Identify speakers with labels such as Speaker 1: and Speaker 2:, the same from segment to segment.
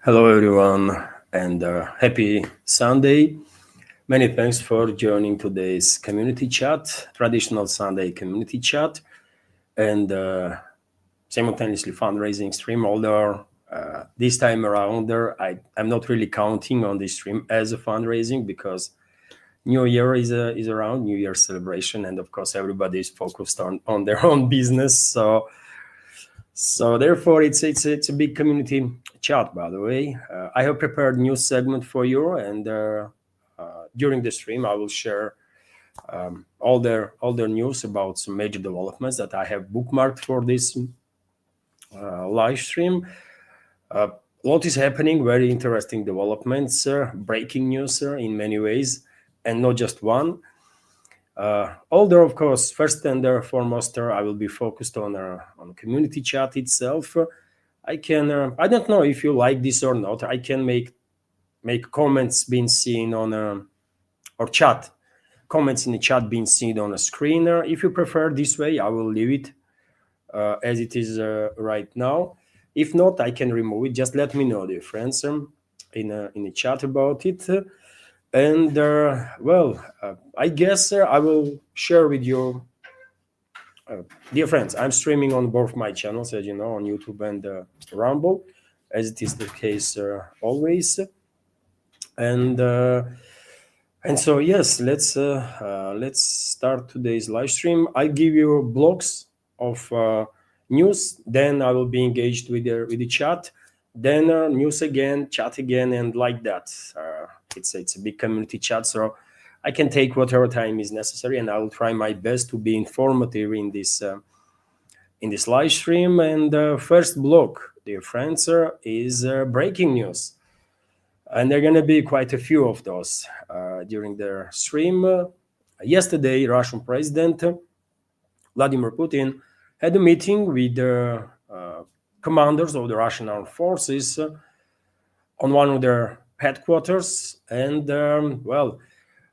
Speaker 1: Hello, everyone, and happy Sunday. Many thanks for joining today's community chat, traditional Sunday community chat, and simultaneously fundraising stream. Although this time around, I'm not really counting on this stream as a fundraising because New Year is around, New Year celebration, and of course everybody is focused on their own business. So therefore, it's a big community chat. By the way, I have prepared new segment for you, and during the stream, I will share all their news about some major developments that I have bookmarked for this live stream. A lot is happening, very interesting developments, breaking news in many ways, and not just one. Although, of course, first and foremost, I will be focused on community chat itself. I don't know if you like this or not. I can make comments being seen on or chat comments in the chat being seen on a screen. If you prefer this way, I will leave it as it is right now. If not, I can remove it. Just let me know, dear friends, in the chat about it. And I guess I will share with you, dear friends, I'm streaming on both my channels, as you know, on YouTube and Rumble, as it is the case always. And so yes, let's start today's live stream. I give you blocks of news, then I will be engaged with the chat, then news again, chat again, and like that. It's a big community chat, so I can take whatever time is necessary, and I will try my best to be informative in this live stream. And first block, dear friends, is breaking news, and there are going to be quite a few of those during the stream. Yesterday, Russian President Vladimir Putin had a meeting with the commanders of the Russian armed forces on one of their headquarters, and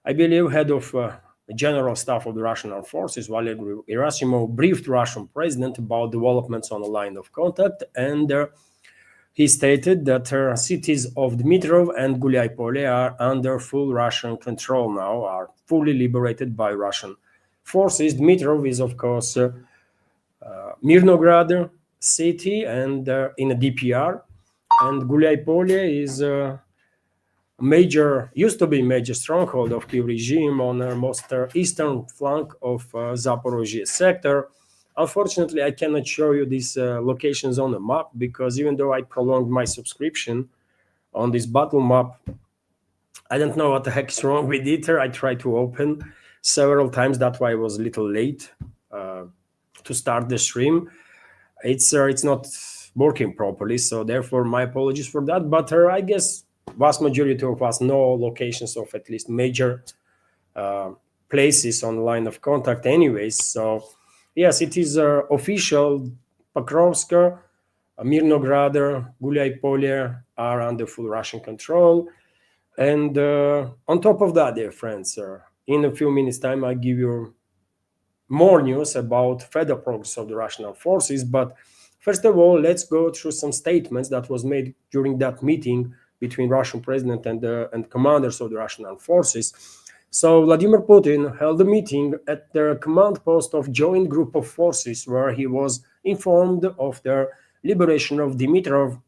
Speaker 1: I believe head of general staff of the Russian armed forces, Valery Gerasimov, briefed Russian president about developments on the line of contact, and he stated that cities of Dmitrov and Gulyai-Polye are under full Russian control now, are fully liberated by Russian forces. Dmitrov is, of course, Mirnograd city and in a DPR, and Gulyai-Polye is used to be major stronghold of Kiev regime on the most eastern flank of Zaporozhye sector. Unfortunately, I cannot show you these locations on the map because even though I prolonged my subscription on this battle map, I don't know what the heck is wrong with it. I tried to open several times. That's why I was a little late to start the stream. It's not working properly, so therefore my apologies for that. But I guess vast majority of us know locations of at least major places on the line of contact anyways. So yes, it is official. Pokrovsk, Mirnograd, Gulyai-Polye are under full Russian control. And on top of that, dear friends, in a few minutes time, I give you more news about further progress of the Russian armed forces. But first of all, let's go through some statements that was made during that meeting between Russian president and commanders of the Russian armed forces. So Vladimir Putin held a meeting at the command post of Joint Group of Forces, where he was informed of the liberation of Dmitrov,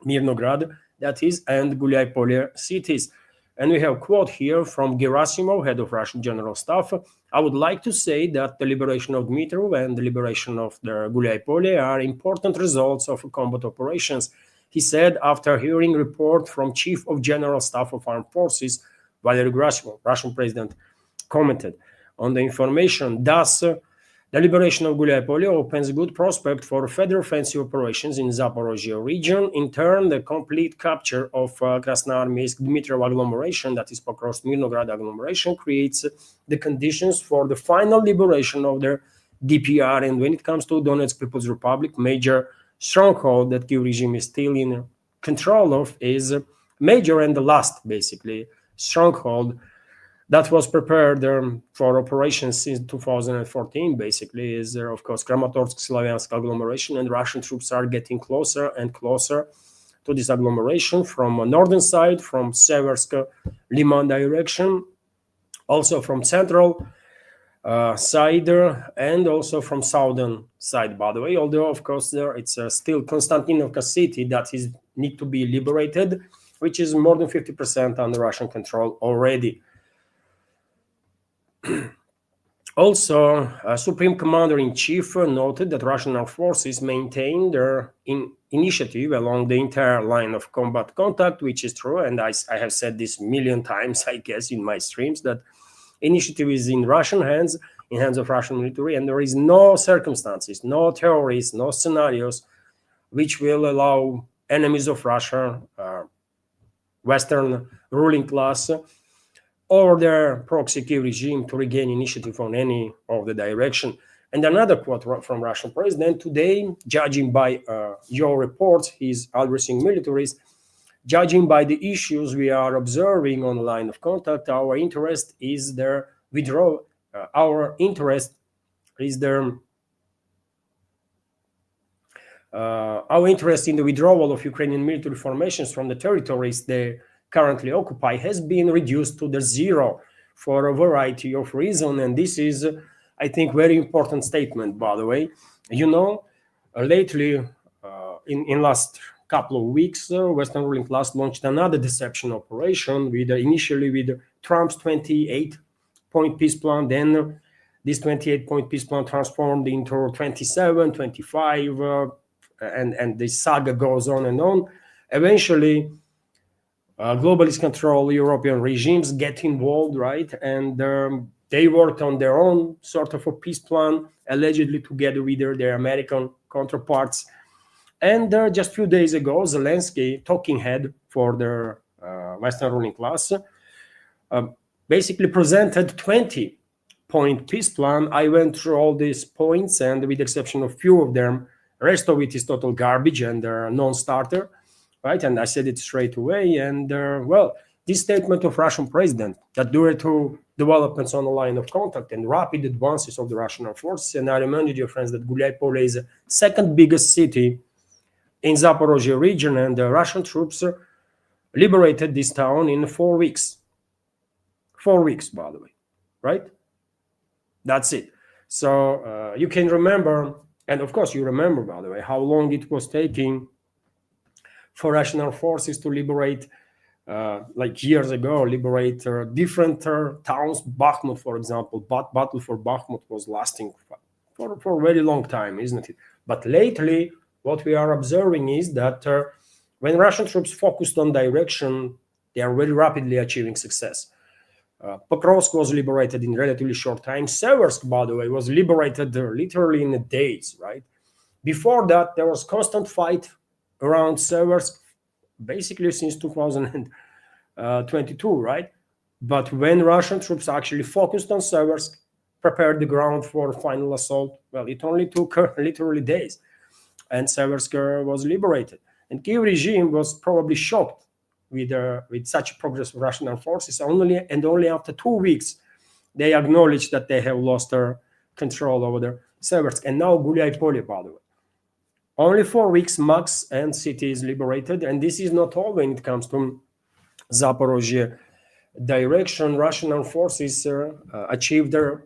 Speaker 1: Mirnograd, that is, and Gulyai-Polye cities. And we have a quote here from Gerasimov, head of Russian General Staff. I would like to say that the liberation of Dmitrov and the liberation of the Gulyai-Polye are important results of combat operations, he said after hearing report from Chief of General Staff of Armed Forces, Valery Gerasimov. Russian president commented on the information. Thus, the liberation of Gulyai-Polye opens a good prospect for further offensive operations in Zaporozhye region. In turn, the complete capture of Krasnoarmeysk Dmitrov agglomeration, that is Pokrovsk-Mirnograd agglomeration, creates the conditions for the final liberation of the DPR. And when it comes to Donetsk People's Republic, major stronghold that Kiev regime is still in control of is major and the last, basically, stronghold that was prepared for operations since 2014, basically, is, of course, Kramatorsk-Slavyansk agglomeration, and Russian troops are getting closer and closer to this agglomeration from northern side, from Seversk, Liman direction, also from central side, and also from southern side, by the way. Although, of course, there it's still Konstantinovka city that is need to be liberated, which is more than 50% under Russian control already. Also, Supreme Commander-in-Chief noted that Russian armed forces maintain their initiative along the entire line of combat contact, which is true, and I have said this a million times, I guess, in my streams, that initiative is in Russian hands, in hands of Russian military, and there is no circumstances, no theories, no scenarios which will allow enemies of Russia, Western ruling class, or their proxy Kiev regime to regain initiative on any of the direction. And another quote from Russian president today, judging by your reports, he's addressing militaries, judging by the issues we are observing on the line of contact, our interest is their withdrawal. Our interest in the withdrawal of Ukrainian military formations from the territories they currently occupy has been reduced to the zero for a variety of reasons. And this is, I think, very important statement, by the way. You know, lately, in last couple of weeks, Western ruling class launched another deception operation with initially with Trump's 28-point peace plan. Then this 28-point peace plan transformed into 27, 25, and the saga goes on and on. Eventually, globalist control European regimes get involved, right? And they worked on their own sort of a peace plan, allegedly together with their American counterparts. And just a few days ago, Zelensky, talking head for the Western ruling class, basically presented 20-point peace plan. I went through all these points, and with the exception of few of them, the rest of it is total garbage and non-starter. Right, and I said it straight away. And well, this statement of Russian president that due to developments on the line of contact and rapid advances of the Russian armed forces, and I reminded you, friends, that Guliai-Pole is the second biggest city in Zaporozhye region, and the Russian troops liberated this town in 4 weeks. 4 weeks, by the way, right? That's it. So you can remember, and of course you remember, by the way, how long it was taking for Russian armed forces to liberate, like years ago, liberate different towns. Bakhmut, for example, but battle for Bakhmut was lasting for a very long time, isn't it? But lately, what we are observing is that when Russian troops focused on direction, they are very rapidly achieving success. Pokrovsk was liberated in relatively short time. Seversk, by the way, was liberated literally in days, right? Before that, there was constant fight around Seversk, basically since 2022, right? But when Russian troops actually focused on Seversk, prepared the ground for final assault, well, it only took literally days, and Seversk was liberated. And Kiev regime was probably shocked with such progress of Russian armed forces. Only after 2 weeks, they acknowledged that they have lost their control over the Seversk. And now Guliai-Pole, by the way. Only 4 weeks max and city is liberated. And this is not all when it comes to Zaporozhye direction. Russian armed forces achieved their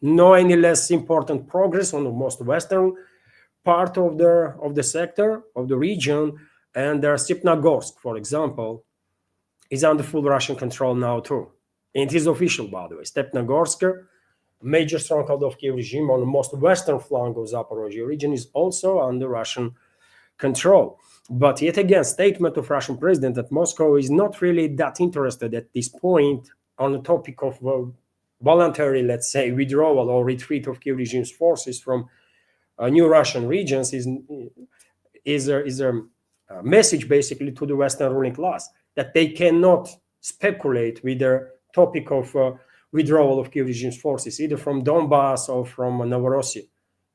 Speaker 1: no any less important progress on the most western part of the sector, of the region. And Stepnogorsk, for example, is under full Russian control now too. And it is official, by the way. Stepnogorsk, major stronghold of Kiev regime on the most western flank of Zaporozhye region, is also under Russian control. But yet again, statement of Russian president that Moscow is not really that interested at this point on the topic of voluntary, let's say, withdrawal or retreat of Kiev regime's forces from new Russian regions is a message basically to the Western ruling class that they cannot speculate with the topic of withdrawal of Kiev regime's forces, either from Donbass or from Novorossiysk,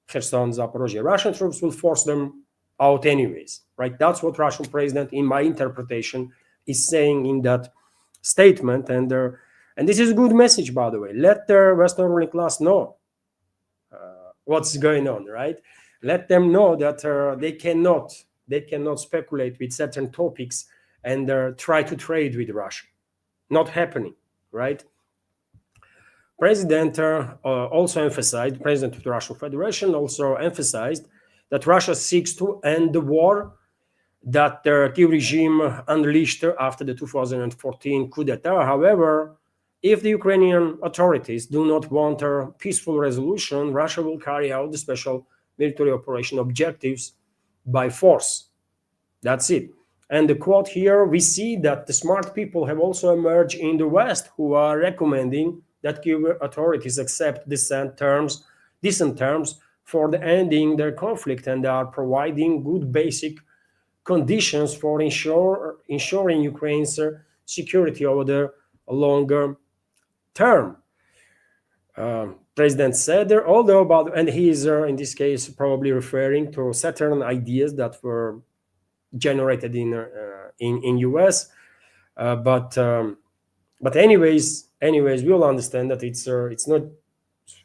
Speaker 1: Kherson, Zaporozhye. Russian troops will force them out anyways, right? That's what Russian president, in my interpretation, is saying in that statement. And this is a good message, by the way. Let the Western ruling class know what's going on, right? Let them know that they cannot They cannot speculate with certain topics and try to trade with Russia. Not happening, right? President of the Russian Federation also emphasized that Russia seeks to end the war that the Kiev regime unleashed after the 2014 coup d'etat. However, if the Ukrainian authorities do not want a peaceful resolution, Russia will carry out the special military operation objectives by force. That's it. And the quote here, we see that the smart people have also emerged in the West who are recommending that Kiev authorities accept decent terms for the ending their conflict, and are providing good basic conditions for ensuring Ukraine's security over the longer term. President said, and he is in this case probably referring to certain ideas that were generated in US, but anyways, we all understand that it's not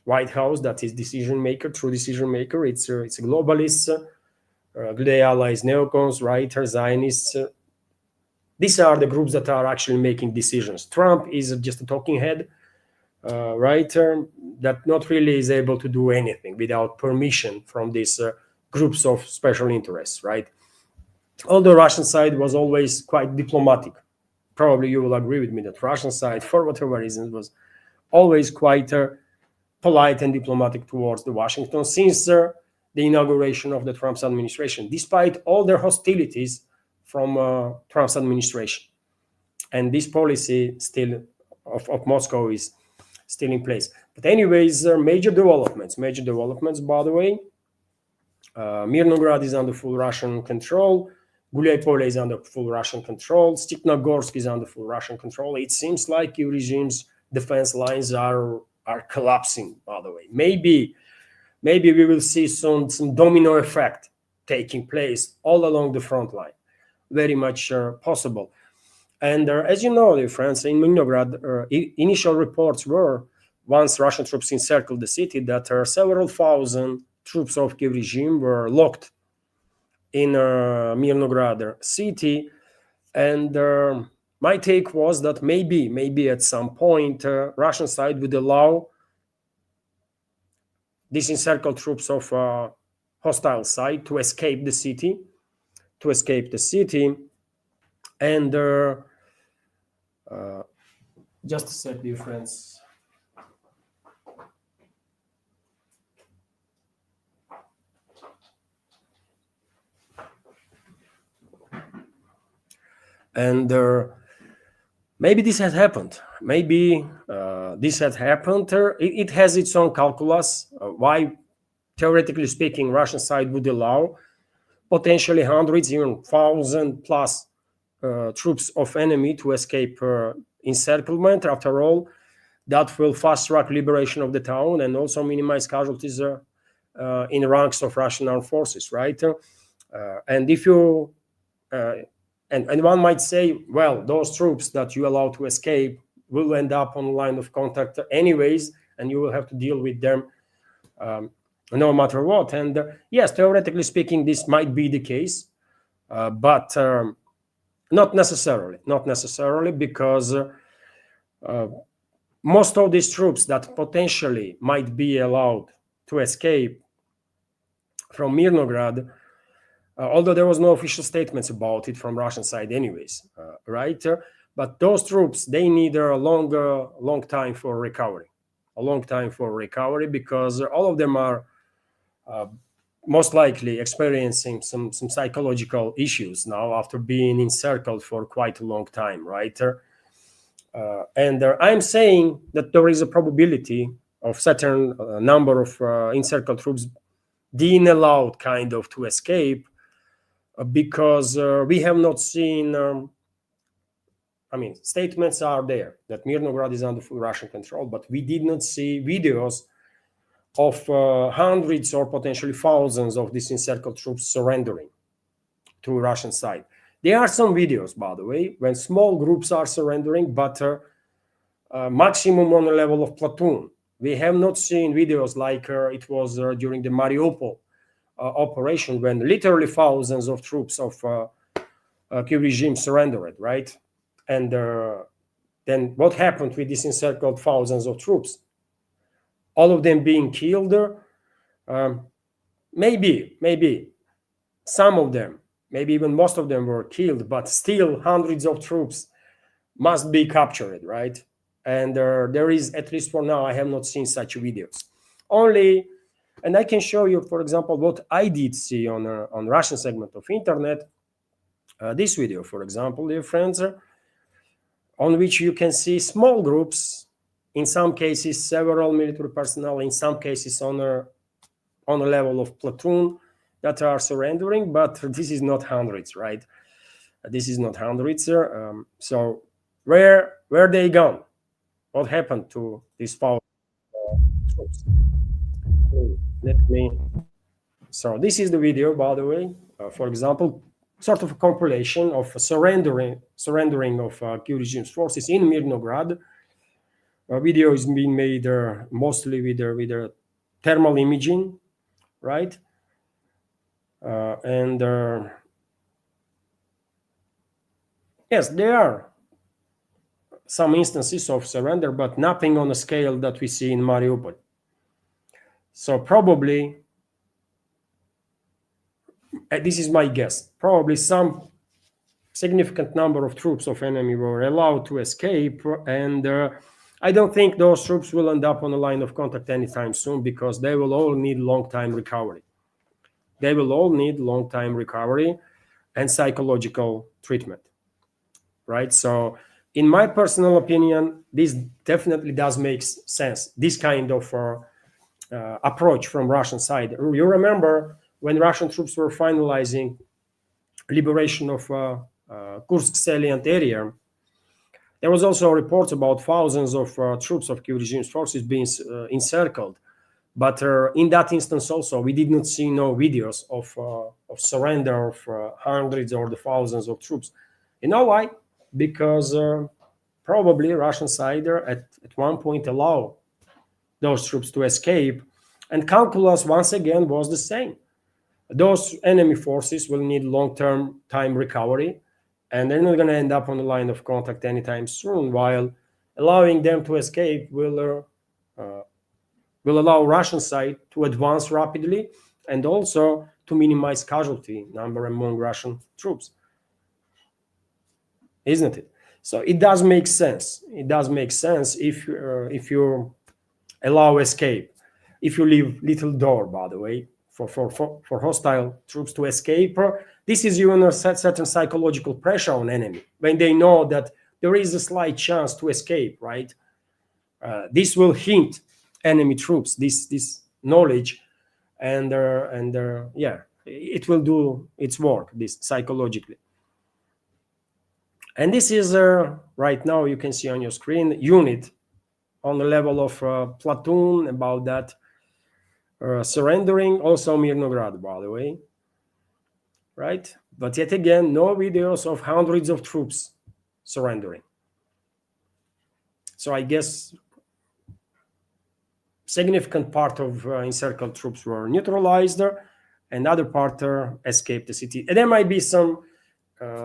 Speaker 1: White House that is true decision maker. It's globalists, Global allies, neocons, writers, Zionists. These are the groups that are actually making decisions. Trump is just a talking head, writer that not really is able to do anything without permission from these groups of special interests, right? Although Russian side was always quite diplomatic. Probably you will agree with me that Russian side, for whatever reasons, was always quite polite and diplomatic towards the Washington since the inauguration of the Trump's administration, despite all their hostilities from Trump's administration. And this policy still of Moscow is still in place. But anyways, major developments, by the way. Mirnograd is under full Russian control. Gulyai-Polye is under full Russian control. Stepnogorsk is under full Russian control. It seems like the regime's defense lines are collapsing, by the way. Maybe we will see some domino effect taking place all along the front line. Very much possible. And as you know, dear friends, in Mirnograd, initial reports were, once Russian troops encircled the city, that several thousand troops of Kiev regime were locked in Mirnograd city. And my take was that maybe at some point, Russian side would allow these encircled troops of hostile side to escape the city. And just a sec, dear friends. And maybe this has happened. It has its own calculus. Why, theoretically speaking, Russian side would allow potentially hundreds, even 1,000 plus troops of enemy to escape encirclement. After all, that will fast-track liberation of the town and also minimize casualties in ranks of Russian armed forces, right? And if you and one might say, well, those troops that you allow to escape will end up on the line of contact anyways, and you will have to deal with them no matter what. And yes, theoretically speaking, this might be the case, but not necessarily, because most of these troops that potentially might be allowed to escape from Mirnograd, although there was no official statements about it from Russian side anyways, right? But those troops, they need a long time for recovery, because all of them are most likely experiencing some psychological issues now after being encircled for quite a long time, right? And I'm saying that there is a probability of certain number of encircled troops being allowed kind of to escape, because we have not seen, statements are there that Mirnograd is under full Russian control, but we did not see videos of hundreds or potentially thousands of these encircled troops surrendering to Russian side. There are some videos, by the way, when small groups are surrendering, but maximum on the level of platoon. We have not seen videos like it was during the Mariupol operation when literally thousands of troops of Kiev regime surrendered, right? And then what happened with these encircled thousands of troops? All of them being killed? Maybe some of them, maybe even most of them were killed, but still hundreds of troops must be captured, right? And there is, at least for now, I have not seen such videos. Only, and I can show you, for example, what I did see on Russian segment of internet. This video, for example, dear friends, on which you can see small groups, in some cases several military personnel, in some cases on a level of platoon that are surrendering, but this is not hundreds, right? This is not hundreds. So where they gone? What happened to these troops? Let me. So this is the video, by the way. For example, sort of a compilation of surrendering of Kiev regime's forces in Mirnograd. A video is being made mostly with thermal imaging, right? And yes, there are some instances of surrender, but nothing on a scale that we see in Mariupol. So probably, this is my guess, probably some significant number of troops of enemy were allowed to escape, and I don't think those troops will end up on a line of contact anytime soon, because they will all need long-time recovery. They will all need long-time recovery and psychological treatment, right? So in my personal opinion, this definitely does make sense, this kind of approach from Russian side. You remember when Russian troops were finalizing liberation of Kursk salient area, there was also reports about thousands of troops of Kiev regime's forces being encircled. But in that instance also, we did not see no videos of surrender of hundreds or the thousands of troops. You know why? Because probably Russian side at one point allow those troops to escape, and calculus once again was the same. Those enemy forces will need long-term time recovery, and they're not going to end up on the line of contact anytime soon, while allowing them to escape will allow Russian side to advance rapidly and also to minimize casualty number among Russian troops. Isn't it? So it does make sense. It does make sense if you allow escape, if you leave little door, by the way, for hostile troops to escape. This is even a certain psychological pressure on enemy when they know that there is a slight chance to escape, right? This will hint enemy troops this knowledge, and yeah, it will do its work, this psychologically. And this is right now you can see on your screen unit on the level of platoon, about that surrendering, also Mirnograd, by the way, right? But yet again, no videos of hundreds of troops surrendering. So I guess significant part of encircled troops were neutralized, and other part escaped the city. And there might be some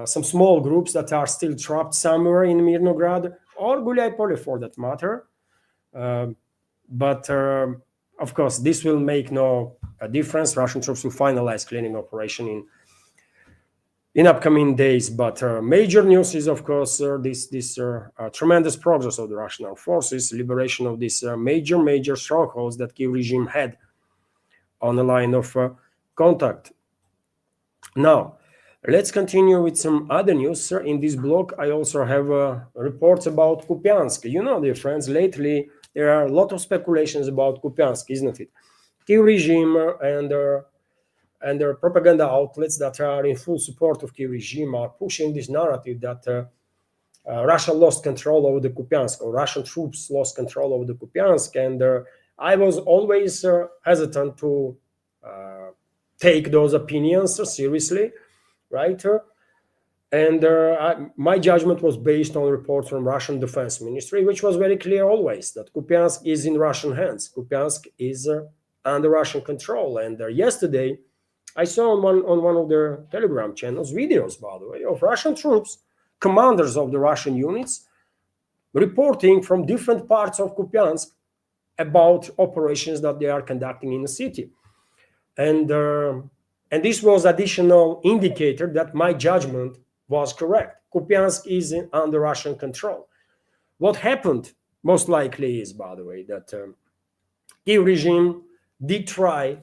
Speaker 1: small groups that are still trapped somewhere in Mirnograd or Gulyai-Polye for that matter. But of course, this will make no difference. Russian troops will finalize cleaning operation in upcoming days. But major news is, of course, this tremendous progress of the Russian armed forces, liberation of these major strongholds that Kiev regime had on the line of contact. Now, let's continue with some other news. In this blog, I also have reports about Kupiansk. You know, dear friends, lately there are a lot of speculations about Kupiansk, isn't it? Kiev regime and their propaganda outlets that are in full support of Kiev regime are pushing this narrative that Russia lost control over the Kupiansk, or Russian troops lost control over the Kupiansk. And I was always hesitant to take those opinions seriously, right? And my judgment was based on reports from Russian Defense Ministry, which was very clear always that Kupiansk is in Russian hands. Kupiansk is under Russian control. And yesterday, I saw on one of their Telegram channels videos, by the way, of Russian troops, commanders of the Russian units, reporting from different parts of Kupiansk about operations that they are conducting in the city. And this was additional indicator that my judgment was correct. Kupiansk is under Russian control. What happened most likely is, by the way, that Kiev regime did try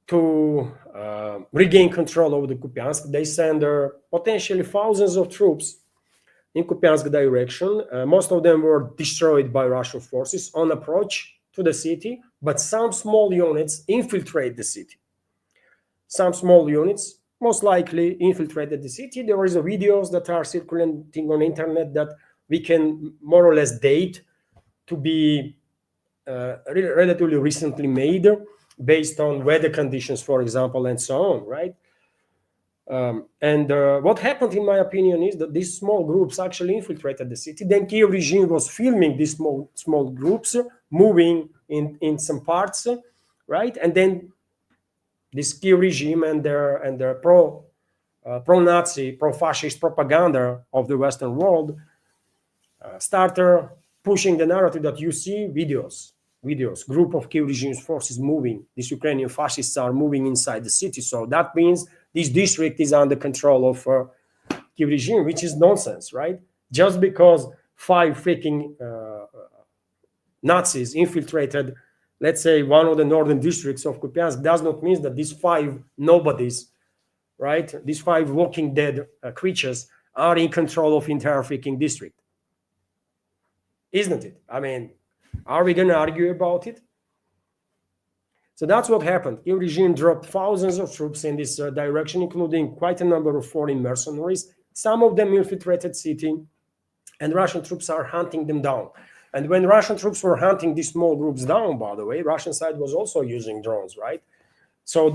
Speaker 1: to regain control over the Kupiansk. They sent potentially thousands of troops in Kupiansk direction. Most of them were destroyed by Russian forces on approach to the city, but some small units infiltrate the city. Some small units most likely infiltrated the city. There is videos that are circulating on internet that we can more or less date to be relatively recently made based on weather conditions, for example, and so on, right? What happened, in my opinion, is that these small groups actually infiltrated the city. Then Kiev regime was filming these small groups moving in some parts, right? And then this Kiev regime and their pro-Nazi, pro-fascist propaganda of the Western world started pushing the narrative that you see videos, group of Kiev regime's forces moving. These Ukrainian fascists are moving inside the city. So that means this district is under control of Kiev regime, which is nonsense, right? Just because 5 freaking Nazis infiltrated, let's say, one of the northern districts of Kupiansk does not mean that these 5 nobodies, right? These 5 walking dead creatures are in control of entire freaking district. Isn't it? I mean, are we going to argue about it? So that's what happened. Kiev regime dropped thousands of troops in this direction, including quite a number of foreign mercenaries. Some of them infiltrated city, and Russian troops are hunting them down. And when Russian troops were hunting these small groups down, by the way, Russian side was also using drones, right? So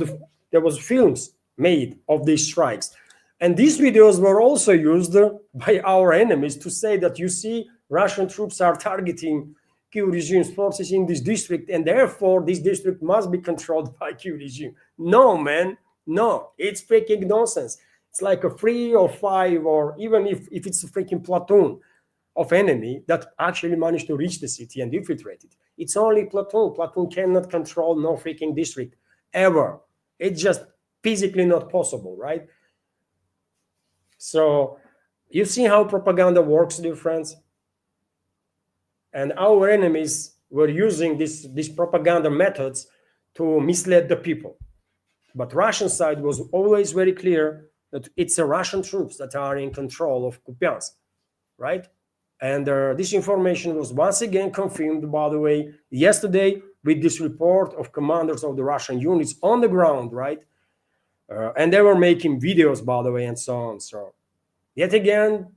Speaker 1: there was films made of these strikes. And these videos were also used by our enemies to say that, you see, Russian troops are targeting Kiev regime's forces in this district, and therefore this district must be controlled by Kiev regime. No, man, no, it's freaking nonsense. It's like a 3 or 5, or even if it's a freaking platoon of enemy that actually managed to reach the city and infiltrate it. It's only platoon. Platoon cannot control no freaking district, ever. It's just physically not possible, right? So you see how propaganda works, dear friends? And our enemies were using these propaganda methods to mislead the people. But Russian side was always very clear that it's the Russian troops that are in control of Kupiansk, right? And this information was once again confirmed, by the way, yesterday with this report of commanders of the Russian units on the ground, right? And they were making videos, by the way, and so on. So yet again,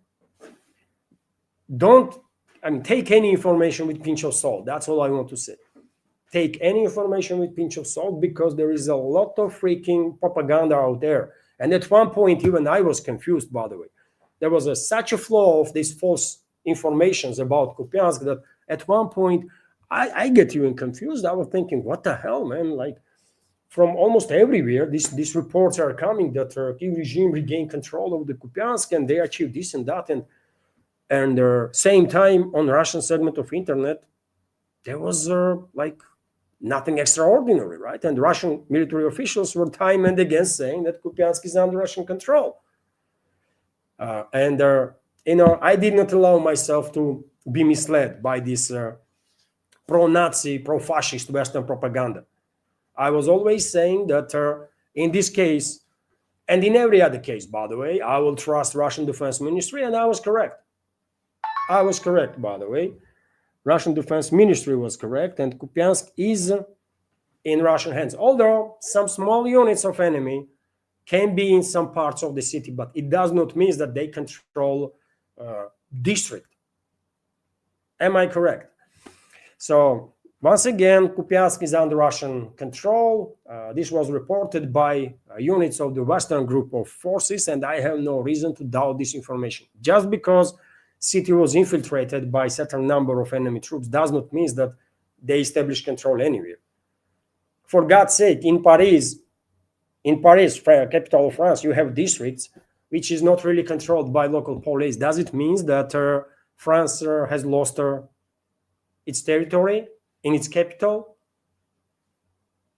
Speaker 1: take any information with pinch of salt. That's all I want to say. Take any information with pinch of salt, because there is a lot of freaking propaganda out there. And at one point, even I was confused, by the way. There was such a flow of these false informations about Kupiansk that at one point, I get even confused. I was thinking, what the hell, man? Like, from almost everywhere, these reports are coming that Kiev regime regained control of the Kupiansk and they achieved this and that. And same time, on Russian segment of internet, there was like nothing extraordinary, right? And Russian military officials were time and again saying that Kupiansk is under Russian control. I did not allow myself to be misled by this pro-Nazi, pro-fascist Western propaganda. I was always saying that in this case, and in every other case, by the way, I will trust Russian Defense Ministry, and I was correct. I was correct, by the way. Russian Defense Ministry was correct, and Kupiansk is in Russian hands. Although some small units of enemy can be in some parts of the city, but it does not mean that they control district. Am I correct? So once again, Kupiansk is under Russian control. This was reported by units of the Western group of forces, and I have no reason to doubt this information. Just because city was infiltrated by a certain number of enemy troops does not mean that they established control anywhere. For God's sake, in Paris, In Paris, capital of France, you have districts which is not really controlled by local police. Does it mean that France has lost its territory in its capital?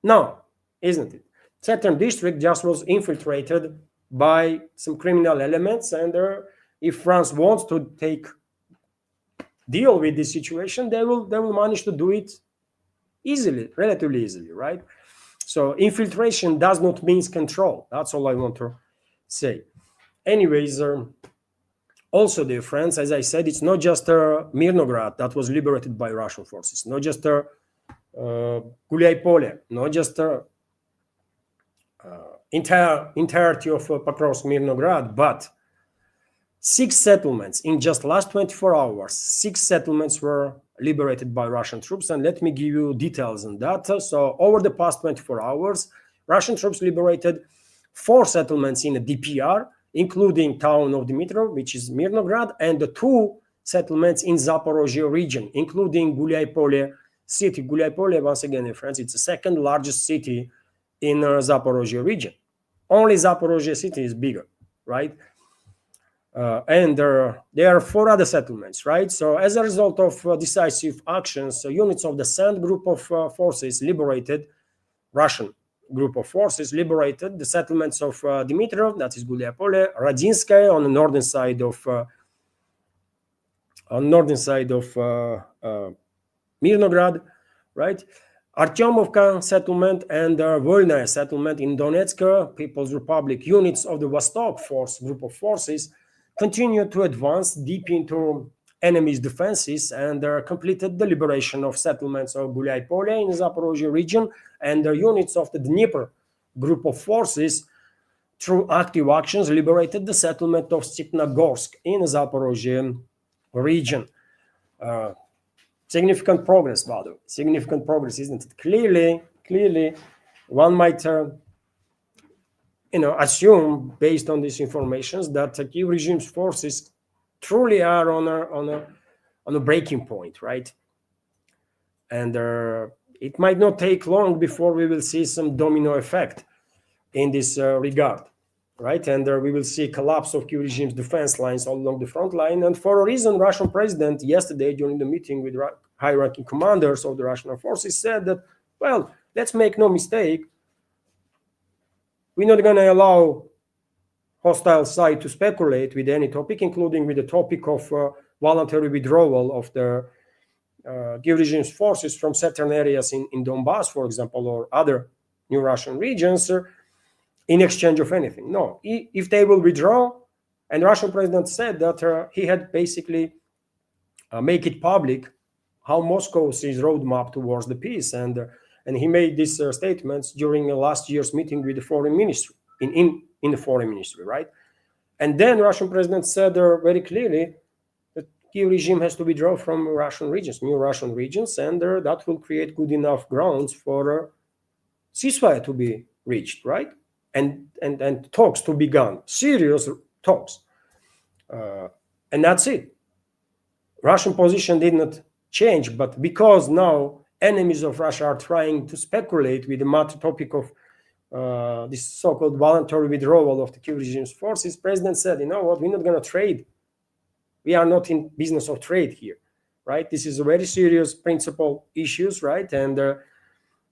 Speaker 1: No, isn't it? Certain district just was infiltrated by some criminal elements, and if France wants to deal with this situation, they will manage to do it easily, relatively easily, right? So infiltration does not mean control. That's all I want to say. Anyways, also, dear friends, as I said, it's not just Mirnograd that was liberated by Russian forces, not just Guliai-Pole, not just entirety of Pokrovsk Mirnograd, but 6 settlements in just last 24 hours. 6 settlements were liberated by Russian troops, and let me give you details on that. So over the past 24 hours, Russian troops liberated 4 settlements in the DPR, including town of Dmitrov, which is Mirnograd, and the 2 settlements in Zaporozhye region, including Guliai-Pole city. Guliai-Pole, once again, friends, it's the second largest city in Zaporozhye region. Only Zaporozhye city is bigger, right? And there are 4 other settlements, right? So as a result of decisive actions, units of the SAND group of forces liberated, Russian group of forces liberated the settlements of Dmitrov, that is Guliai-Pole, Radinskaya on the northern side of Mirnograd, right? Artyomovka settlement and Volnaya settlement in Donetsk People's Republic. Units of the Vostok force group of forces continued to advance deep into enemy's defenses and completed the liberation of settlements of Guliai-Pole in the Zaporozhye region, and the units of the Dnieper group of forces, through active actions, liberated the settlement of Stepnogorsk in the Zaporozhye region. Significant progress, by the way. Significant progress, isn't it? Clearly, one might assume, based on these informations, that Kiev regime's forces truly are on a breaking point, right? And it might not take long before we will see some domino effect in this regard, right? And we will see collapse of Kiev regime's defense lines all along the front line. And for a reason, Russian president yesterday during the meeting with high-ranking commanders of the Russian forces said that, well, let's make no mistake, we're not going to allow hostile side to speculate with any topic, including with the topic of voluntary withdrawal of the Kiev regime's forces from certain areas in Donbass, for example, or other new Russian regions, in exchange of anything. No, if they will withdraw, and the Russian president said that he had basically make it public how Moscow sees roadmap towards the peace, and he made these statements during last year's meeting with the foreign ministry in the foreign ministry, right? And then Russian president said very clearly that Kiev regime has to withdraw from Russian regions, new Russian regions, and that will create good enough grounds for ceasefire to be reached, right? And talks to begun, serious talks, and that's it. Russian position did not change, but because now enemies of Russia are trying to speculate with the matter topic of this so-called voluntary withdrawal of the Kiev regime's forces, president said, you know what, we're not going to trade. We are not in business of trade here, right? This is a very serious principle issues, right? And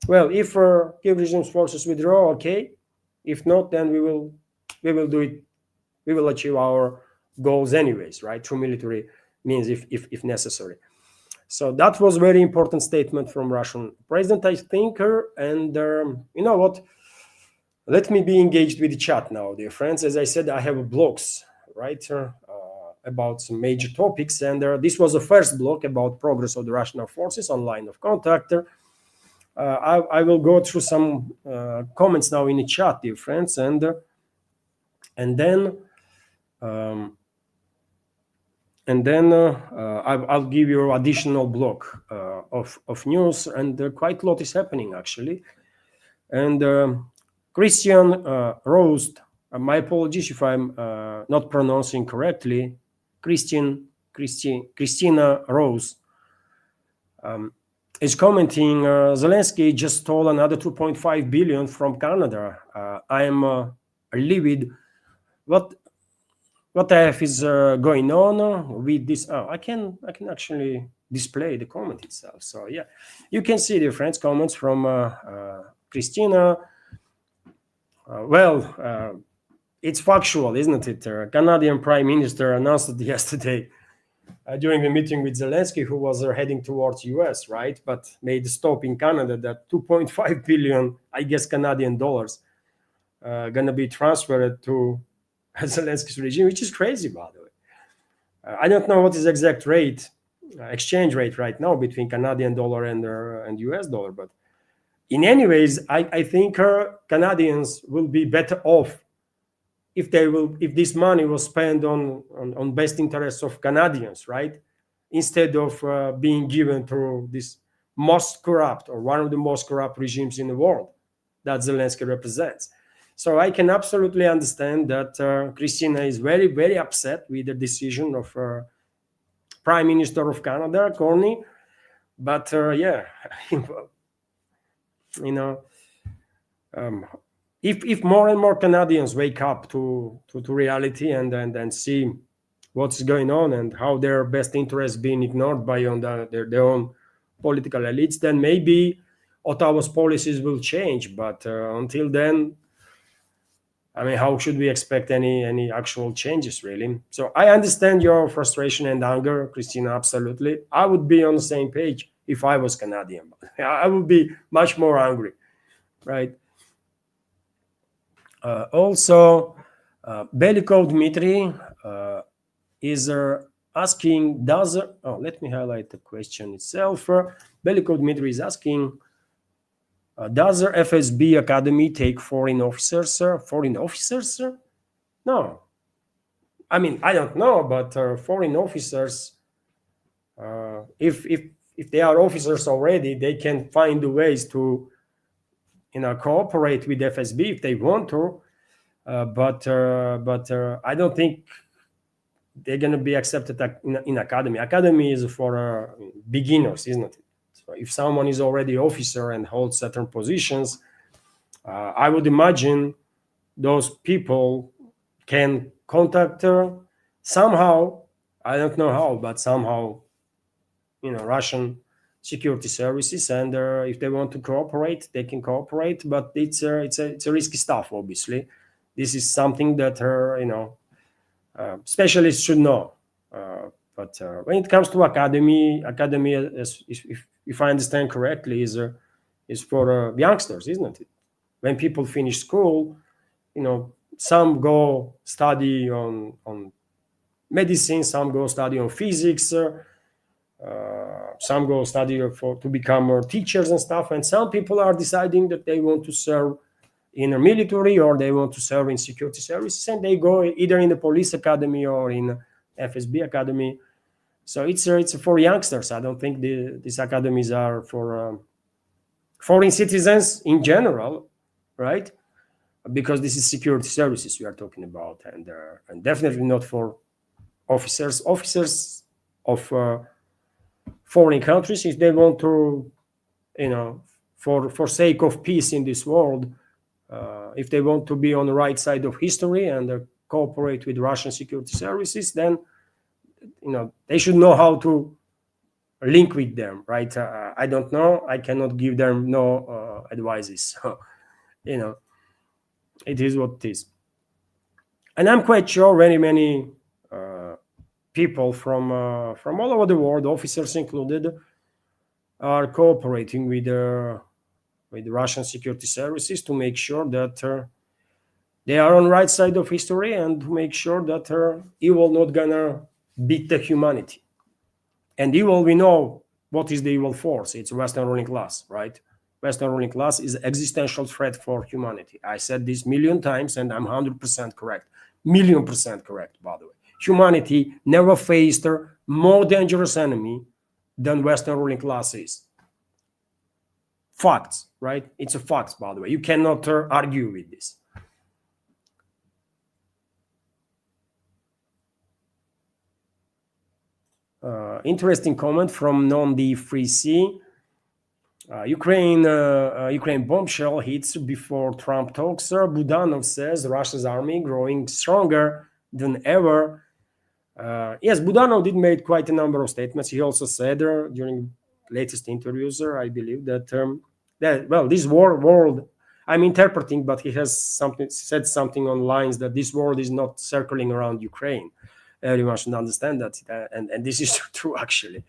Speaker 1: well, if Kiev regime's forces withdraw, okay. If not, then we will do it. We will achieve our goals anyways, right? Through military means, if necessary. So that was a very important statement from Russian president, I think. And you know what? Let me be engaged with the chat now, dear friends. As I said, I have blogs, right, about some major topics. And this was the first blog about progress of the Russian forces on line of contact. I will go through some comments now in the chat, dear friends, and then I'll give you additional block of news, and quite a lot is happening actually. And Christian Rose, my apologies if I'm not pronouncing correctly. Christina Rose is commenting, Zelensky just stole another 2.5 billion from Canada. I am livid. What what F is going on with this? Oh, I can actually display the comment itself. So yeah, you can see different comments from Christina. It's factual, isn't it? Canadian Prime Minister announced it yesterday during the meeting with Zelensky, who was heading towards US, right? But made a stop in Canada that 2.5 billion, I guess, Canadian dollars gonna be transferred to Zelensky's regime, which is crazy, by the way. I don't know what is exact rate, exchange rate right now between Canadian dollar and US dollar, but in any ways, I think Canadians will be better off if this money was spent on best interests of Canadians, right? Instead of being given to this most corrupt or one of the most corrupt regimes in the world that Zelensky represents. So I can absolutely understand that Christina is very, very upset with the decision of Prime Minister of Canada, Corny. But yeah, you know, um, if more and more Canadians wake up to reality and see what's going on and how their best interests being ignored by their own political elites, then maybe Ottawa's policies will change. But until then, I mean, how should we expect any actual changes, really? So I understand your frustration and anger, Christina. Absolutely, I would be on the same page if I was Canadian. I would be much more angry, right? Also, Belikov Dmitry is asking, let me highlight the question itself. Belikov Dmitry is asking, does the FSB Academy take foreign officers? Foreign officers? No. I mean, I don't know, but foreign officers, if they are officers already, they can find the ways to cooperate with FSB if they want to. But I don't think they're going to be accepted in academy. Academy is for beginners, isn't it? So if someone is already officer and holds certain positions, I would imagine those people can contact somehow. I don't know how, but somehow, Russian security services, and if they want to cooperate, they can cooperate. But it's a risky stuff. Obviously, this is something that specialists should know. But when it comes to academy, if I understand correctly, is for youngsters, isn't it? When people finish school, some go study on medicine, some go study on physics, some go study to become teachers and stuff, and some people are deciding that they want to serve in a military or they want to serve in security services, and they go either in the police academy or in FSB academy. So it's for youngsters. I don't think these academies are for foreign citizens in general, right? Because this is security services we are talking about, and definitely not for officers of foreign countries. If they want to, for sake of peace in this world, if they want to be on the right side of history and cooperate with Russian security services, then they should know how to link with them, right? I don't know. I cannot give them no advices. So, it is what it is. And I'm quite sure many people from all over the world, officers included, are cooperating with Russian security services to make sure that they are on the right side of history and to make sure that evil not gonna beat the humanity. And evil, we know what is the evil force. It's Western ruling class, right? Western ruling class is existential threat for humanity. I said this million times, and I'm 100% correct. Million percent correct, by the way. Humanity never faced a more dangerous enemy than Western ruling class is. Facts, right? It's a fact, by the way. You cannot argue with this. Interesting comment from Non-D3C. Ukraine bombshell hits before Trump talks. Budanov says Russia's army growing stronger than ever. Yes, Budanov did make quite a number of statements. He also said during latest interviews, I believe that well, this world, I'm interpreting, but he has said something on lines that this world is not circling around Ukraine. Everyone should understand that, and this is true actually,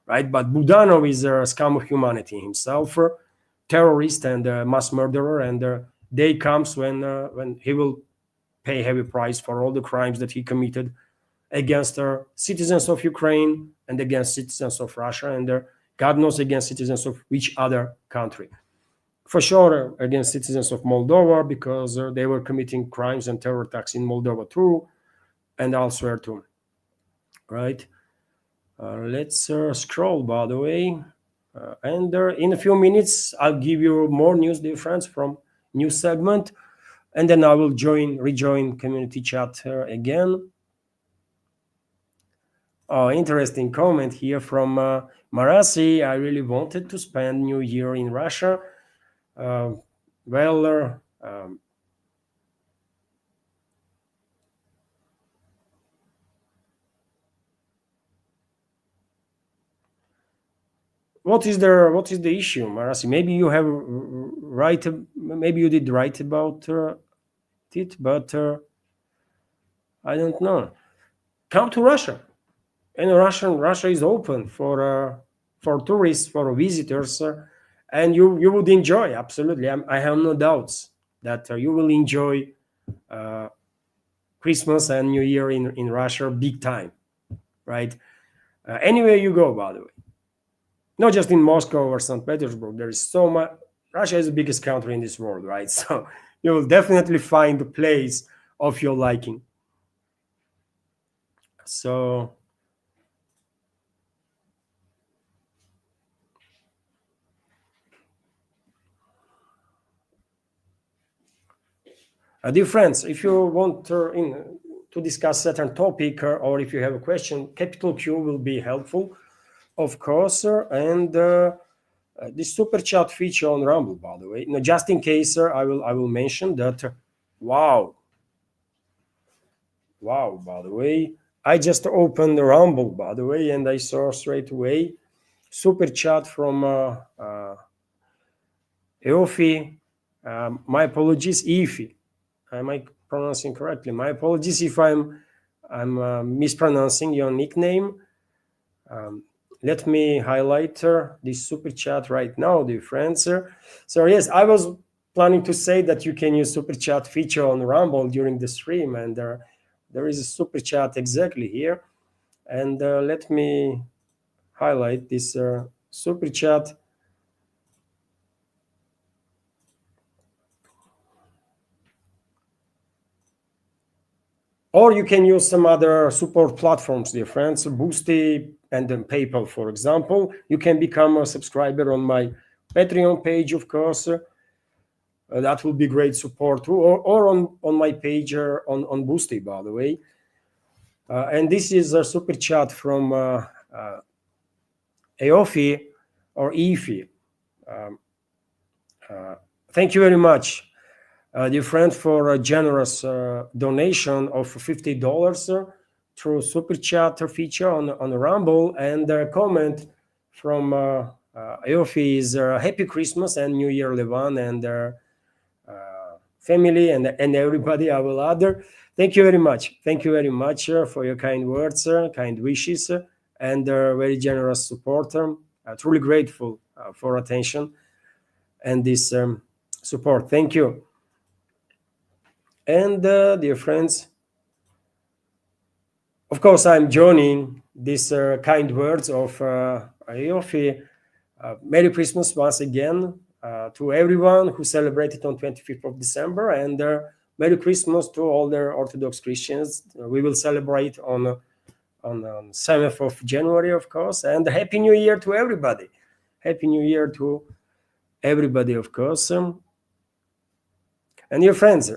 Speaker 1: right? But Budanov is a scum of humanity himself, terrorist and mass murderer, and day comes when he will pay heavy price for all the crimes that he committed against citizens of Ukraine and against citizens of Russia, and God knows against citizens of which other country. For sure, against citizens of Moldova, because they were committing crimes and terror attacks in Moldova too, and elsewhere too. Right? Let's scroll, by the way. And in a few minutes, I'll give you more news, dear friends, from new segment, and then I will rejoin community chat again. Oh, interesting comment here from Marasi. I really wanted to spend New Year in Russia. Well, what is the issue, Marasi? Maybe you have maybe you did write about it, but I don't know. Come to Russia, and Russia is open for tourists, for visitors, and you would enjoy absolutely. I have no doubts that you will enjoy Christmas and New Year in Russia big time, right? Anywhere you go, by the way, not just in Moscow or St. Petersburg. There is so much. Russia is the biggest country in this world, right? So you will definitely find a place of your liking. So dear friends, if you want to discuss certain topic or if you have a question, capital Q will be helpful, of course. And this super chat feature on Rumble, by the way, just in case, I will mention that. Wow, by the way, I just opened the Rumble, by the way, and I saw straight away super chat from Eofi. My apologies, Ifi. Am I pronouncing correctly? My apologies if I'm mispronouncing your nickname. Let me highlight this super chat right now, dear friends. So yes, I was planning to say that you can use super chat feature on Rumble during the stream, and there is a super chat exactly here. And let me highlight this super chat. Or you can use some other support platforms, dear friends, Boosty and then PayPal, for example. You can become a subscriber on my Patreon page, of course. That will be great support too, or on my page on Boosty, by the way. And this is a super chat from Eofi or Ifi. Thank you very much, dear friend, for a generous donation of $50 through super chat feature on Rumble, and a comment from Eofi is Happy Christmas and New Year, Levan, and family and everybody. I will add. Thank you very much. Thank you very much for your kind words, kind wishes, and very generous support. Truly grateful for attention and this support. Thank you. And dear friends, of course, I'm joining these kind words of Yofi. Merry Christmas once again to everyone who celebrated on 25th of December, and Merry Christmas to all the Orthodox Christians. We will celebrate on 7th of January, of course, and Happy New Year to everybody. Happy New Year to everybody, of course. And dear friends,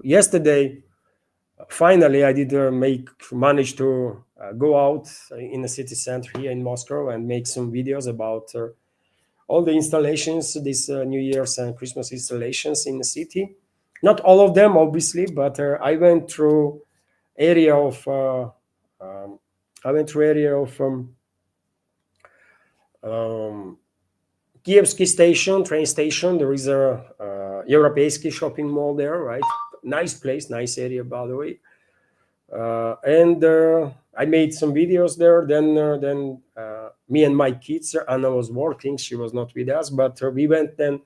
Speaker 1: yesterday, finally, I did manage to go out in the city center here in Moscow and make some videos about all the installations, these New Year's and Christmas installations in the city. Not all of them, obviously, but I went through area of um, I went through area of um, Kievsky station, train station. There is a Europeisky shopping mall there, right? Nice place, nice area, by the way. And I made some videos there. Then me and my kids, Anna was working; she was not with us. But we went then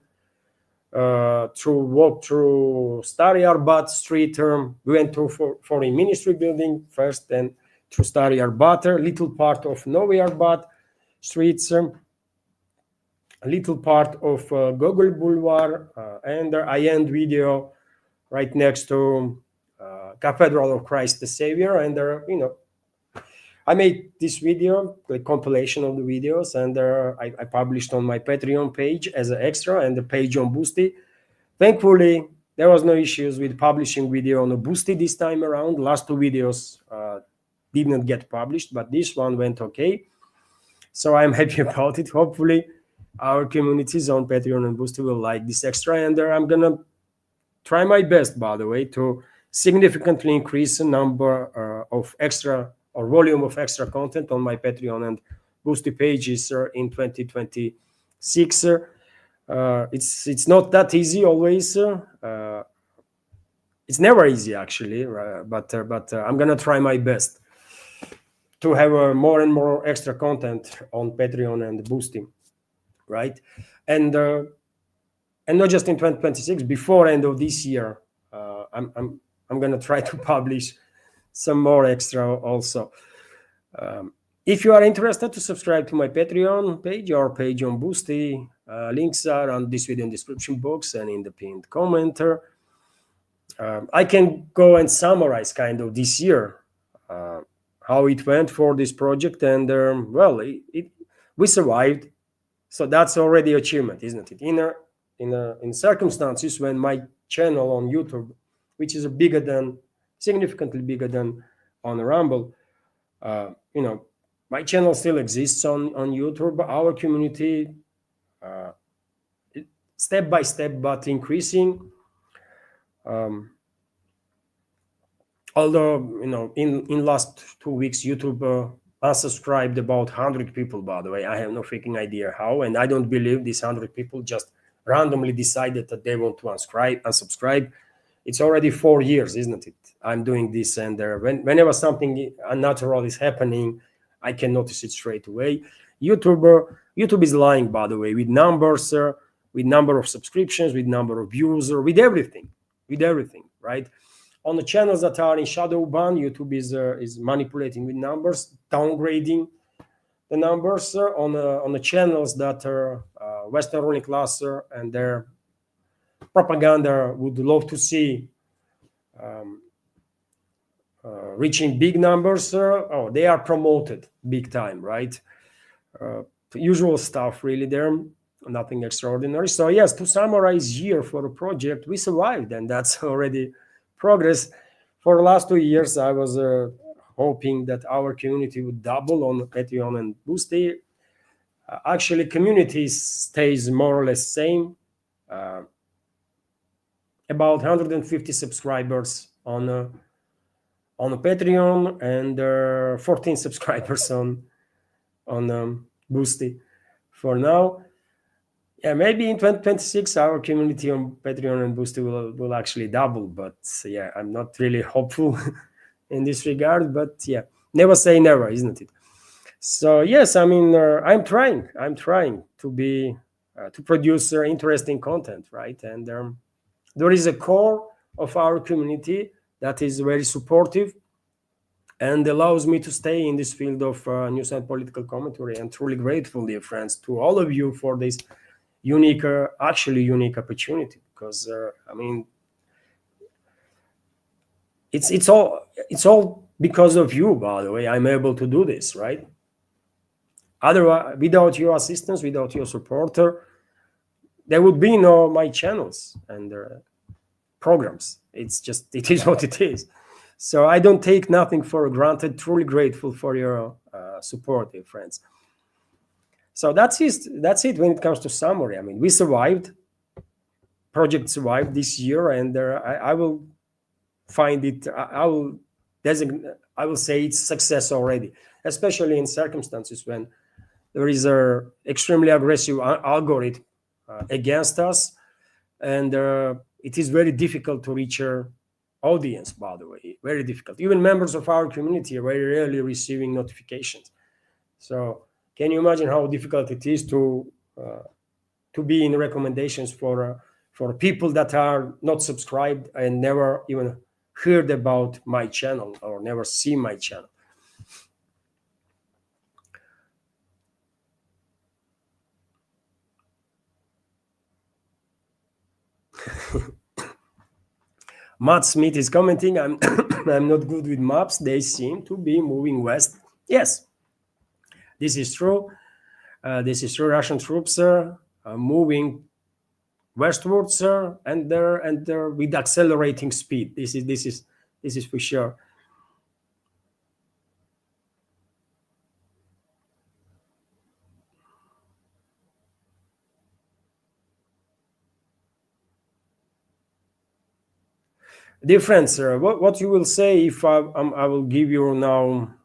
Speaker 1: walk through Stary Arbat Street. We went to Foreign Ministry building first, then through Stary Arbat, a little part of Novi Arbat streets, a little part of Gogol Boulevard, and I end video right next to Cathedral of Christ the Savior. And I made this video, the compilation of the videos, and I published on my Patreon page as an extra and the page on Boosty. Thankfully, there was no issues with publishing video on the Boosty this time around. Last two videos did not get published, but this one went okay. So I'm happy about it. Hopefully, our communities on Patreon and Boosty will like this extra, and I'm gonna try my best, by the way, to significantly increase the number of extra or volume of extra content on my Patreon and Boosty pages in 2026. It's not that easy always. It's never easy actually, but I'm gonna try my best to have more and more extra content on Patreon and Boosty, right? And not just in 2026. Before end of this year, I'm gonna try to publish some more extra also. If you are interested to subscribe to my Patreon page or page on Boosty, links are on this video in description box and in the pinned comment. I can go and summarize kind of this year how it went for this project, and well, we survived, so that's already achievement, isn't it? In circumstances when my channel on YouTube, which is significantly bigger than on Rumble, my channel still exists on YouTube, but our community step by step but increasing. Although in last 2 weeks YouTube unsubscribed about 100 people, by the way. I have no freaking idea how, and I don't believe these 100 people just randomly decided that they want to unsubscribe. It's already 4 years, isn't it? I'm doing this, and whenever something unnatural is happening, I can notice it straight away. YouTube is lying, by the way, with numbers, with number of subscriptions, with number of views, with everything, right? On the channels that are in shadow ban, YouTube is manipulating with numbers, downgrading the numbers. On the channels that are Western ruling class and their propaganda would love to see reaching big numbers, they are promoted big time, right? Usual stuff, really. There, nothing extraordinary. So yes, to summarize year for a project, we survived, and that's already progress. For the last 2 years, I was hoping that our community would double on Patreon and Boosty. Actually, community stays more or less same. About 150 subscribers on Patreon and 14 subscribers on Boosty for now. Yeah, maybe in 2026 our community on Patreon and Boosty will actually double, but yeah, I'm not really hopeful in this regard. But yeah, never say never, isn't it? So yes, I mean, I'm trying to be to produce interesting content, right? And there is a core of our community that is very supportive and allows me to stay in this field of news and political commentary. I'm truly grateful, dear friends, to all of you for this unique opportunity, because I mean, it's all because of you, by the way. I'm able to do this, right? Otherwise, without your assistance, without your support, there would be no my channels and programs. It is what it is. So I don't take nothing for granted. Truly grateful for your support, dear friends. So that's it when it comes to summary. I mean, we survived, project survived this year, and I will find it. I will designate. I will say it's success already, especially in circumstances when there is a extremely aggressive algorithm against us, and it is very difficult to reach our audience. By the way, very difficult. Even members of our community are very rarely receiving notifications. So, can you imagine how difficult it is to be in recommendations for people that are not subscribed and never even heard about my channel or never see my channel? Matt Smith is commenting, I'm I'm not good with maps. They seem to be moving west. Yes, this is true. This is true. Russian troops are moving westwards, and they're with accelerating speed. This is for sure. Dear friends, what you will say if I will give you now.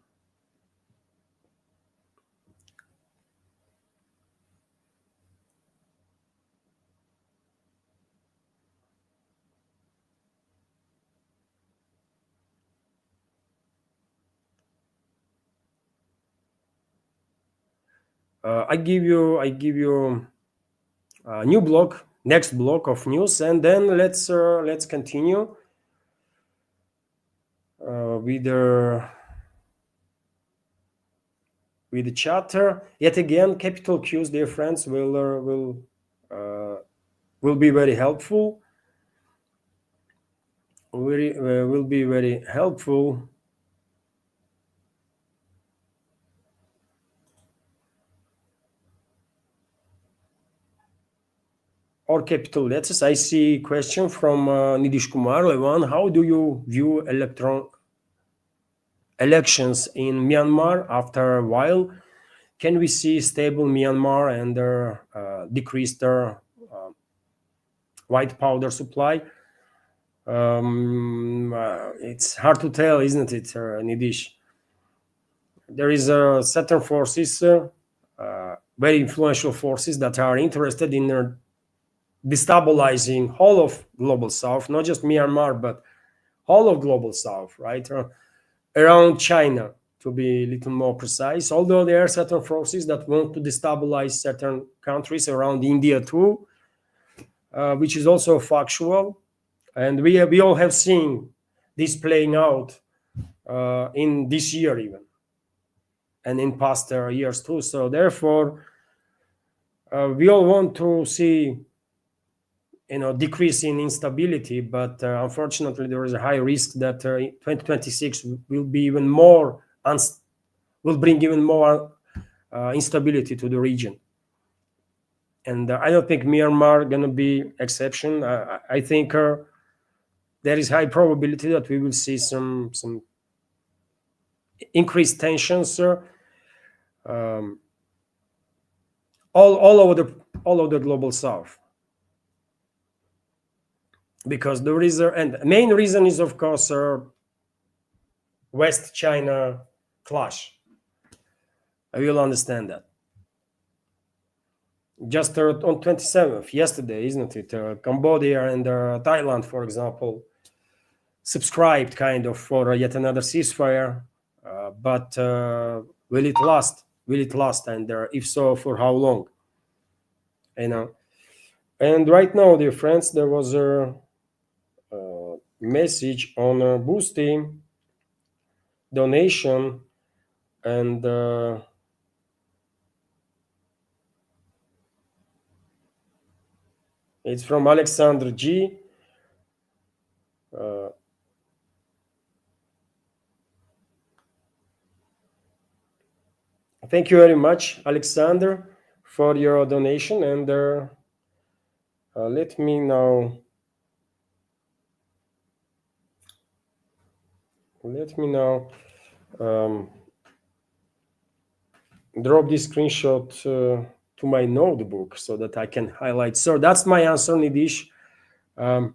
Speaker 1: I give you a new block, next block of news, and then let's continue with the chatter. Yet again, capital Q's, dear friends, will be very helpful. Will be very helpful. Or capital letters. I see question from Nidish Kumar Levan. How do you view elections in Myanmar after a while? Can we see stable Myanmar and decrease their white powder supply? It's hard to tell, isn't it, Nidish? There is certain forces, very influential forces that are interested in destabilizing all of global South, not just Myanmar, but all of global South, right? Around China, to be a little more precise. Although there are certain forces that want to destabilize certain countries around India too, which is also factual, and we all have seen this playing out in this year even, and in past years too. So therefore, we all want to see decrease in instability, but unfortunately there is a high risk that 2026 will be even more will bring even more instability to the region. And I don't think Myanmar gonna be exception. I think there is high probability that we will see some increased tensions um, all over the global South, because the reason and the main reason is, of course, West China clash. I will understand that. Just on 27th, yesterday, isn't it? Cambodia and Thailand, for example, subscribed kind of for yet another ceasefire, but will it last? Will it last? And if so, for how long? You know. And right now, dear friends, there was a message on boosting donation, and it's from Alexander G. Uh, Thank you very much, Alexander, for your donation. And let me now. Let me now. Um, drop this screenshot to my notebook so that I can highlight. So that's my answer, Nidish. I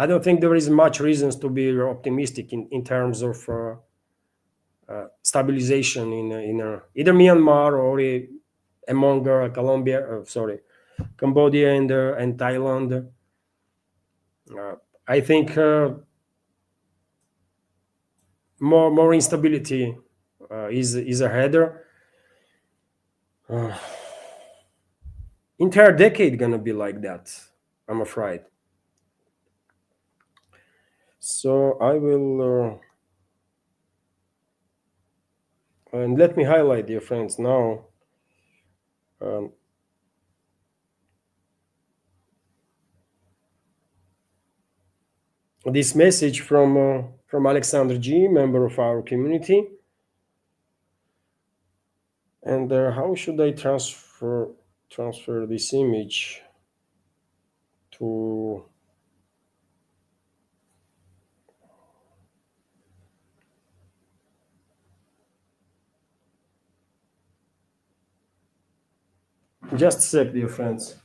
Speaker 1: don't think there is much reasons to be optimistic in terms of stabilization in either Myanmar or among Cambodia and Thailand. I think more instability is ahead. Entire decade gonna be like that, I'm afraid. So I will, and let me highlight, dear friends, now. This message from Alexander G, member of our community. And how should I transfer this image to? Just a sec, dear friends.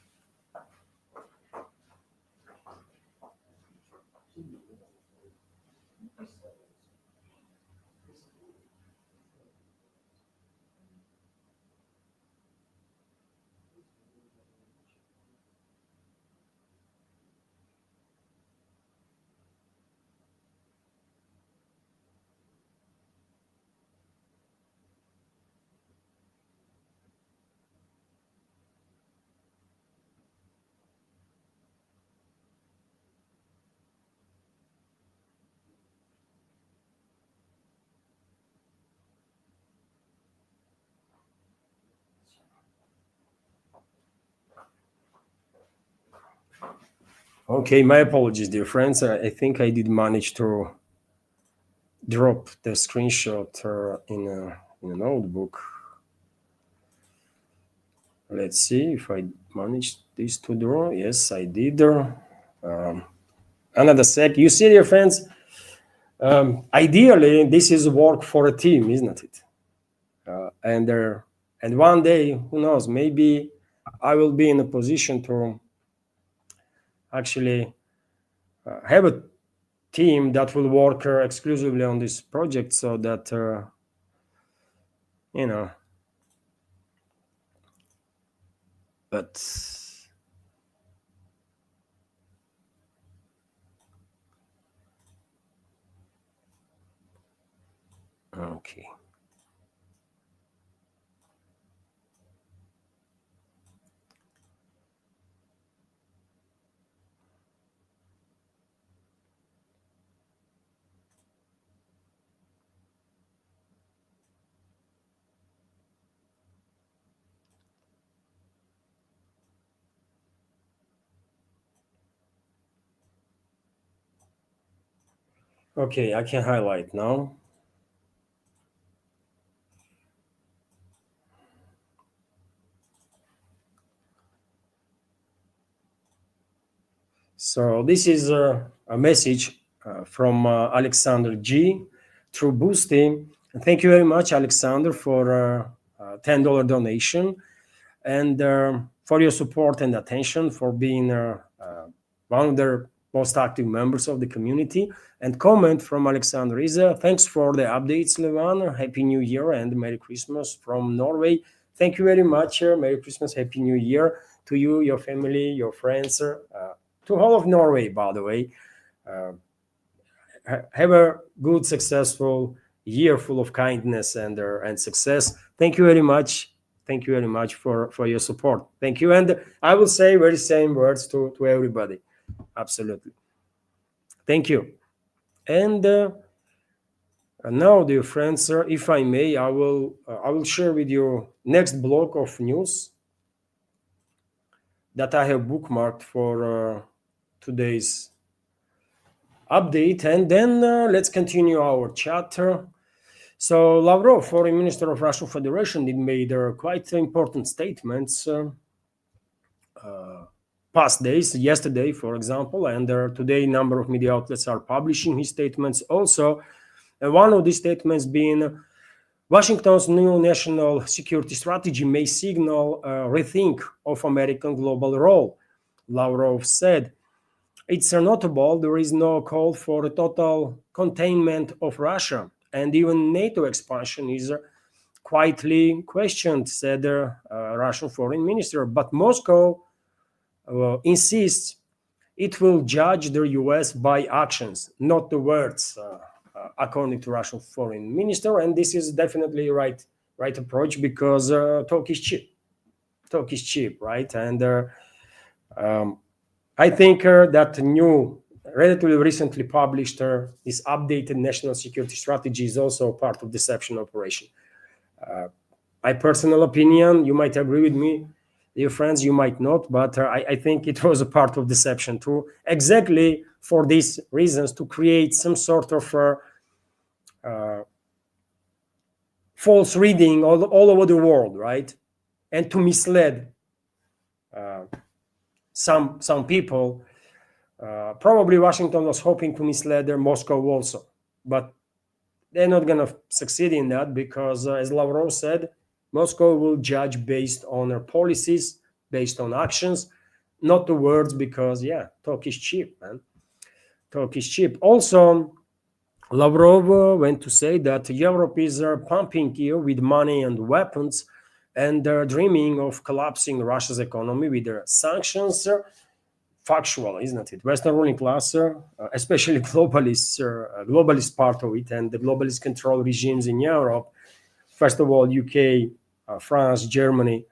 Speaker 1: Okay, my apologies, dear friends. I think I did manage to drop the screenshot in a notebook. Let's see if I managed this to draw. Yes, I did. Another sec. You see, dear friends, ideally, this is work for a team, isn't it? And one day, who knows, maybe I will be in a position to actually have a team that will work exclusively on this project, so that but okay. Okay, I can highlight now. So this is a message from Alexander G through Boosty. Thank you very much, Alexander, for $10 donation, and for your support and attention, for being one of the most active members of the community. And comment from Alexander is, thanks for the updates, Levan. Happy New Year and Merry Christmas from Norway. Thank you very much. Merry Christmas, Happy New Year to you, your family, your friends, to all of Norway, by the way. Have a good, successful year full of kindness and success. Thank you very much. Thank you very much for your support. Thank you. And I will say very same words to everybody. Absolutely. Thank you. And now, dear friends, if I may, I will share with you next block of news that I have bookmarked for today's update, and then let's continue our chat. So Lavrov, Foreign Minister of Russian Federation, did made quite important statements past days, yesterday, for example, and today a number of media outlets are publishing his statements also. And one of these statements being Washington's new national security strategy may signal a rethink of American global role, Lavrov said. It's notable there is no call for a total containment of Russia, and even NATO expansion is quietly questioned, said the Russian foreign minister. But Moscow insists it will judge the US by actions, not the words, according to Russian foreign minister. And this is definitely right approach because talk is cheap. Talk is cheap, right? And I think that new, relatively recently published, this updated national security strategy is also part of deception operation. My personal opinion, you might agree with me, dear friends, you might not, but I think it was a part of deception too, exactly for these reasons, to create some sort of false reading all over the world, right? And to mislead some people. Probably Washington was hoping to mislead Moscow also, but they're not going to succeed in that because, as Lavrov said, Moscow will judge based on their policies, based on actions, not the words, because, talk is cheap, man. Talk is cheap. Also, Lavrov went to say that Europe is pumping here with money and weapons, and they're dreaming of collapsing Russia's economy with their sanctions. Factual, isn't it? Western ruling class, especially globalist part of it, and the globalist control regimes in Europe, first of all, UK, France, Germany,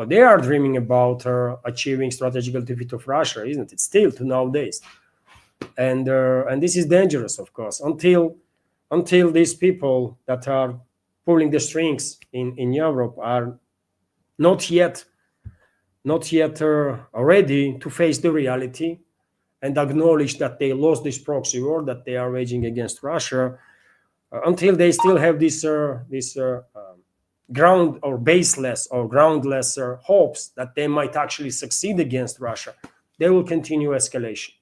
Speaker 1: they are dreaming about achieving strategical defeat of Russia, isn't it? Still to nowadays. And this is dangerous, of course, until these people that are pulling the strings in Europe are not yet ready to face the reality and acknowledge that they lost this proxy war that they are waging against Russia. Until they still have this ground or baseless or groundless hopes that they might actually succeed against Russia, they will continue escalation.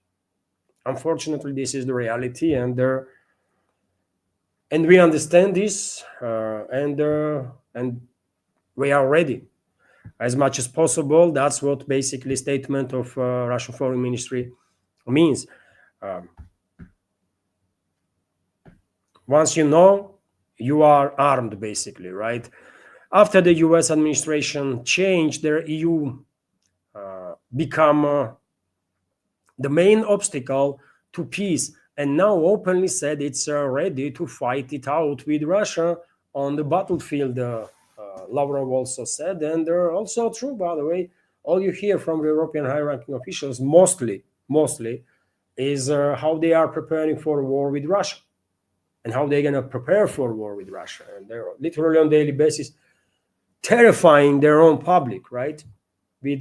Speaker 1: Unfortunately, this is the reality, and we understand this, and we are ready as much as possible. That's what basically statement of Russian Foreign Ministry means. Once you know, you are armed, basically, right? After the US administration changed, their EU become the main obstacle to peace, and now openly said it's ready to fight it out with Russia on the battlefield. Lavrov also said, and they're also true, by the way. All you hear from the European high-ranking officials mostly is how they are preparing for a war with Russia and how they're going to prepare for a war with Russia. And they're literally on a daily basis terrifying their own public, right? With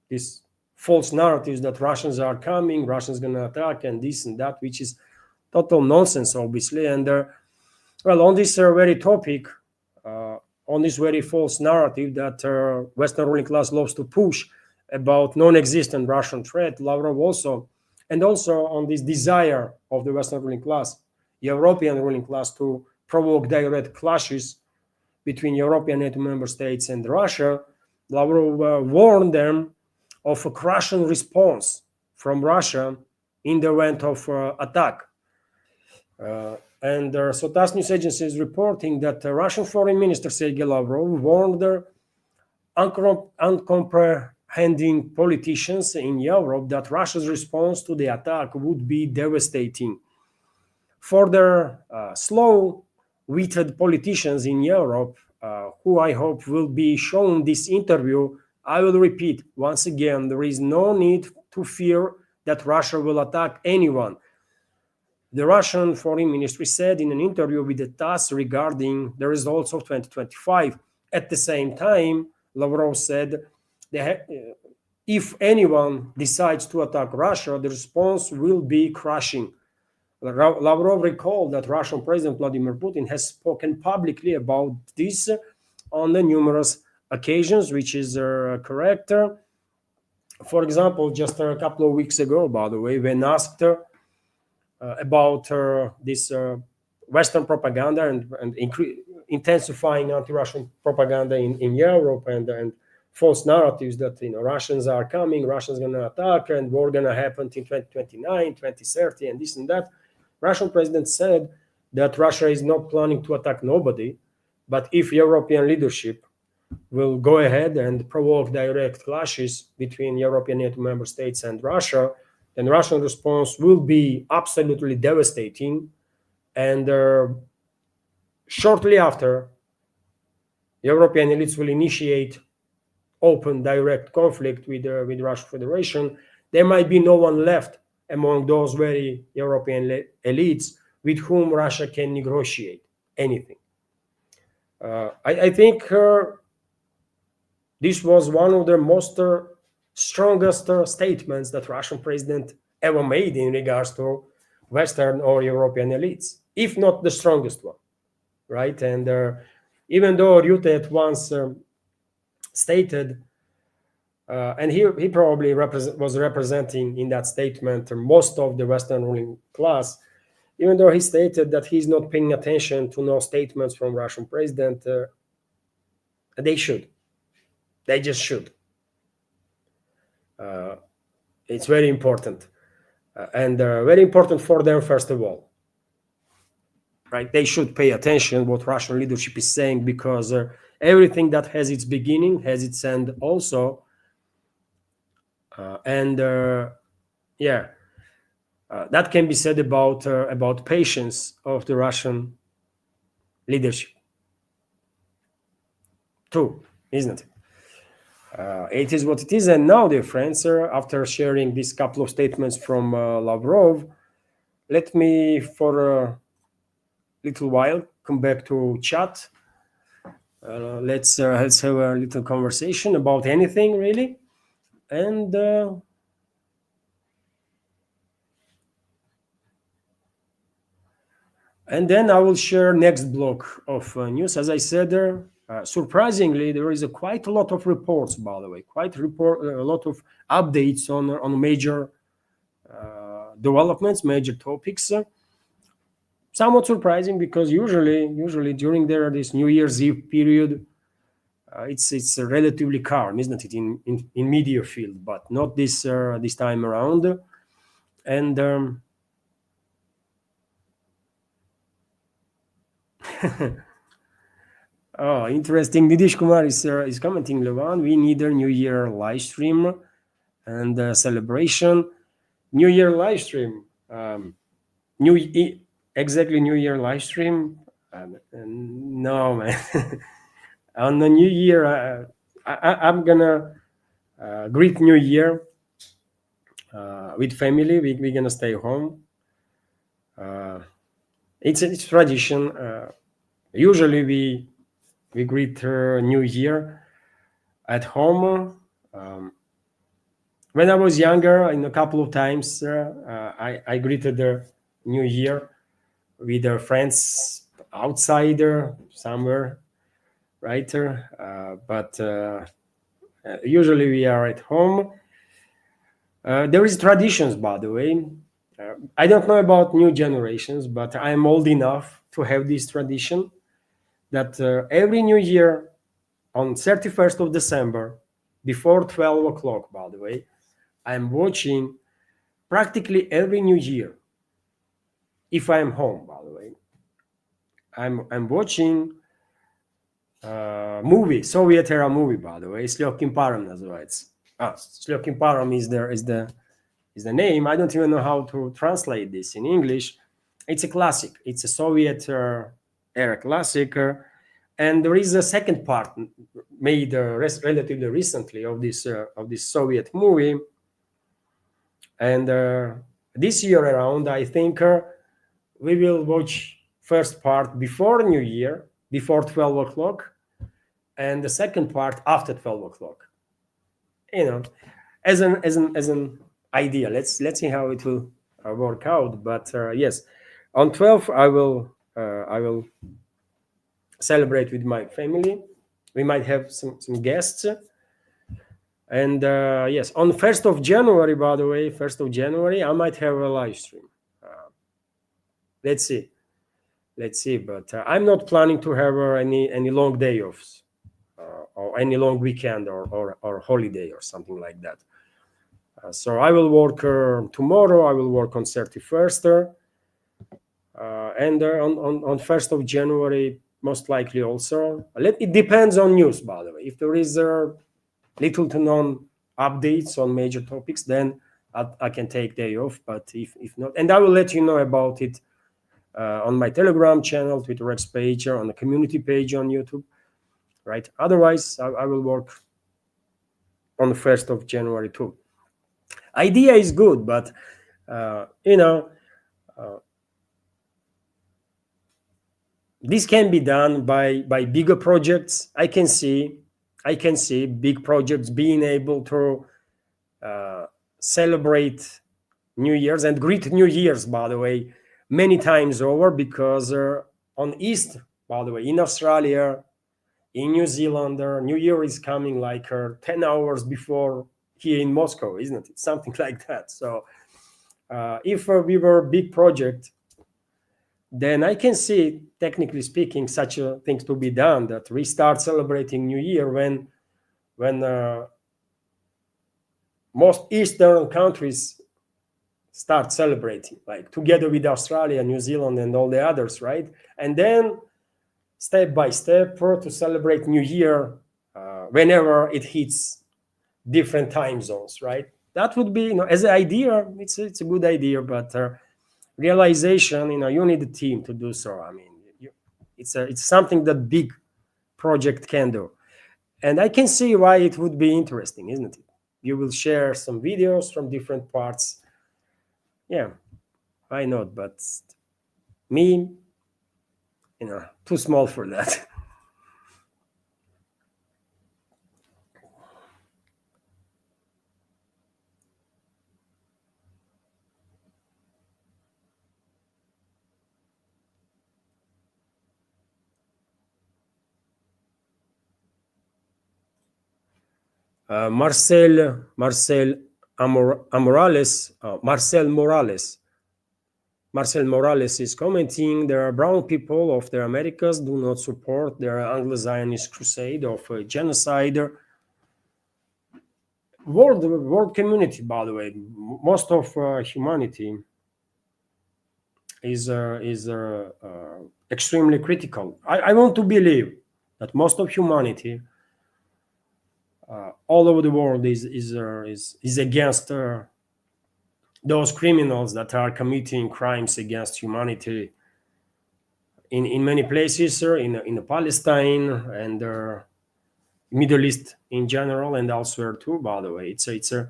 Speaker 1: these false narratives that Russians are coming, Russians going to attack, and this and that, which is total nonsense, obviously. And on this very topic, on this very false narrative that Western ruling class loves to push about non-existent Russian threat, Lavrov also on this desire of the Western ruling class, European ruling class, to provoke direct clashes between European NATO member states and Russia, Lavrov warned them of a crushing response from Russia in the event of attack. And so TASS news agency is reporting that the Russian Foreign Minister Sergei Lavrov warned the uncomprehending politicians in Europe that Russia's response to the attack would be devastating. For their slow-witted politicians in Europe, who I hope will be shown this interview, I will repeat once again, there is no need to fear that Russia will attack anyone. The Russian Foreign Ministry said in an interview with the TASS regarding the results of 2025. At the same time, Lavrov said that if anyone decides to attack Russia, the response will be crushing. Lavrov recalled that Russian President Vladimir Putin has spoken publicly about this on the numerous occasions, which is correct. For example, just a couple of weeks ago, by the way, when asked about this Western propaganda and intensifying anti-Russian propaganda in Europe, and false narratives that Russians are coming, Russians going to attack, and war going to happen in 2029, 2030, and this and that. Russian president said that Russia is not planning to attack nobody, but if European leadership will go ahead and provoke direct clashes between European NATO member states and Russia, then Russian response will be absolutely devastating. And shortly after, European elites will initiate open, direct conflict with Russian Federation. There might be no one left among those very European elites with whom Russia can negotiate anything. I think this was one of the most strongest statements that Russian president ever made in regards to Western or European elites, if not the strongest one, right? And even though Rutte at once stated, and he probably was representing in that statement most of the Western ruling class, even though he stated that he's not paying attention to no statements from Russian president, they should. They just should. It's very important, and very important for them, first of all. Right? They should pay attention what Russian leadership is saying, because everything that has its beginning has its end also. That can be said about patience of the Russian leadership too, isn't it? It is what it is. And now, dear friends, after sharing this couple of statements from Lavrov, let me for a little while come back to chat. Let's have a little conversation about anything, really. And then I will share next block of news. As I said, surprisingly, there is quite a lot of reports, by the way, a lot of updates on major developments, major topics. Somewhat surprising, because usually during this New Year's Eve period, it's relatively calm, isn't it, in media field, but not this time around. And oh, interesting. Nidish Kumar is commenting, Levan, we need a New Year live stream and celebration. New Year live stream. New Year live stream. No, man. On the New Year, I'm gonna greet New Year with family. We're gonna stay home. It's tradition. Usually we greet New Year at home. When I was younger, in a couple of times, I greeted the New Year with our friends outside somewhere, right? But usually we are at home. There is traditions, by the way. I don't know about new generations, but I'm old enough to have this tradition that every New Year on 31st of December, before 12 o'clock, by the way, I'm watching practically every New Year. If I'm home, by the way, I'm watching movie, Soviet era movie, by the way. С легким паром называется. С легким паром is the name. I don't even know how to translate this in English. It's a classic. It's a Soviet era classic, and there is a second part made relatively recently of this Soviet movie. And this year around, I think we will watch first part before New Year, before 12 o'clock, and the second part after 12 o'clock. As an idea. Let's see how it will work out. But yes, on 12 I will celebrate with my family. We might have some guests. And yes, on 1st of January, by the way, 1st of January, I might have a live stream. Let's see. let's see. But I'm not planning to have any long day offs, or any long weekend, or holiday or something like that. So I will work tomorrow. I will work on 31st, and on 1st of January, most likely also. It depends on news, by the way. If there is little to none updates on major topics, then I can take day off. But if not, and I will let you know about it on my Telegram channel, Twitter X page, or on the community page on YouTube, right? Otherwise, I will work on the 1st of January too. Idea is good, but this can be done by bigger projects. I can see big projects being able to celebrate New Year's and greet New Year's, by the way, many times over, because on East, by the way, in Australia, in New Zealand, New Year is coming like 10 hours before here in Moscow, isn't it? Something like that. So if we were a big project, then I can see, technically speaking, such a thing to be done, that we start celebrating New Year when most Eastern countries start celebrating, like together with Australia, New Zealand, and all the others, right? And then step by step to celebrate New Year whenever it hits different time zones, right? That would be, as an idea, it's a good idea, but realization, you need a team to do so. I mean, it's something that big project can do, and I can see why it would be interesting, isn't it? You will share some videos from different parts. Yeah, why not? But me, too small for that. Marcel Morales is commenting, there are brown people of the Americas do not support their Anglo-Zionist crusade of genocide. World community, by the way, most of humanity is extremely critical. I want to believe that most of humanity all over the world is against those criminals that are committing crimes against humanity in many places, in Palestine and Middle East in general, and elsewhere too. By the way, it's a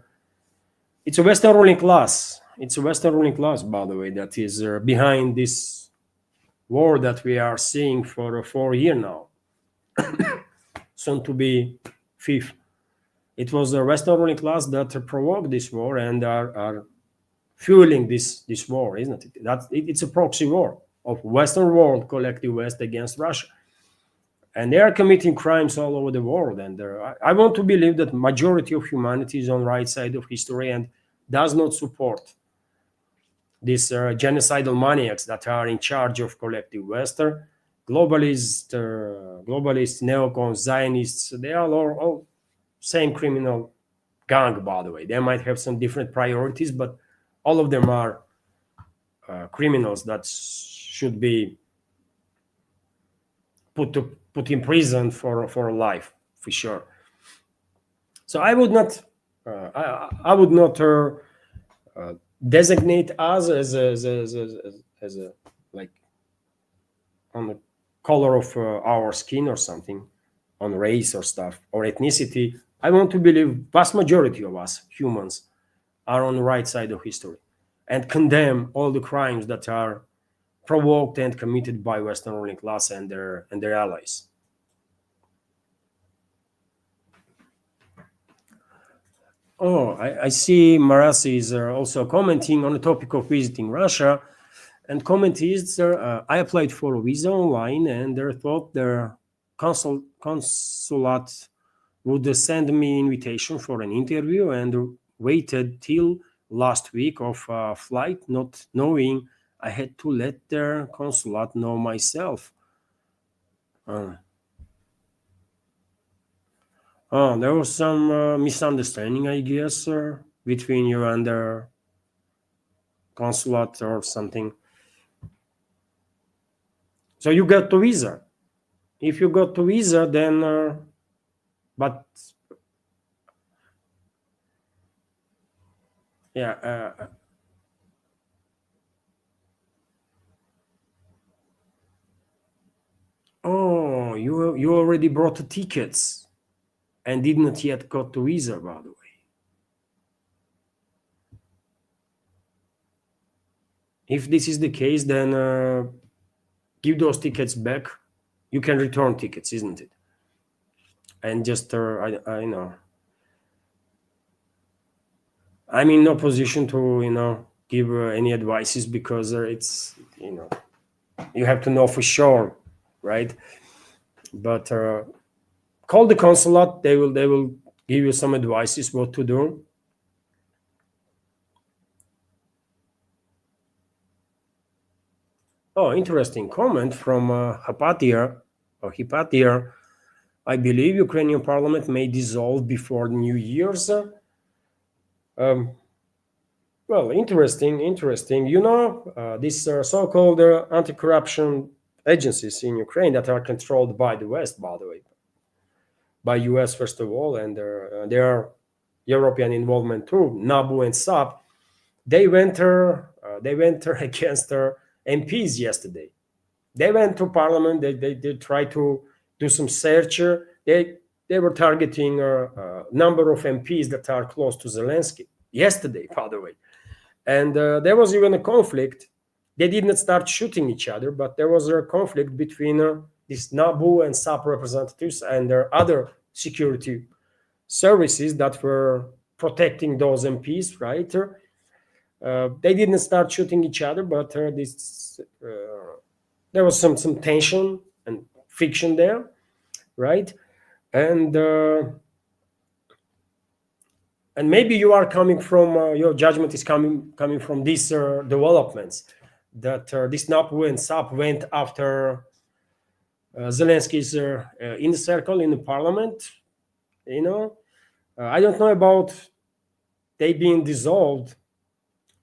Speaker 1: Western ruling class. It's a Western ruling class, by the way, that is behind this war that we are seeing for 4 years now, soon to be fifth. It was the Western ruling class that provoked this war and are fueling this war, isn't it? It's a proxy war of Western world, collective West against Russia, and they are committing crimes all over the world. And I want to believe that majority of humanity is on right side of history and does not support these genocidal maniacs that are in charge of collective West, globalists, neocons, Zionists. They are all same criminal gang, by the way. They might have some different priorities, but all of them are criminals that should be put in prison for life, for sure. So I would not designate us as a like on the color of our skin or something, on race or stuff or ethnicity. I want to believe vast majority of us humans are on the right side of history and condemn all the crimes that are provoked and committed by Western ruling class and their allies. Oh, I see Marasi is also commenting on the topic of visiting Russia. And comment is, I applied for a visa online and they thought their consulate would send me invitation for an interview and waited till last week of flight, not knowing I had to let their consulate know myself. Uh, oh, there was some misunderstanding, I guess, between you and the consulate or something. So you got the visa. If you got the visa, then, but yeah, oh, you already brought the tickets and did not yet got the visa, by the way. If this is the case, then give those tickets back. You can return tickets, isn't it? And just I know I'm in no position to give any advices because it's you have to know for sure, right? But call the consulate. They will give you some advices what to do. Oh, interesting comment from Hypatia or Hypatia. I believe Ukrainian parliament may dissolve before New Year's. Um, well, interesting. These so-called anti-corruption agencies in Ukraine that are controlled by the West, by the way, by US first of all, and their European involvement too, NABU and SAP. They went against their MPs yesterday. They went to parliament. They tried to do some search. They were targeting a number of MPs that are close to Zelensky yesterday, by the way. And there was even a conflict. They did not start shooting each other, but there was a conflict between these NABU and SAP representatives and their other security services that were protecting those MPs, right? They didn't start shooting each other, but there was some tension and friction there, right? And maybe you are coming from your judgment is coming from these developments that this NAPU and SAP went after Zelensky's inner circle in the parliament. I don't know about they being dissolved,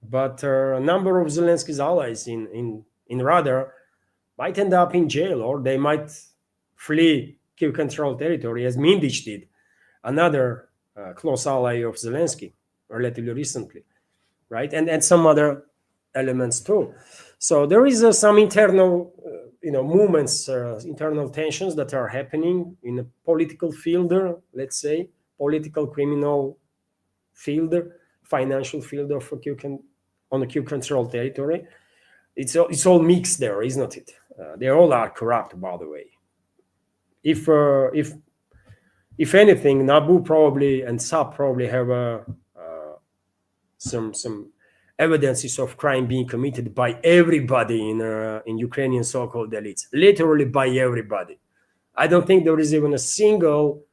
Speaker 1: but a number of Zelensky's allies in Radar might end up in jail, or they might flee Kiev controlled territory, as Mindich did, another close ally of Zelensky, relatively recently, right? And some other elements too. So there is some internal, movements, internal tensions that are happening in the political field, let's say, political criminal field, financial field of on the Kiev controlled territory. It's all mixed there, isn't it? They all are corrupt, by the way. If anything, Nabu probably and Saab probably have some evidences of crime being committed by everybody in Ukrainian so-called elites, literally by everybody. I don't think there is even a single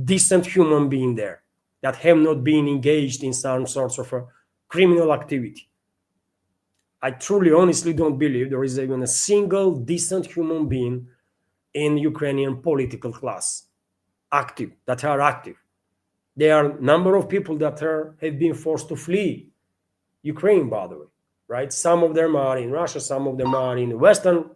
Speaker 1: decent human being there that have not been engaged in some sorts of a criminal activity. I truly, honestly don't believe there is even a single decent human being in Ukrainian political class that are active. There are a number of people that have been forced to flee Ukraine, by the way, right? Some of them are in Russia, some of them are in Western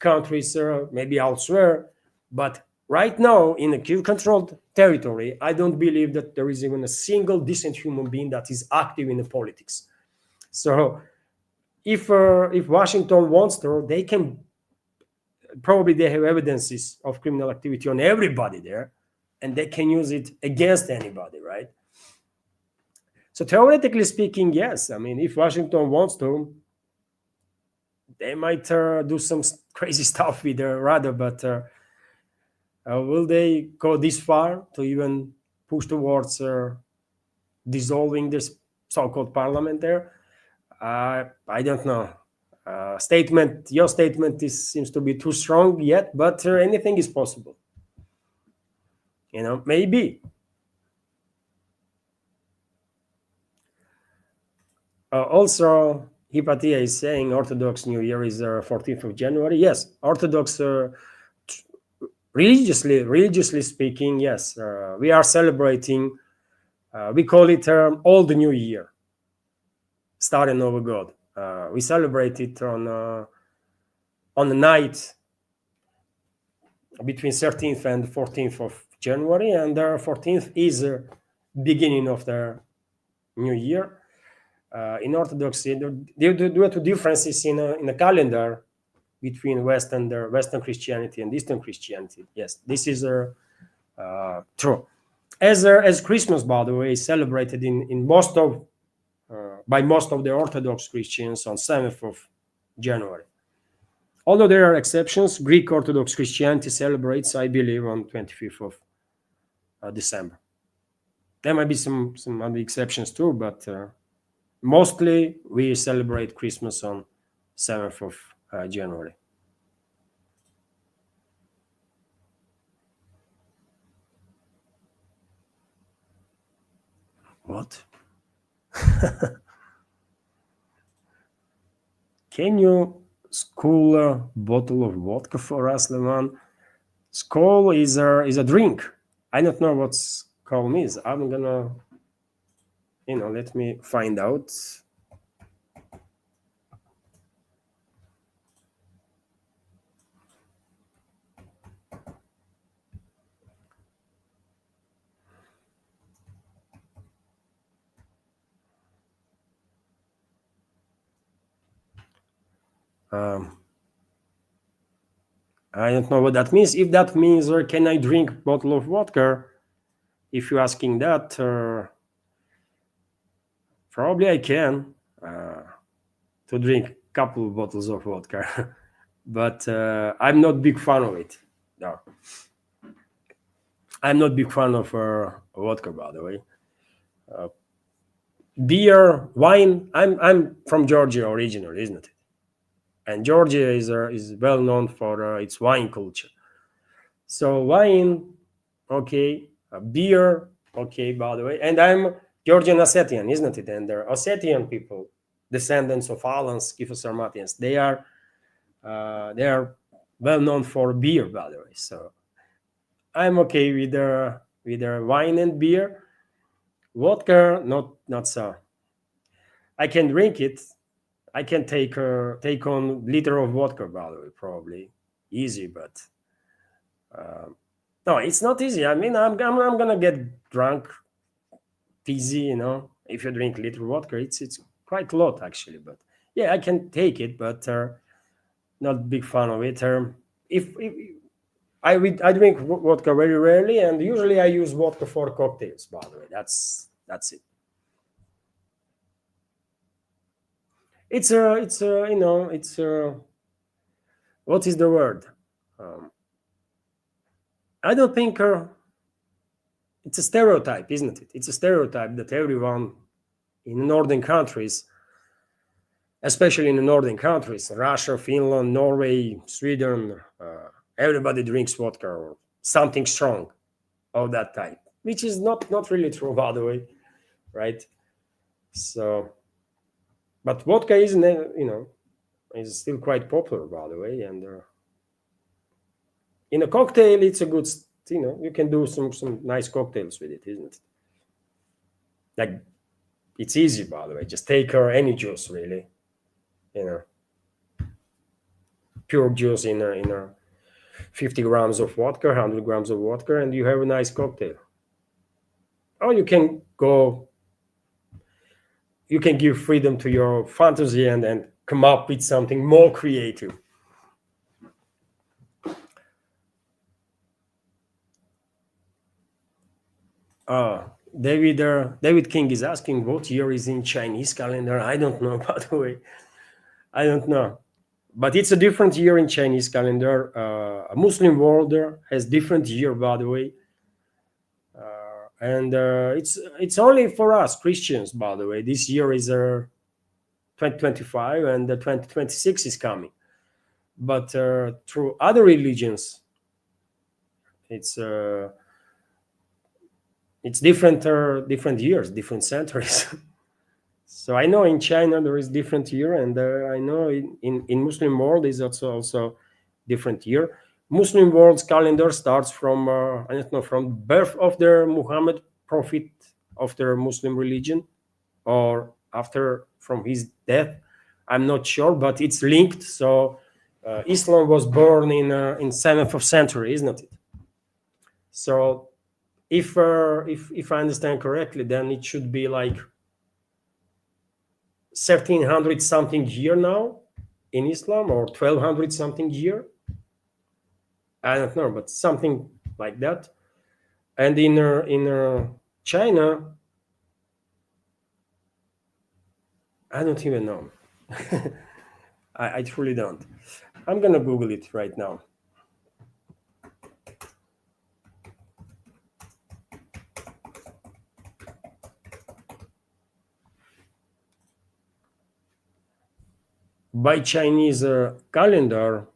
Speaker 1: countries, maybe elsewhere. But right now, in the Kiev-controlled territory, I don't believe that there is even a single decent human being that is active in the politics. So if Washington wants to, they can probably they have evidences of criminal activity on everybody there, and they can use it against anybody, right? So theoretically speaking, yes. I mean, if Washington wants to, they might do some crazy stuff with Rada, but will they go this far to even push towards dissolving this so-called parliament there? I don't know. Your statement seems to be too strong yet, but anything is possible. Maybe. Also, Hypatia is saying Orthodox New Year is 14th of January. Yes, Orthodox, religiously speaking, yes, we are celebrating. We call it Old New Year, starting over God. We celebrate it on the night between 13th and 14th of January, and the 14th is beginning of the new year. In Orthodoxy, due to differences in the calendar between Western Christianity and Eastern Christianity, yes, this is true. As Christmas, by the way, is celebrated in most of by most of the Orthodox Christians on 7th of January. Although there are exceptions, Greek Orthodox Christianity celebrates, I believe, on 25th of December. There might be some other exceptions too, but mostly we celebrate Christmas on 7th of January. What? Can you school a bottle of vodka for us, Levan? Skol is a drink. I don't know what skol means. I'm gonna, let me find out. I don't know what that means. If that means, or can I drink bottle of vodka? If you're asking that, probably I can to drink a couple of bottles of vodka, but I'm not big fan of it. No, I'm not big fan of vodka, by the way. Beer, wine. I'm from Georgia originally, isn't it? And Georgia is well known for its wine culture. So wine, okay, beer, okay. By the way, and I'm Georgian Ossetian, isn't it? And they're Ossetian people, descendants of Alans, Kyphosarmatians. They are well known for beer, by the way. So I'm okay with their wine and beer. Vodka, not so. I can drink it. I can take on liter of vodka, by the way, probably easy, but no, it's not easy. I mean, I'm gonna get drunk easy, if you drink liter vodka. It's quite a lot actually, but yeah, I can take it, but not big fan of it. If I drink vodka very rarely, and usually I use vodka for cocktails. By the way, that's it. It's what is the word? I don't think it's a stereotype, isn't it? It's a stereotype that everyone in the northern countries, especially in the northern countries, Russia, Finland, Norway, Sweden, everybody drinks vodka or something strong of that type, which is not really true, by the way, right? So, but vodka is is still quite popular, by the way, and in a cocktail, it's a good, you can do some nice cocktails with it, isn't it? Like, it's easy, by the way. Just take any juice, really, pure juice in a 50 grams of vodka, 100 grams of vodka, and you have a nice cocktail. Or you can give freedom to your fantasy and come up with something more creative. David King is asking what year is in Chinese calendar. I don't know, by the way. I don't know, but it's a different year in Chinese calendar. A Muslim world has different year, by the way, and it's only for us Christians, by the way. This year is 2025, and the 2026 is coming. But through other religions, it's different years, different centuries. So I know in China there is different year, and I know in Muslim world is also different year. Muslim world's calendar starts from I don't know, from birth of the Muhammad prophet of their Muslim religion, or after from his death. I'm not sure, but it's linked. So Islam was born in 7th century, isn't it? So if I understand correctly, then it should be like 1300 something year now in Islam, or 1200 something year. I don't know, but something like that. And in China, I don't even know. I truly don't. I'm gonna Google it right now. By Chinese calendar.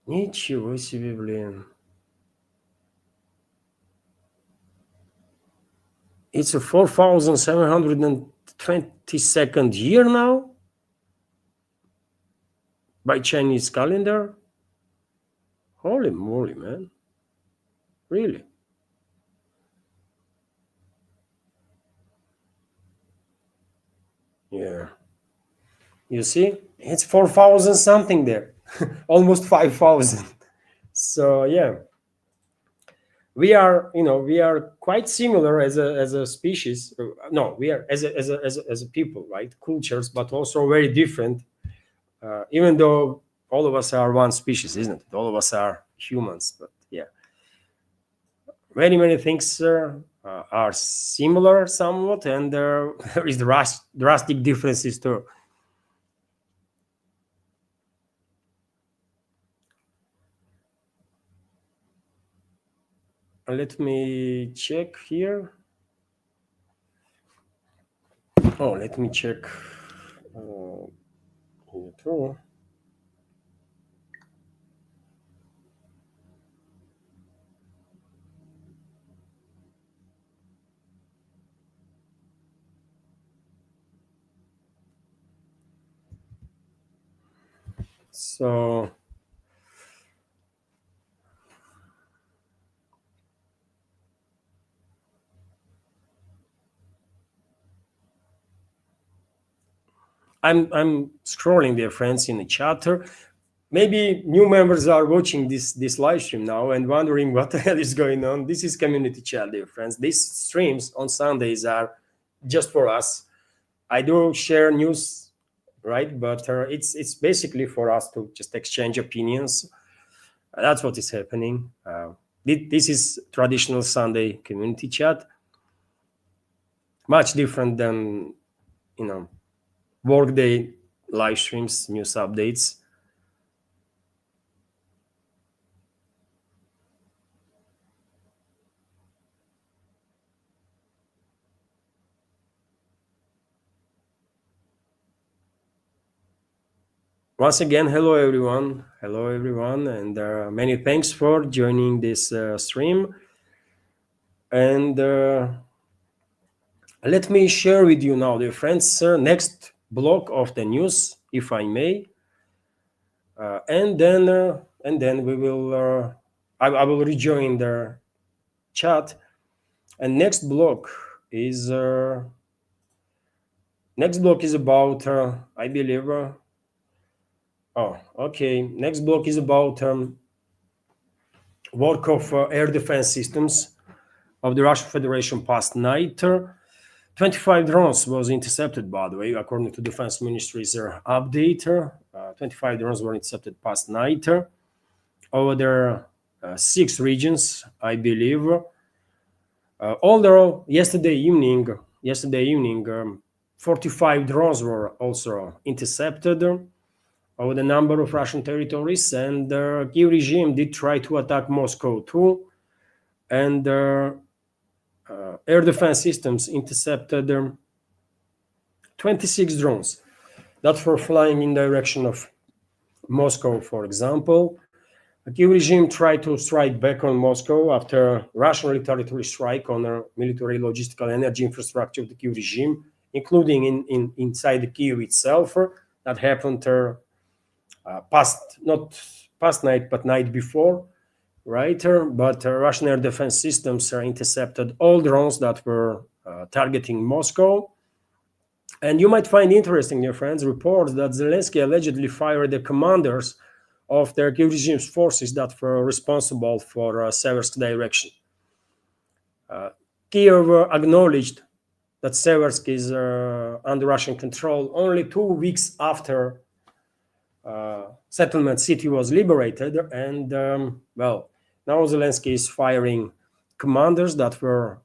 Speaker 1: Ничего себе, блин. It's a 4722nd year now by Chinese calendar. Holy moly, man. Really? Yeah. You see, it's 4,000 something there, almost 5,000. So yeah, we are quite similar as a species. No, we are as a people, right? Cultures, but also very different. Even though all of us are one species, isn't it? All of us are humans, but yeah, many things are similar somewhat, and there is drastic differences too. Let me check here. Oh, let me check here too. So I'm scrolling there, friends, in the chatter. Maybe new members are watching this live stream now and wondering what the hell is going on. This is community chat, dear friends. These streams on Sundays are just for us. I do share news, right? But it's basically for us to just exchange opinions. That's what is happening. This is traditional Sunday community chat. Much different than workday live streams, news updates. Once again, hello everyone, and many thanks for joining this stream. And let me share with you now, dear friends, next block of the news, if I may, and then we will. I will rejoin the chat, and next block is about I believe. Oh, okay. Next block is about work of air defense systems of the Russian Federation past night. 25 drones was intercepted, by the way, according to Defense Ministry's update. 25 drones were intercepted past night over their 6 regions, I believe. Although yesterday evening, 45 drones were also intercepted over the number of Russian territories, and the Kiev regime did try to attack Moscow too, and air defense systems intercepted 26 drones that were flying in direction of Moscow, for example. The Kiev regime tried to strike back on Moscow after Russian retaliatory strike on the military, logistical, energy infrastructure of the Kiev regime, including inside the Kiev itself. That happened not past night, but night before, right? But Russian air defense systems intercepted all drones that were targeting Moscow. And you might find interesting, dear friends, reports that Zelensky allegedly fired the commanders of the Kiev regime's forces that were responsible for Seversk direction. Kiev acknowledged that Seversk is under Russian control only 2 weeks after settlement city was liberated. And well, now Zelensky is firing commanders that were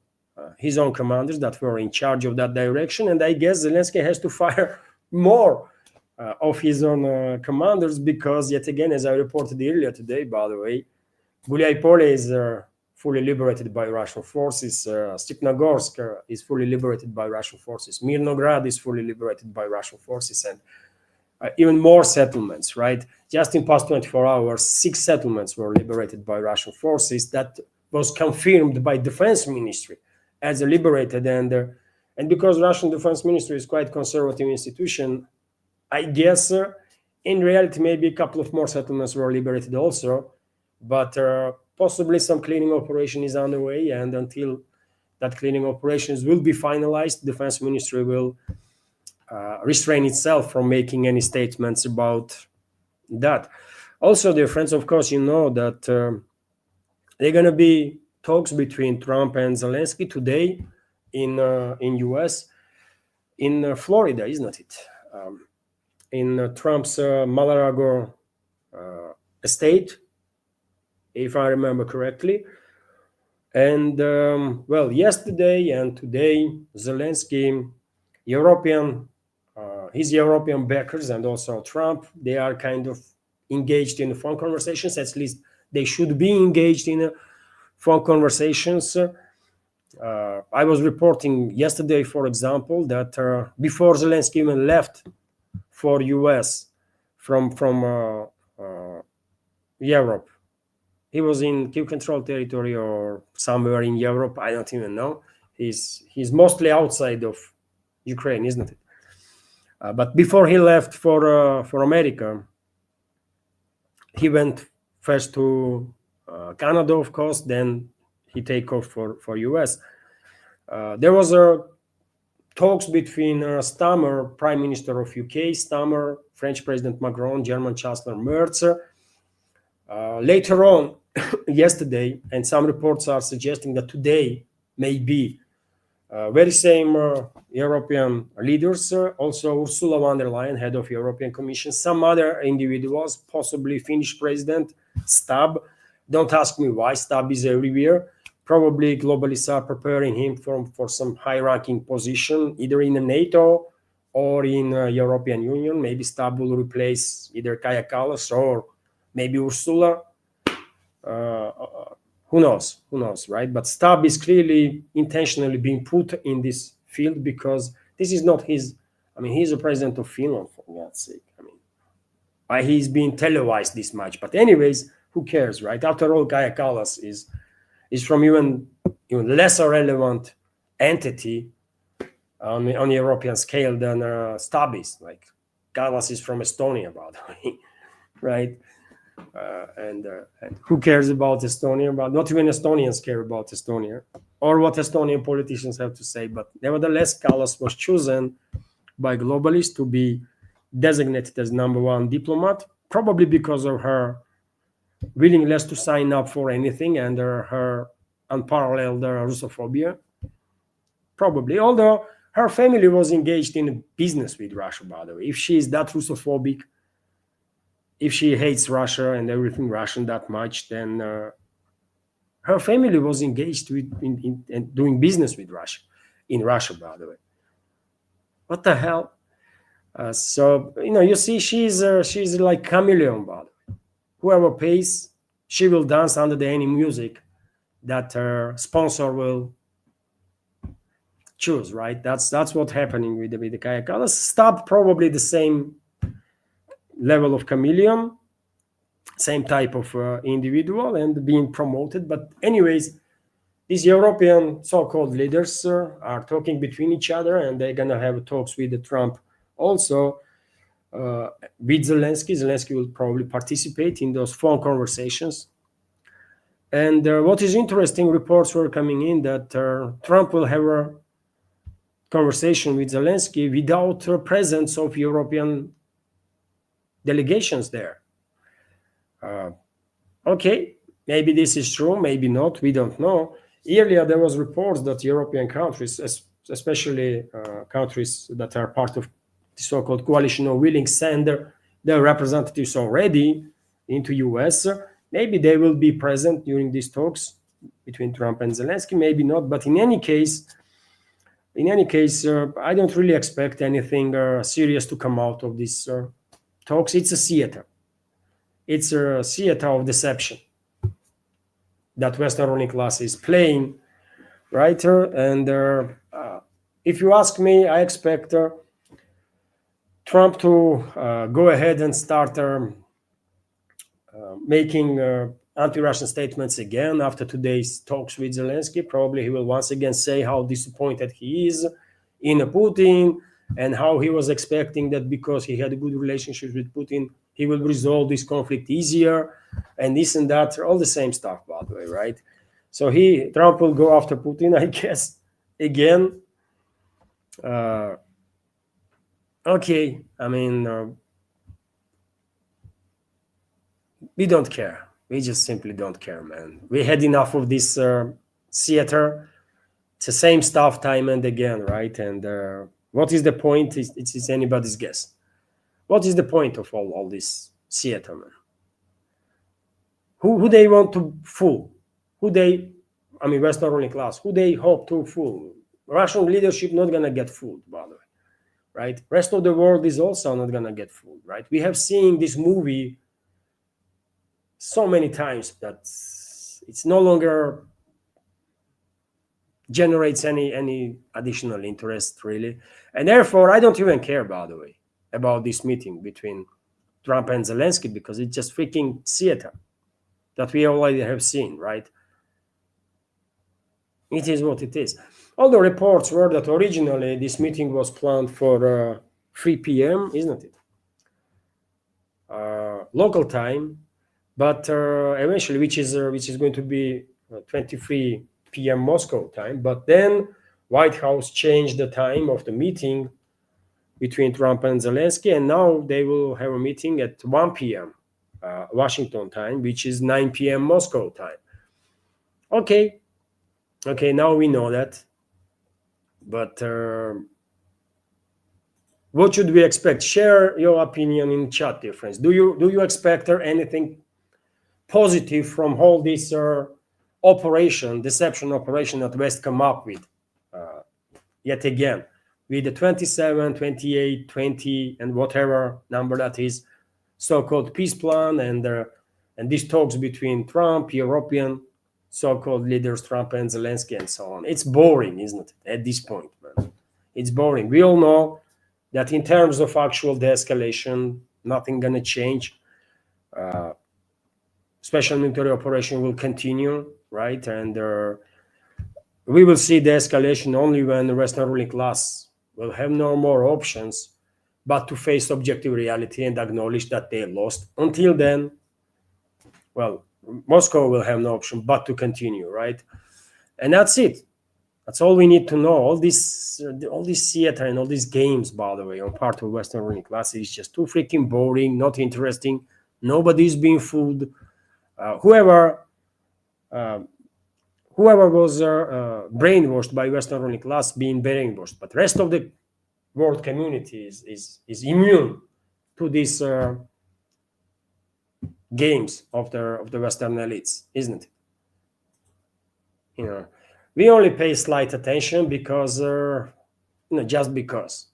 Speaker 1: his own commanders that were in charge of that direction. And I guess Zelensky has to fire more of his own commanders because, yet again, as I reported earlier today, by the way, Gulyai-Pole is fully liberated by Russian forces. Stepnogorsk is fully liberated by Russian forces. Mirnograd is fully liberated by Russian forces. And even more settlements, right? Just in past 24 hours, 6 settlements were liberated by Russian forces. That was confirmed by Defense Ministry as liberated. And because Russian Defense Ministry is quite conservative institution, I guess in reality, maybe a couple of more settlements were liberated also, but possibly some cleaning operation is underway. And until that cleaning operations will be finalized, Defense Ministry will restrain itself from making any statements about that. Also, dear friends, of course, you know that there are going to be talks between Trump and Zelensky today in US, in Florida, isn't it? In Trump's Mar-a-Lago estate, if I remember correctly. And well, yesterday and today, Zelensky, his European backers, and also Trump, they are kind of engaged in phone conversations. At least they should be engaged in phone conversations. I was reporting yesterday, for example, that before Zelensky even left for US from Europe, he was in Kiev control territory or somewhere in Europe. I don't even know. He's mostly outside of Ukraine, isn't it? But before he left for America, he went first to Canada, of course. Then he take off for US. There was talks between Starmer, Prime Minister of UK, Starmer, French President Macron, German Chancellor Merz. Later on, yesterday, and some reports are suggesting that today may be very same European leaders, also Ursula von der Leyen, head of European Commission, some other individuals, possibly Finnish President Stubb. Don't ask me why. Stubb is everywhere. Probably globalists are preparing him for some high-ranking position, either in the NATO or in European Union. Maybe Stubb will replace either Kaja Kallas or maybe Ursula. Who knows, right? But Stubb is clearly intentionally being put in this field because this is not his. I mean, he's the president of Finland, for God's sake. I mean, why he's being televised this much? But anyways, who cares, right? After all, Kaja Kallas is from even lesser relevant entity on European scale than Stubb is. Like Kallas is from Estonia, by the way, right? And who cares about Estonia? But not even Estonians care about Estonia or what Estonian politicians have to say. But nevertheless, Kallas was chosen by globalists to be designated as #1 diplomat, probably because of her willingness to sign up for anything and her unparalleled Russophobia. Probably, although her family was engaged in business with Russia, by the way. If she is that Russophobic, if she hates Russia and everything Russian that much, then her family was engaged in doing business with Russia, in Russia, by the way. What the hell? So, you see, she's like chameleon, by the way. Whoever pays, she will dance under the any music that her sponsor will choose, right? That's what's happening with the Kaja Kallas. Stop probably the same level of chameleon. same type of individual and being promoted. But anyways, these European so-called leaders are talking between each other, and they're gonna have talks with the Trump also. With Zelensky. Zelensky will probably participate in those phone conversations. And what is interesting, reports were coming in that Trump will have a conversation with Zelensky without the presence of European delegations there. Okay, maybe this is true, maybe not, we don't know. Earlier, there was reports that European countries, especially countries that are part of the so-called coalition of willing, send their representatives already into US. Maybe they will be present during these talks between Trump and Zelensky, maybe not. But in any case, I don't really expect anything serious to come out of these talks. It's a theater. It's a theater of deception that Western ruling class is playing, right? And if you ask me, I expect Trump to go ahead and start making anti-Russian statements again after today's talks with Zelensky. Probably he will once again say how disappointed he is in Putin and how he was expecting that because he had a good relationship with Putin, he will resolve this conflict easier and this and that, all the same stuff, by the way, right? So Trump will go after Putin, I guess, again. Okay, I mean, we don't care. We just simply don't care, man. We had enough of this theater. It's the same stuff time and again, right? And what is the point? It's anybody's guess. What is the point of all this theater, man? Who they want to fool? Western ruling class, who they hope to fool? Russian leadership not gonna get fooled, by the way, right? Rest of the world is also not gonna get fooled, right? We have seen this movie so many times that it's no longer generates any additional interest, really. And therefore, I don't even care, by the way, about this meeting between Trump and Zelensky, because it's just freaking theater that we already have seen, right? It is what it is. All the reports were that originally this meeting was planned for 3 p.m., isn't it? Local time, but eventually, which is going to be 23 p.m. Moscow time. But then White House changed the time of the meeting between Trump and Zelensky, and now they will have a meeting at 1 p.m. Washington time, which is 9 p.m. Moscow time. Okay, now we know that. But what should we expect? Share your opinion in chat, dear friends. Do you expect anything positive from all this deception operation that West come up with yet again, with the 27, 28, 20, and whatever number that is, so-called peace plan, and these talks between Trump, European so-called leaders, Trump and Zelensky, and so on. It's boring, isn't it, at this point, man? It's boring. We all know that in terms of actual de-escalation, nothing gonna change. Special military operation will continue, right? And we will see the escalation only when the Western ruling class will have no more options but to face objective reality and acknowledge that they lost. Until then, well, Moscow will have no option but to continue, right? And that's it. That's all we need to know. All this theater and all these games, by the way, on part of Western ruling class is just too freaking boring, not interesting. Nobody's being fooled. Whoever was brainwashed by Western ruling class being brainwashed, but the rest of the world community is immune to these games of the Western elites, isn't it? We only pay slight attention because, just because.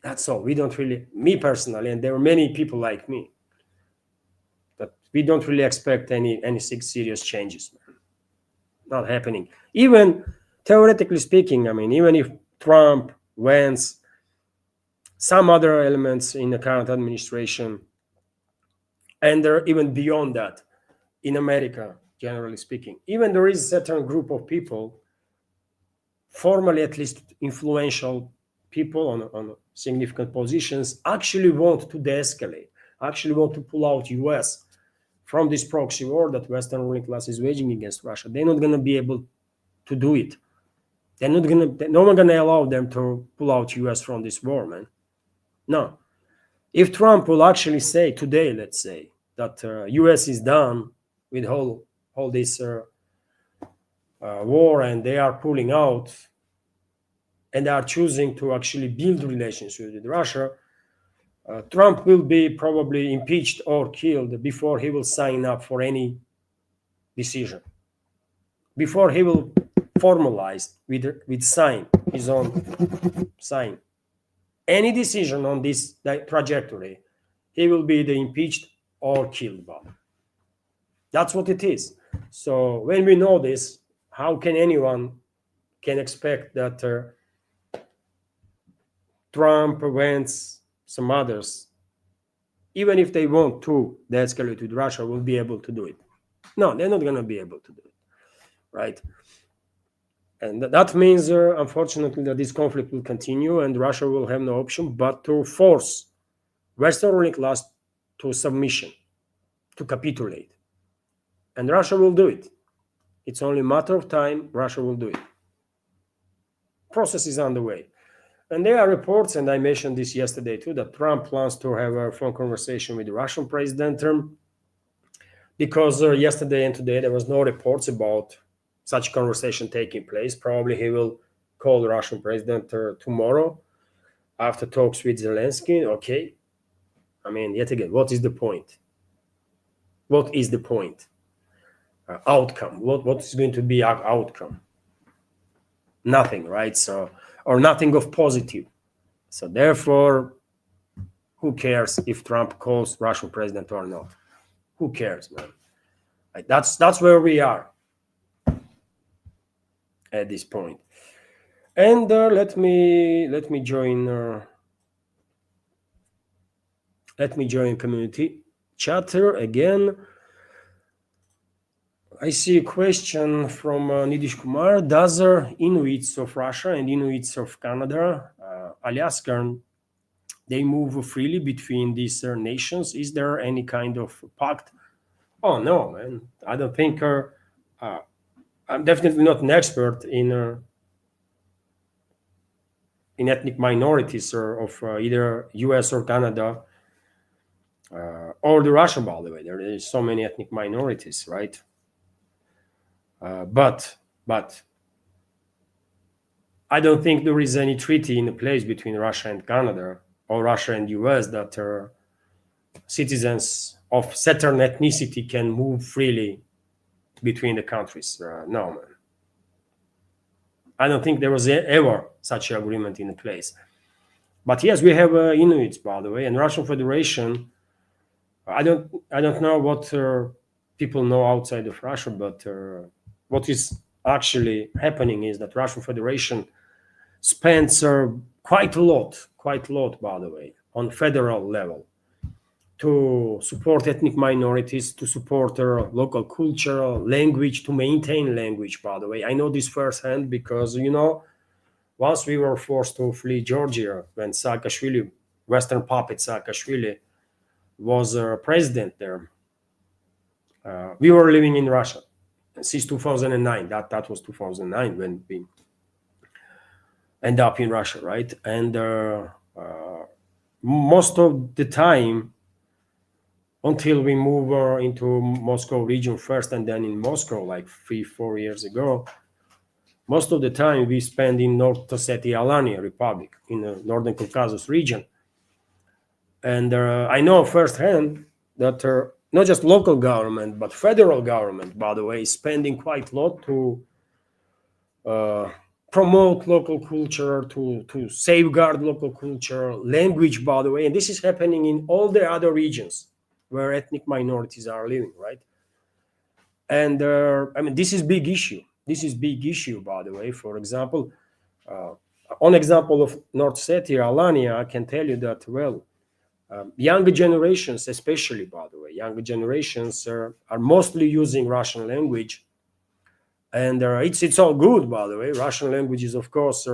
Speaker 1: That's all. We don't really, me personally, and there are many people like me, but we don't really expect any serious changes. Not happening. Even theoretically speaking, even if Trump, Vance, some other elements in the current administration and even beyond that, in America, generally speaking. Even there is a certain group of people, formally at least influential people on significant positions, actually want to de-escalate, actually want to pull out US from this proxy war that Western ruling class is waging against Russia. They're not going to be able to do it. They're not going to, no one going to allow them to pull out US from this war, man. No. If Trump will actually say today, let's say, that US is done with all this war and they are pulling out and they are choosing to actually build relations with Russia, Trump will be probably impeached or killed before he will sign up for any decision, before he will formalize with sign his own sign any decision on this trajectory. He will be the impeached or killed by. That's what it is. So when we know this, how can anyone can expect that Trump, Vance, some others, even if they want to de-escalate with Russia, will be able to do it? No, they're not going to be able to do it, right? And that means, unfortunately, that this conflict will continue and Russia will have no option but to force Western ruling class to submission, to capitulate. And Russia will do it. It's only a matter of time. Russia will do it. Process is underway. And there are reports, and I mentioned this yesterday too, that Trump plans to have a phone conversation with the Russian president because yesterday and today there was no reports about such conversation taking place. Probably he will call the Russian president tomorrow after talks with Zelensky. Okay. I mean, yet again, what is the point? What is the point? Outcome. What is going to be our outcome? Nothing, right? So, or nothing of positive. So therefore, who cares if Trump calls Russian president or not? Who cares, man? Like, that's where we are at this point. And let me join community chatter again. I see a question from Nidish Kumar. Does Inuits of Russia and Inuits of Canada, Alaska, they move freely between these nations? Is there any kind of pact? Oh no, man. I don't think. I'm definitely not an expert in ethnic minorities of either U.S. or Canada or the Russia. By the way, there is so many ethnic minorities, right? But I don't think there is any treaty in place between Russia and Canada or Russia and US that citizens of certain ethnicity can move freely between the countries. No, man. I don't think there was ever such an agreement in place. But yes, we have Inuits, by the way, and Russian Federation. I don't know what people know outside of Russia, but what is actually happening is that Russian Federation spends quite a lot, by the way, on federal level to support ethnic minorities, to support local culture, language, to maintain language, by the way. I know this firsthand because, once we were forced to flee Georgia when Saakashvili, Western puppet Saakashvili, was president there, we were living in Russia since 2009. That was 2009 when we end up in Russia, right? And most of the time, until we move into Moscow region first and then in Moscow like 3-4 years ago, most of the time we spend in North Ossetia Alania Republic in the Northern Caucasus region. And I know firsthand that not just local government, but federal government, by the way, is spending quite a lot to promote local culture, to safeguard local culture, language, by the way. And this is happening in all the other regions where ethnic minorities are living, right? And I mean, this is big issue. This is big issue, by the way. For example, on example of North Ossetia, Alania, I can tell you that, well, younger generations, especially, by the way, younger generations are mostly using Russian language, and it's all good, by the way. Russian language is, of course,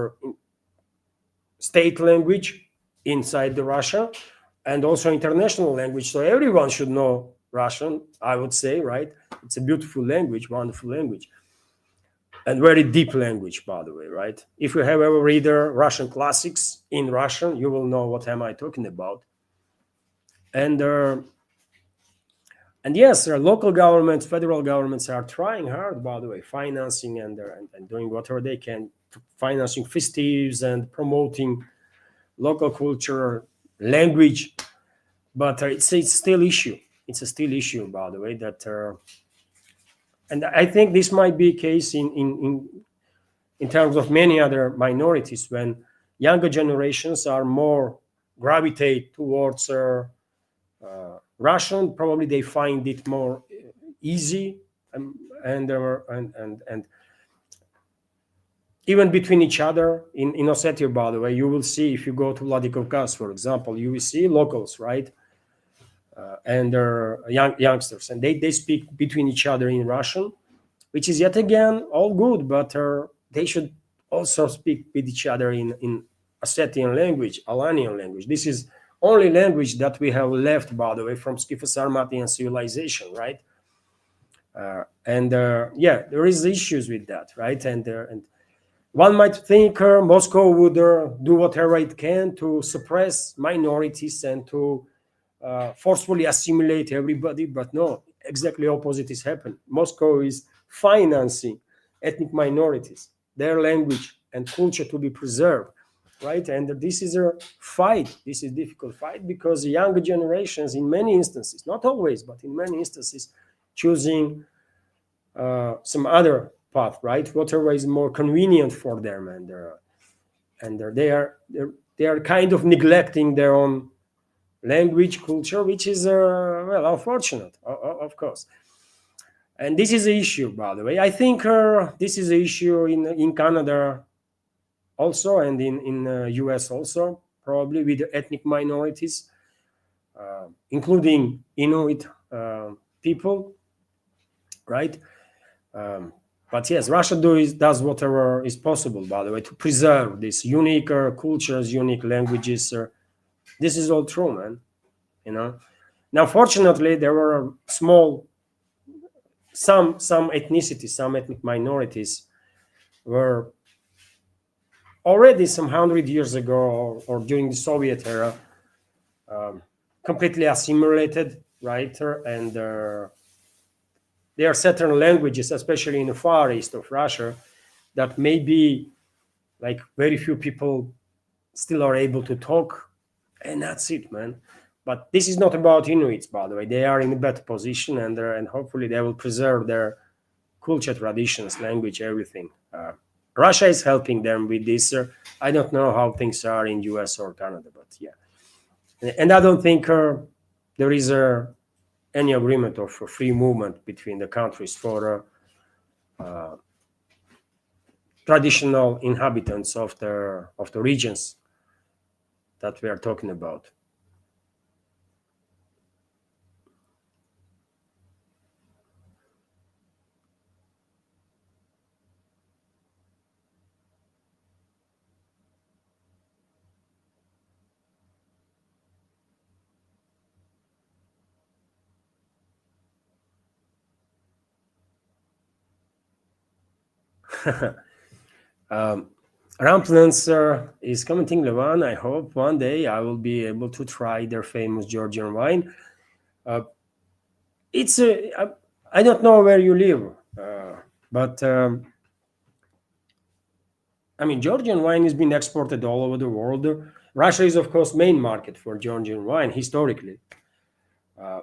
Speaker 1: state language inside the Russia, and also international language. So everyone should know Russian, I would say, right? It's a beautiful language, wonderful language, and very deep language, by the way, right? If you have ever read Russian classics in Russian, you will know what am I talking about. And yes, local governments, federal governments are trying hard, by the way, financing and doing whatever they can, financing festivities and promoting local culture, language. But it's still issue. It's a still issue, by the way, that and I think this might be a case in terms of many other minorities, when younger generations are more gravitate towards Russian. Probably they find it more easy, and even between each other in Ossetia, by the way, you will see, if you go to Vladikavkaz, for example, you will see locals, right? And youngsters, and they speak between each other in Russian, which is yet again all good, but they should also speak with each other in Ossetian language, Alanian language. This is only language that we have left, by the way, from Skytho-Sarmatian civilization, right? And yeah, there is issues with that, right? And one might think Moscow would do whatever it can to suppress minorities and to forcefully assimilate everybody, but no, exactly opposite is happening. Moscow is financing ethnic minorities, their language and culture to be preserved, right? And this is a fight. This is a difficult fight, because the younger generations, in many instances, not always, but in many instances, choosing some other path, right? Whatever is more convenient for them, and they are kind of neglecting their own language, culture, which is well, unfortunate, of course. And this is the issue, by the way. I think this is the issue in Canada also, and in US also, probably, with the ethnic minorities, including Inuit people, right? But yes, Russia does whatever is possible, by the way, to preserve these unique cultures, unique languages. This is all true, man. Now, fortunately, there were some ethnicities, some ethnic minorities were already some 100 years ago, or during the Soviet era, completely assimilated, right? And there are certain languages, especially in the far east of Russia, that maybe like very few people still are able to talk, and that's it, man. But this is not about Inuits, by the way. They are in a better position, and hopefully they will preserve their culture, traditions, language, everything. Russia is helping them with this. I don't know how things are in US or Canada, but yeah. And I don't think there is any agreement of free movement between the countries for traditional inhabitants of the regions that we are talking about. Ramplans is commenting, Levan, I hope one day I will be able to try their famous Georgian wine. It's I don't know where you live, but I mean, Georgian wine has been exported all over the world. Russia is, of course, main market for Georgian wine historically,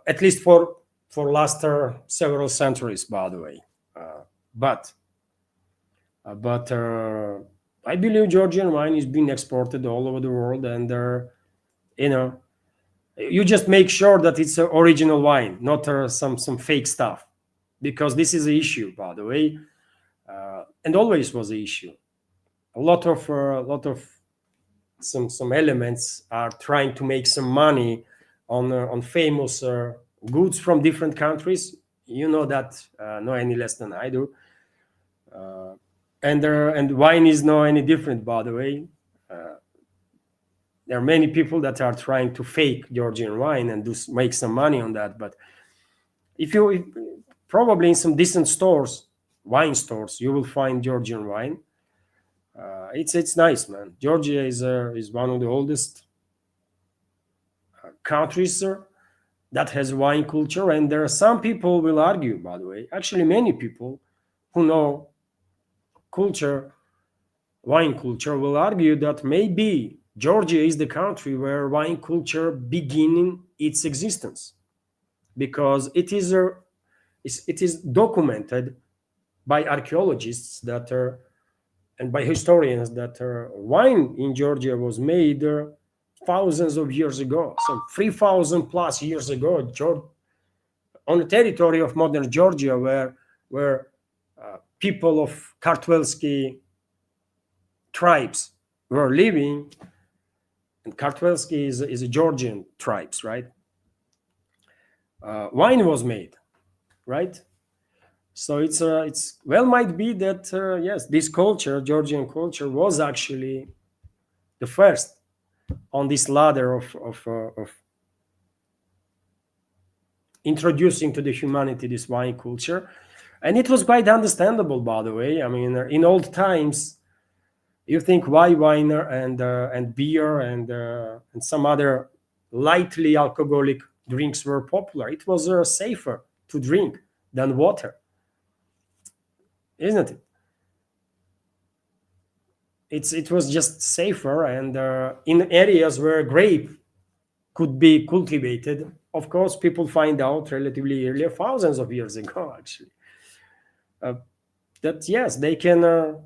Speaker 1: at least for last several centuries, by the way. But I believe Georgian wine is being exported all over the world, and you just make sure that it's an original wine, not some fake stuff, because this is the issue, by the way, and always was the issue. A lot of some elements are trying to make some money on famous goods from different countries. You know that no any less than I do. And wine is no any different, by the way. There are many people that are trying to fake Georgian wine and make some money on that. But if probably in some decent stores, wine stores, you will find Georgian wine. It's nice, man. Georgia is one of the oldest countries that has wine culture, and there are some people will argue, by the way, actually many people who know culture, wine culture, will argue that maybe Georgia is the country where wine culture beginning its existence, because it is documented by archaeologists that are and by historians that wine in Georgia was made thousands of years ago, some 3,000 plus years ago, on the territory of modern Georgia, where people of Kartvelski tribes were living, and Kartvelski is a Georgian tribes, right? Wine was made, right? So it's well might be that yes, this culture, Georgian culture, was actually the first on this ladder of introducing to the humanity this wine culture, and it was quite understandable, by the way. I mean, in old times, you think why wine and beer and some other lightly alcoholic drinks were popular. It was safer to drink than water, isn't it? It was just safer, and in areas where grape could be cultivated, of course, people find out relatively earlier, thousands of years ago, actually, that yes, they can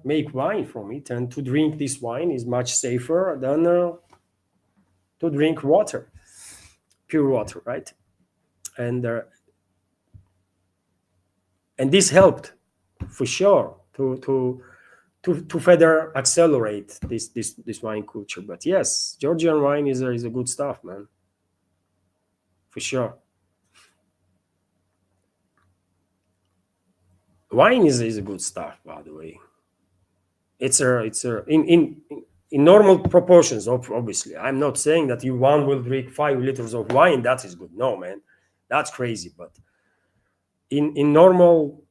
Speaker 1: make wine from it, and to drink this wine is much safer than to drink water, pure water, right? And this helped for sure to further accelerate this wine culture. But yes, Georgian wine is a good stuff, man, for sure. Wine is a good stuff, by the way. It's in normal proportions. Obviously, I'm not saying that one will drink 5 liters of wine. That is good. No, man, that's crazy. But in normal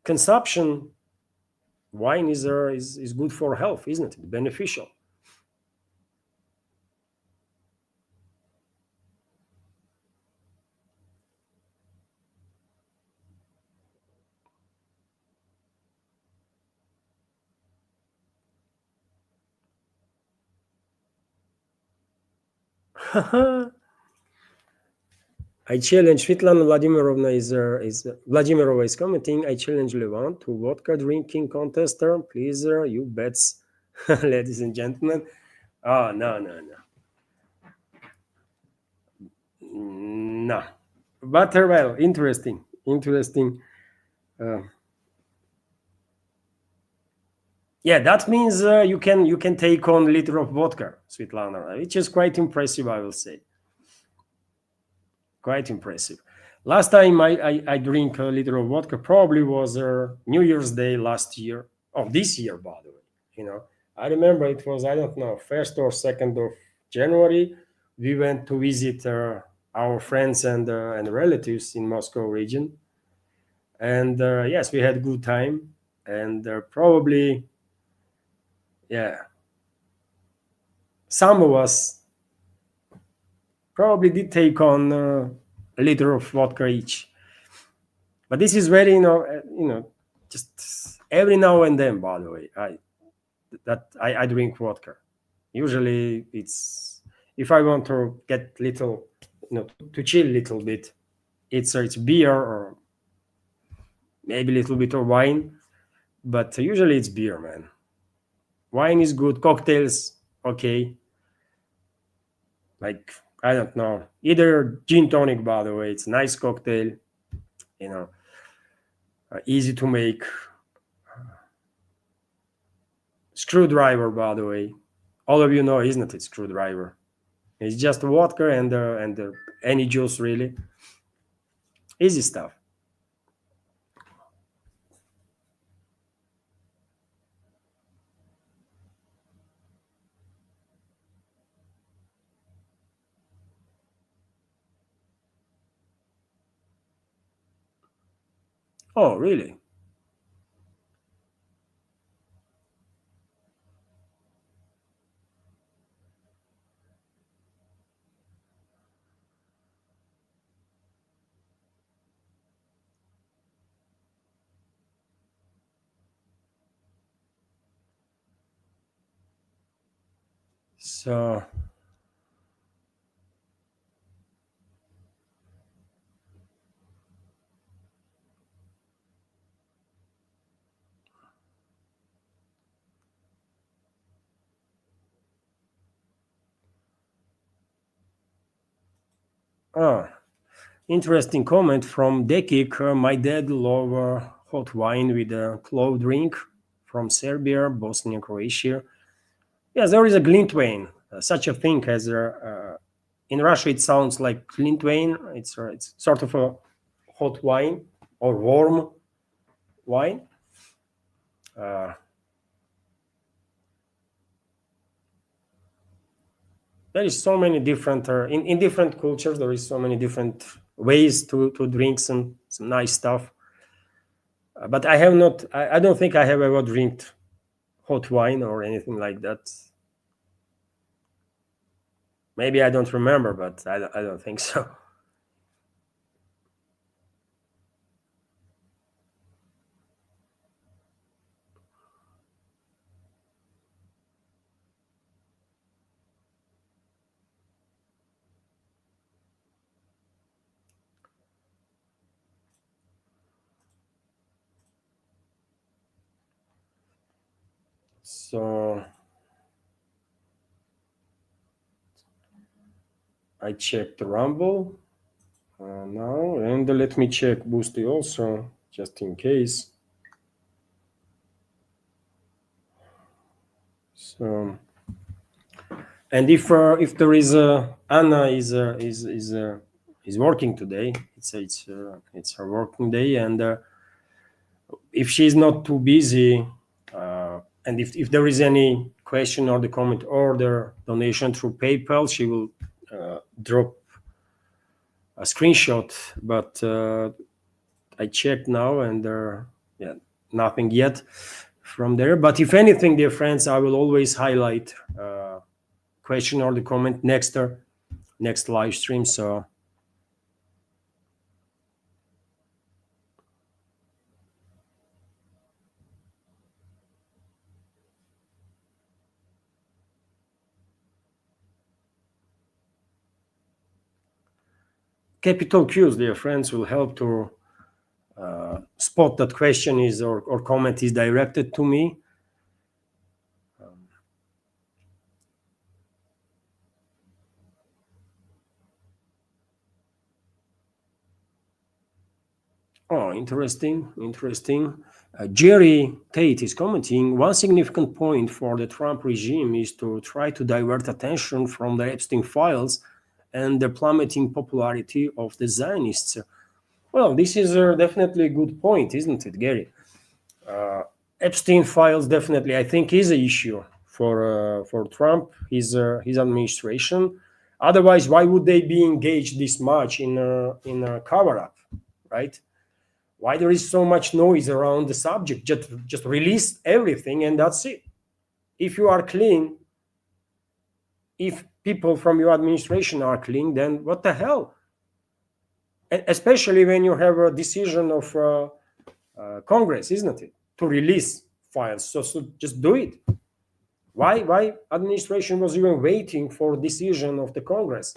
Speaker 1: consumption, wine is good for health, isn't it? Beneficial. I challenge Svetlana Vladimirovna is Vladimirova is commenting. I challenge Levant to vodka drinking contest. Please, you bets, ladies and gentlemen. Oh no. But well, interesting. Yeah, that means you can take on a liter of vodka, Svetlana, which is quite impressive, I will say. Quite impressive. Last time I drink a liter of vodka probably was New Year's Day last year. Oh, this year, by the way. I remember it was, I don't know, 1st or 2nd of January. We went to visit our friends and relatives in Moscow region. And yes, we had a good time. And probably, yeah, some of us probably did take on a liter of vodka each. But this is very, just every now and then, by the way, I drink vodka. Usually it's, if I want to get little, to chill a little bit, it's beer or maybe a little bit of wine, but usually it's beer, man. Wine is good. Cocktails, okay. Like, I don't know, either gin tonic, by the way, it's a nice cocktail, easy to make. Screwdriver, by the way, all of you know, isn't it? Screwdriver. It's just vodka and any juice, really. Easy stuff. Oh, really? So, oh, interesting comment from Dekik. My dad love hot wine with a clove drink from Serbia, Bosnia, Croatia. Yes, there is a Glintwein, such a thing as in Russia. It sounds like Glintwein. It's sort of a hot wine or warm wine. Uh, there is so many different in different cultures. There is so many different ways to drink some nice stuff. But I have not. I don't think I have ever drinked hot wine or anything like that. Maybe I don't remember, but I don't think so. So I checked Rumble now, and let me check Boosty also, just in case. So, and if there is Anna is working today, it's her working day, and if she's not too busy, and if there is any question or the comment or the donation through PayPal, she will drop a screenshot. But I checked now, and yeah, nothing yet from there. But if anything, dear friends, I will always highlight question or the comment next live stream. So capital Q's, dear friends, will help to spot that question is or comment is directed to me. Oh, interesting. Jerry Tate is commenting, one significant point for the Trump regime is to try to divert attention from the Epstein files and the plummeting popularity of the Zionists. Well, this is definitely a good point, isn't it, Gary? Epstein files definitely, I think, is an issue for Trump, his administration. Otherwise, why would they be engaged this much in a cover up, right? Why there is so much noise around the subject? Just release everything and that's it. If you are clean, if people from your administration are clean, then what the hell? Especially when you have a decision of Congress, isn't it, to release files? So just do it. Why administration was even waiting for decision of the Congress?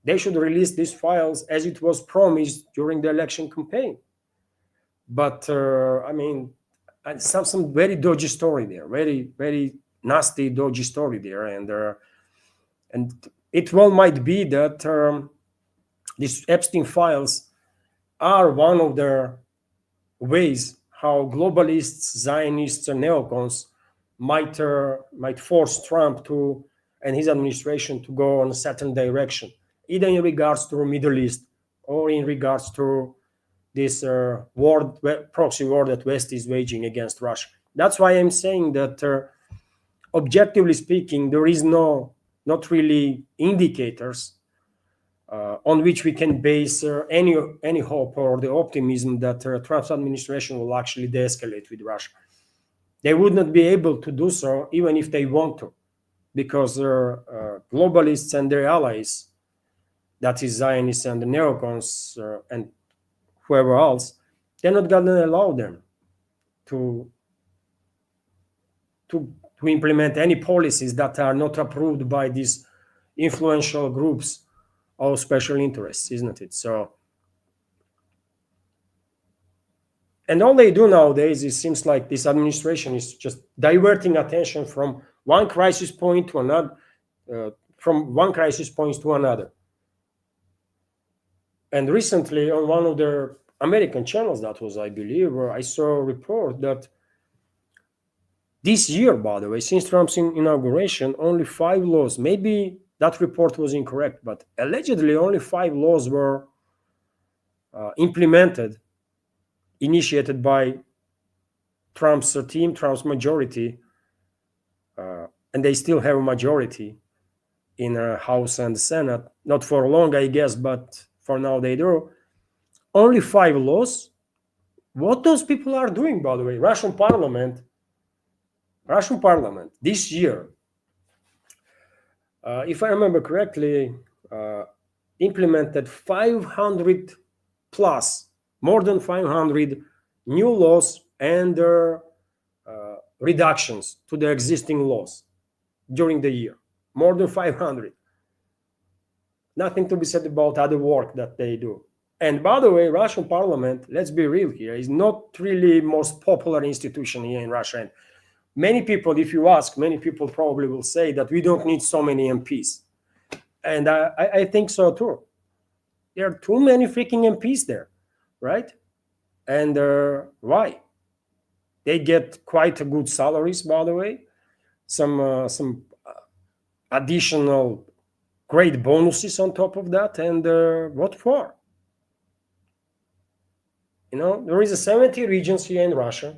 Speaker 1: They should release these files as it was promised during the election campaign. But I mean, some very dodgy story there, very nasty dodgy story there, and it well might be that these Epstein files are one of the ways how globalists, Zionists, and neocons might force Trump to and his administration to go in a certain direction, either in regards to the Middle East or in regards to this proxy war that West is waging against Russia. That's why I'm saying that, objectively speaking, there is not really indicators on which we can base any hope or the optimism that Trump's administration will actually de-escalate with Russia. They would not be able to do so even if they want to, because globalists and their allies, that is Zionists and the neocons and whoever else, they're not going to allow them to implement any policies that are not approved by these influential groups of special interests, isn't it? So, and all they do nowadays, it seems like this administration is just diverting attention from one crisis point to another, And recently, on one of their American channels, that was, I believe, I saw a report that this year, by the way, since Trump's inauguration, only 5 laws, maybe that report was incorrect, but allegedly only 5 laws were implemented, initiated by Trump's team, Trump's majority, and they still have a majority in House and Senate. Not for long, I guess, but for now they do. Only 5 laws. What those people are doing, by the way, Russian parliament this year, if I remember correctly, implemented 500 plus, more than 500 new laws and reductions to the existing laws during the year. More than 500. Nothing to be said about other work that they do. And by the way, Russian parliament, let's be real here, is not really most popular institution here in Russia. And many people, if you ask, many people probably will say that we don't need so many MPs. And I think so too. There are too many freaking MPs there, right? And why? They get quite a good salaries, by the way. Some additional great bonuses on top of that. And what for? You know, there is a 70 regions here in Russia,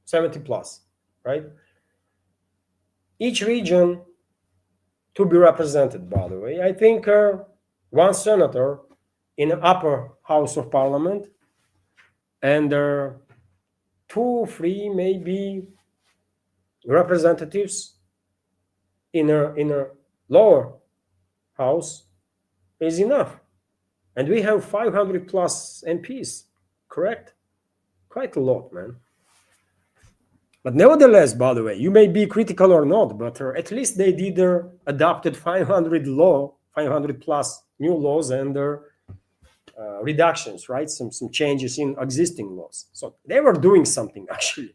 Speaker 1: 70 plus, right? Each region to be represented, by the way. I think one senator in the upper house of parliament and 2, 3 maybe representatives in a lower house is enough. And we have 500 plus MPs, correct? Quite a lot, man. But nevertheless, by the way, you may be critical or not, but at least they did adopted 500 plus new laws and reductions, right? Some changes in existing laws. So they were doing something actually.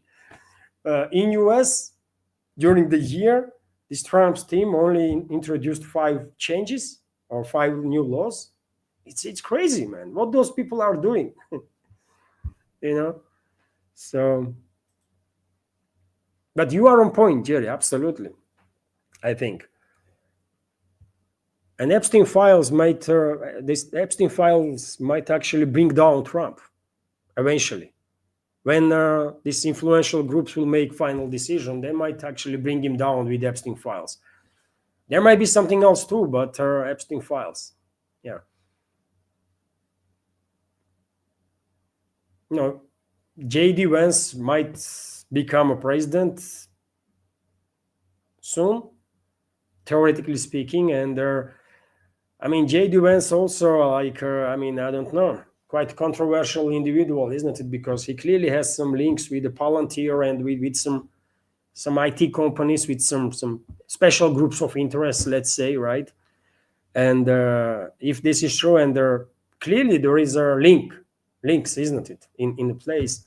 Speaker 1: In US, during the year, this Trump's team only introduced 5 changes or 5 new laws. It's crazy, man. What those people are doing, you know? So, but you are on point, Jerry. Absolutely, I think. And Epstein files might actually bring down Trump eventually. When these influential groups will make final decision, they might actually bring him down with Epstein files. There might be something else too, but Epstein files, yeah. You know, J.D. Vance might become a president soon, theoretically speaking, and I mean, J.D. Vance also, like, I don't know, quite controversial individual, isn't it? Because he clearly has some links with the Palantir and with some IT companies, with some special groups of interest, let's say, right? And if this is true, and clearly there is a links, isn't it, in the place,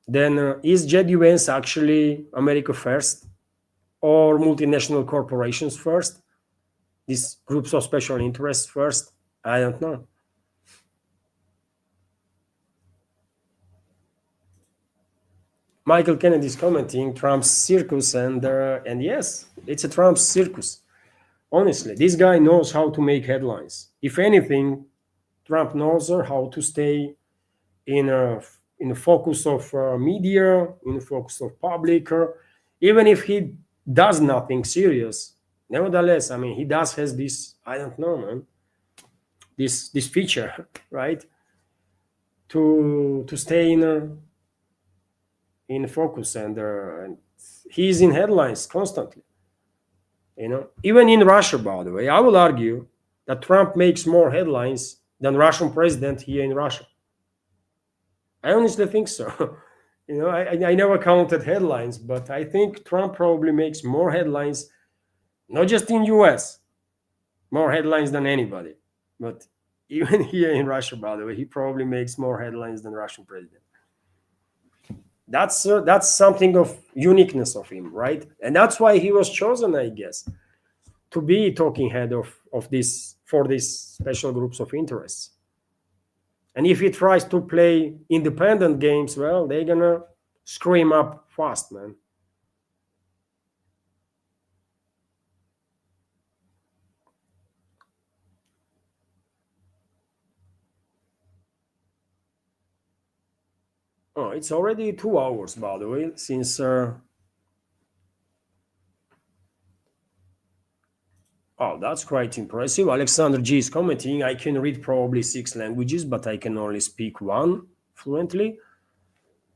Speaker 1: then is J.D. Vance actually America first or multinational corporations first? These groups of special interests first? I don't know. Michael Kennedy is commenting Trump's circus, and yes, it's a Trump's circus. Honestly, this guy knows how to make headlines. If anything, Trump knows how to stay in a in the focus of media, in the focus of public, even if he does nothing serious. Nevertheless, I mean, he does has this, I don't know, man, this feature, right? To stay in focus, and he's in headlines constantly. Even in Russia, by the way, I will argue that Trump makes more headlines than Russian president here in Russia. I honestly think so. I never counted headlines, but I think Trump probably makes more headlines, not just in US, more headlines than anybody, but even here in Russia, by the way, he probably makes more headlines than Russian president. That's something of uniqueness of him, right? And that's why he was chosen, I guess, to be talking head of this for these special groups of interests. And if he tries to play independent games, well, they're gonna scream up fast, man. Oh, it's already 2 hours, by the way, since. Oh, that's quite impressive. Alexander G is commenting. I can read probably 6 languages, but I can only speak one fluently.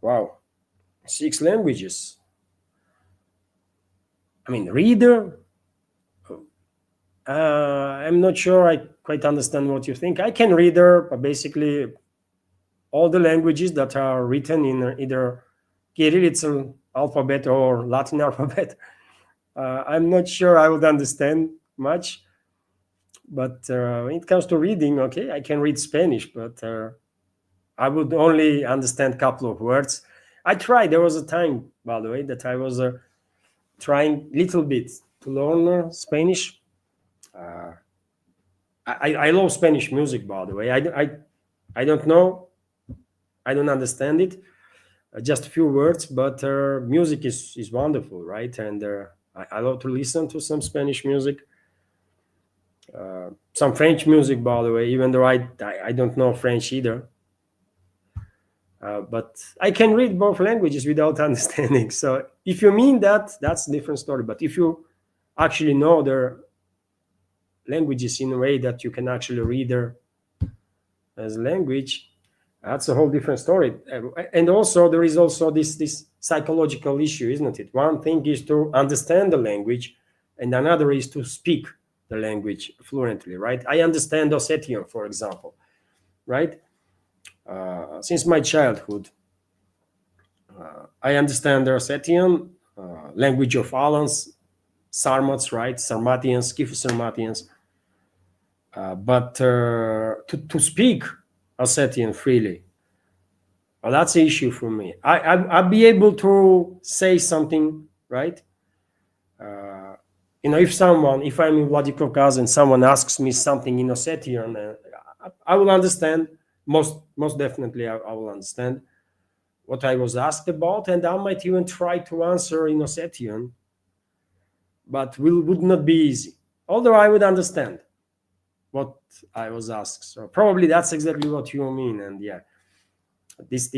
Speaker 1: Wow, 6 languages. I mean, reader. I'm not sure I quite understand what you think. I can read basically all the languages that are written in either Cyrillic alphabet or Latin alphabet. I'm not sure I would understand much, but when it comes to reading, okay, I can read Spanish, but I would only understand a couple of words. I tried. There was a time, by the way, that I was trying little bit to learn Spanish. Uh, I love Spanish music, by the way. I don't know. I don't understand it. Just a few words, but music is wonderful, right? And I love to listen to some Spanish music, some French music, by the way, even though I don't know French either. But I can read both languages without understanding. So if you mean that, that's a different story. But if you actually know their languages in a way that you can actually read their as language, that's a whole different story. And also there is also this psychological issue, isn't it? One thing is to understand the language, and another is to speak the language fluently, right? I understand Ossetian, for example, right? Since my childhood, I understand the Ossetian, language of Alans, Sarmats, right? Sarmatians, Scytho-Sarmatians. But to speak Ossetian freely, well, that's an issue for me. I'll be able to say something, right? If I'm in Vladikavkaz and someone asks me something in Ossetian, I will understand. Most definitely, I will understand what I was asked about, and I might even try to answer in Ossetian, but would not be easy. Although I would understand what I was asked. So probably that's exactly what you mean. And yeah, this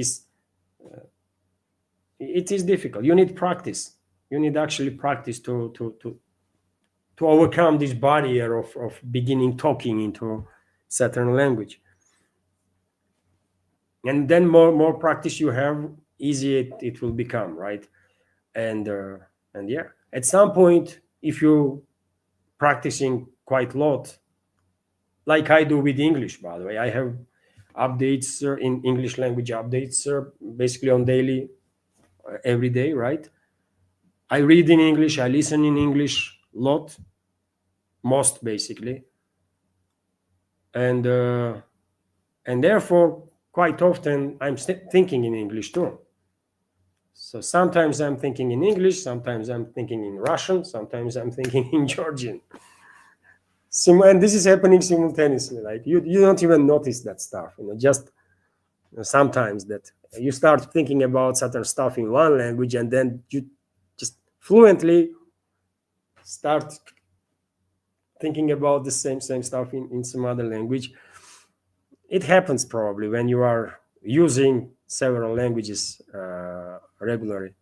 Speaker 1: it is difficult. You need practice. You need actually practice to overcome this barrier of beginning talking into certain language. And then more practice you have, easy it will become, right? And yeah, at some point, if you practicing quite a lot, like I do with English, by the way, I have updates in English language updates basically on daily, every day, right? I read in English, I listen in English a lot, most basically, and therefore quite often I'm thinking in English too. So sometimes I'm thinking in English, sometimes I'm thinking in Russian, sometimes I'm thinking in Georgian. And this is happening simultaneously. Like you don't even notice that stuff. Just sometimes that you start thinking about certain stuff in one language, and then you just fluently start thinking about the same stuff in some other language. It happens probably when you are using several languages regularly.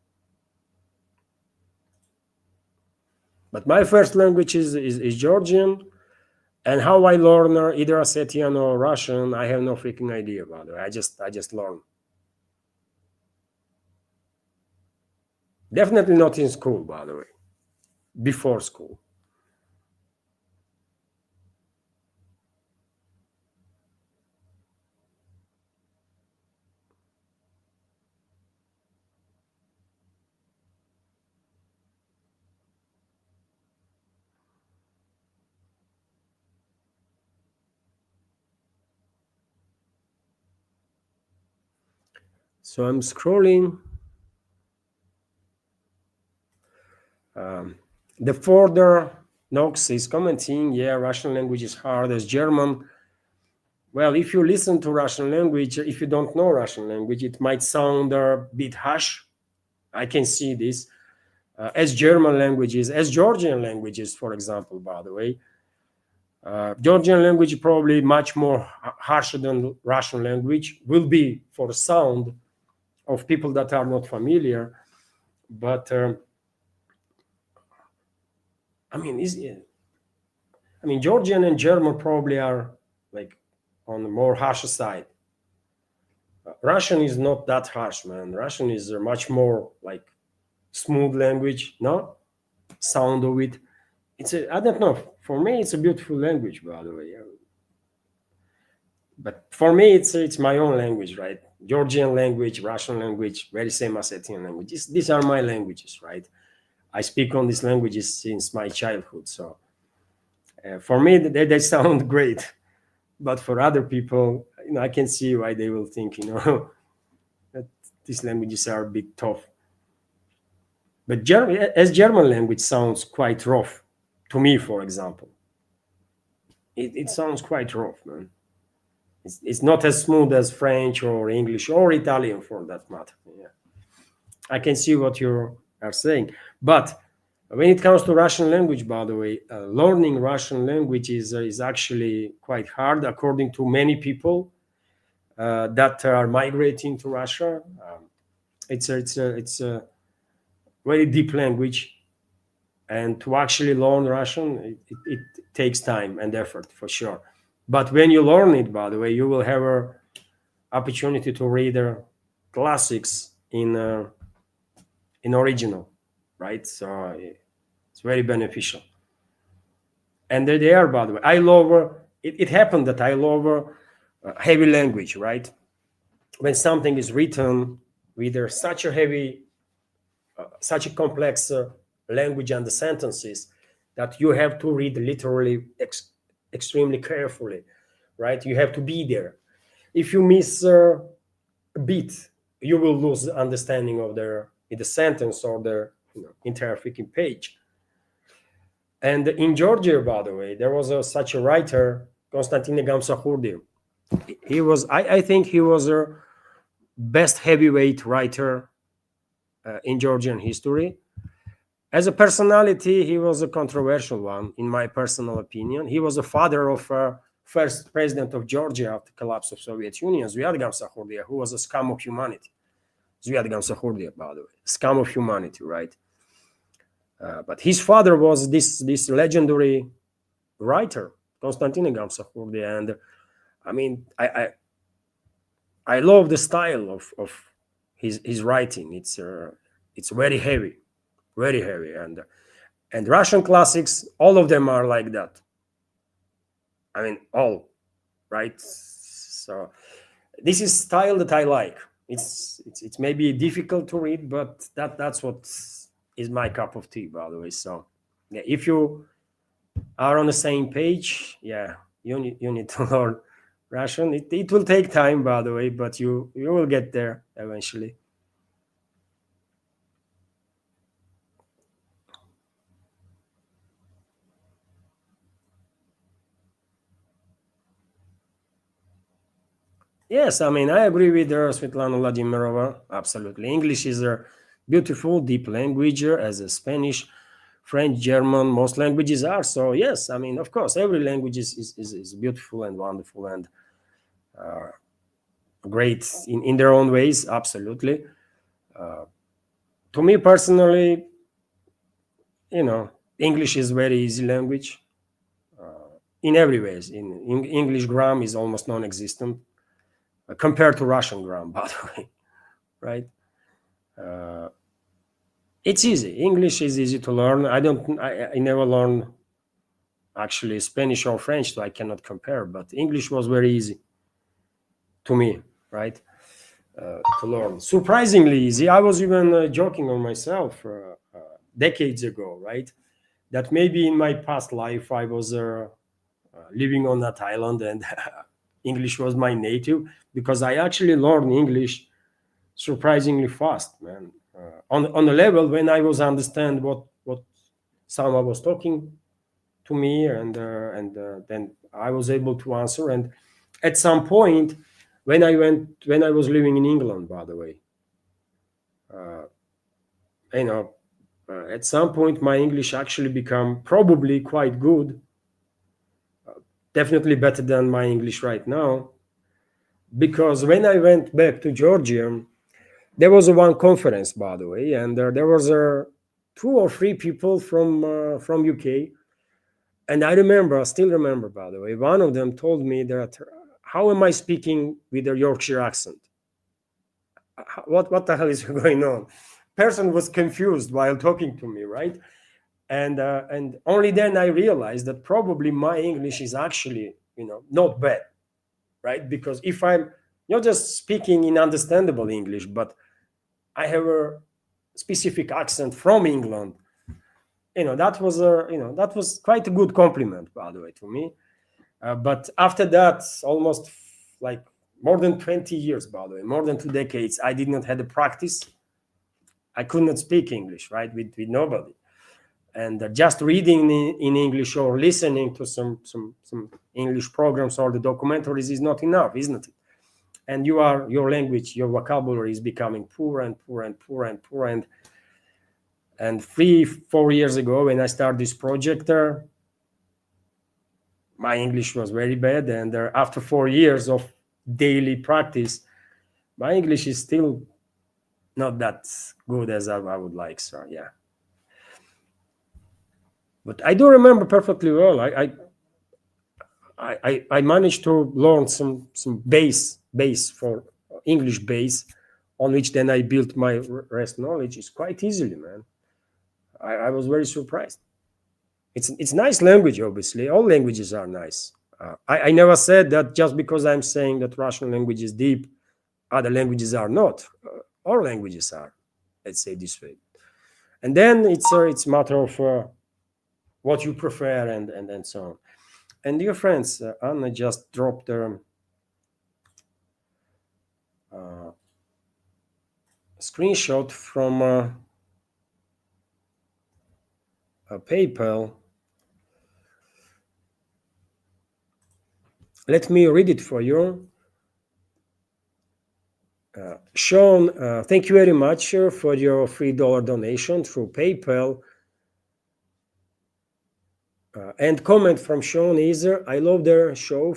Speaker 1: But my first language is Georgian, and how I learn either Ossetian or Russian, I have no freaking idea about it. I just learn. Definitely not in school, by the way. Before school. So I'm scrolling. The further Nox is commenting, yeah, Russian language is hard as German. Well, if you listen to Russian language, if you don't know Russian language, it might sound a bit harsh. I can see this. As German languages, as Georgian languages, for example, by the way, Georgian language probably much more harsher than Russian language will be for sound of people that are not familiar. But I mean, Georgian and German probably are like on the more harsh side. Russian is not that harsh, man. Russian is a much more like smooth language, no sound of it. I don't know. For me, it's a beautiful language, by the way. But for me, it's my own language, right? Georgian language, Russian language, very same Ossetian language. These are my languages, right? I speak on these languages since my childhood. So for me, they sound great. But for other people, I can see why they will think, that these languages are a bit tough. But as German language sounds quite rough to me, for example. It sounds quite rough, man. It's not as smooth as French or English or Italian, for that matter. Yeah, I can see what you are saying. But when it comes to Russian language, by the way, learning Russian language is actually quite hard, according to many people that are migrating to Russia. It's a very deep language, and to actually learn Russian, it takes time and effort for sure. But when you learn it, by the way, you will have an opportunity to read classics in original, right? So it's very beneficial. And there they are, by the way. I love it happened that I love heavy language, right? When something is written with such a heavy, such a complex language and the sentences that you have to read literally extremely carefully, right? You have to be there. If you miss a bit, you will lose the understanding of the sentence or the entire freaking page. And in Georgia, by the way, there was such a writer, Konstantin Gamsahurdi. He was, I think, he was a best heavyweight writer in Georgian history. As a personality, he was a controversial one, in my personal opinion. He was the father of first president of Georgia after the collapse of Soviet Union, Zviad Gamsahurdia, who was a scum of humanity. Zviad Gamsahurdia, by the way, scum of humanity, right? But his father was this legendary writer, Konstantin Gamsahurdia, and I mean, I love the style of his writing. It's very heavy, and Russian classics, all of them are like that. I mean, all, right? So this is style that I like. It's maybe difficult to read, but that's what is my cup of tea, by the way. So yeah, if you are on the same page, yeah, you need to learn Russian. It will take time, by the way, but you will get there eventually. Yes, I mean, I agree with Svetlana Vladimirova. Absolutely. English is a beautiful, deep language as a Spanish. French, German, most languages are. So yes, I mean, of course, every language is beautiful and wonderful and great in their own ways. Absolutely. To me personally, English is very easy language in every ways. In English, grammar is almost non-existent compared to Russian grammar, by the way, right? It's easy. English is easy to learn. I never learned actually Spanish or French, so I cannot compare. But English was very easy to me, right? To learn. Surprisingly easy. I was even joking on myself decades ago, right? That maybe in my past life I was living on that island and English was my native, because I actually learned English surprisingly fast, man. On a level when I was understand what someone was talking to me, and then I was able to answer. And at some point, when I was living in England, by the way, you know, at some point my English actually become probably quite good, definitely better than my English right now, because when I went back to Georgia, there was a one conference, by the way, and there was two or three people from UK. And I still remember, by the way, one of them told me that, how am I speaking with a Yorkshire accent? What the hell is going on? Person was confused while talking to me, right? And only then I realized that probably my English is actually, not bad, right? Because if I'm not just speaking in understandable English, but I have a specific accent from England, that was quite a good compliment, by the way, to me. But after that, almost like more than 20 years, by the way, more than 2 decades, I did not have the practice. I could not speak English, right, with nobody. And just reading in English or listening to some English programs or the documentaries is not enough, isn't it? And your language, your vocabulary is becoming poor and poor and poor and poor. And 3-4 years ago, when I started this project, my English was very bad. And after 4 years of daily practice, my English is still not that good as I would like. So yeah. But I do remember perfectly well. I managed to learn some base for English base, on which then I built my rest knowledge is quite easily, man. I was very surprised. It's nice language, obviously. All languages are nice. I never said that just because I'm saying that Russian language is deep, other languages are not. All languages are, let's say this way. And then it's matter of what you prefer and so on. And dear friends, Anna just dropped a screenshot from a PayPal. Let me read it for you. Sean, thank you very much for your $3 donation through PayPal. And comment from Sean is, I love their show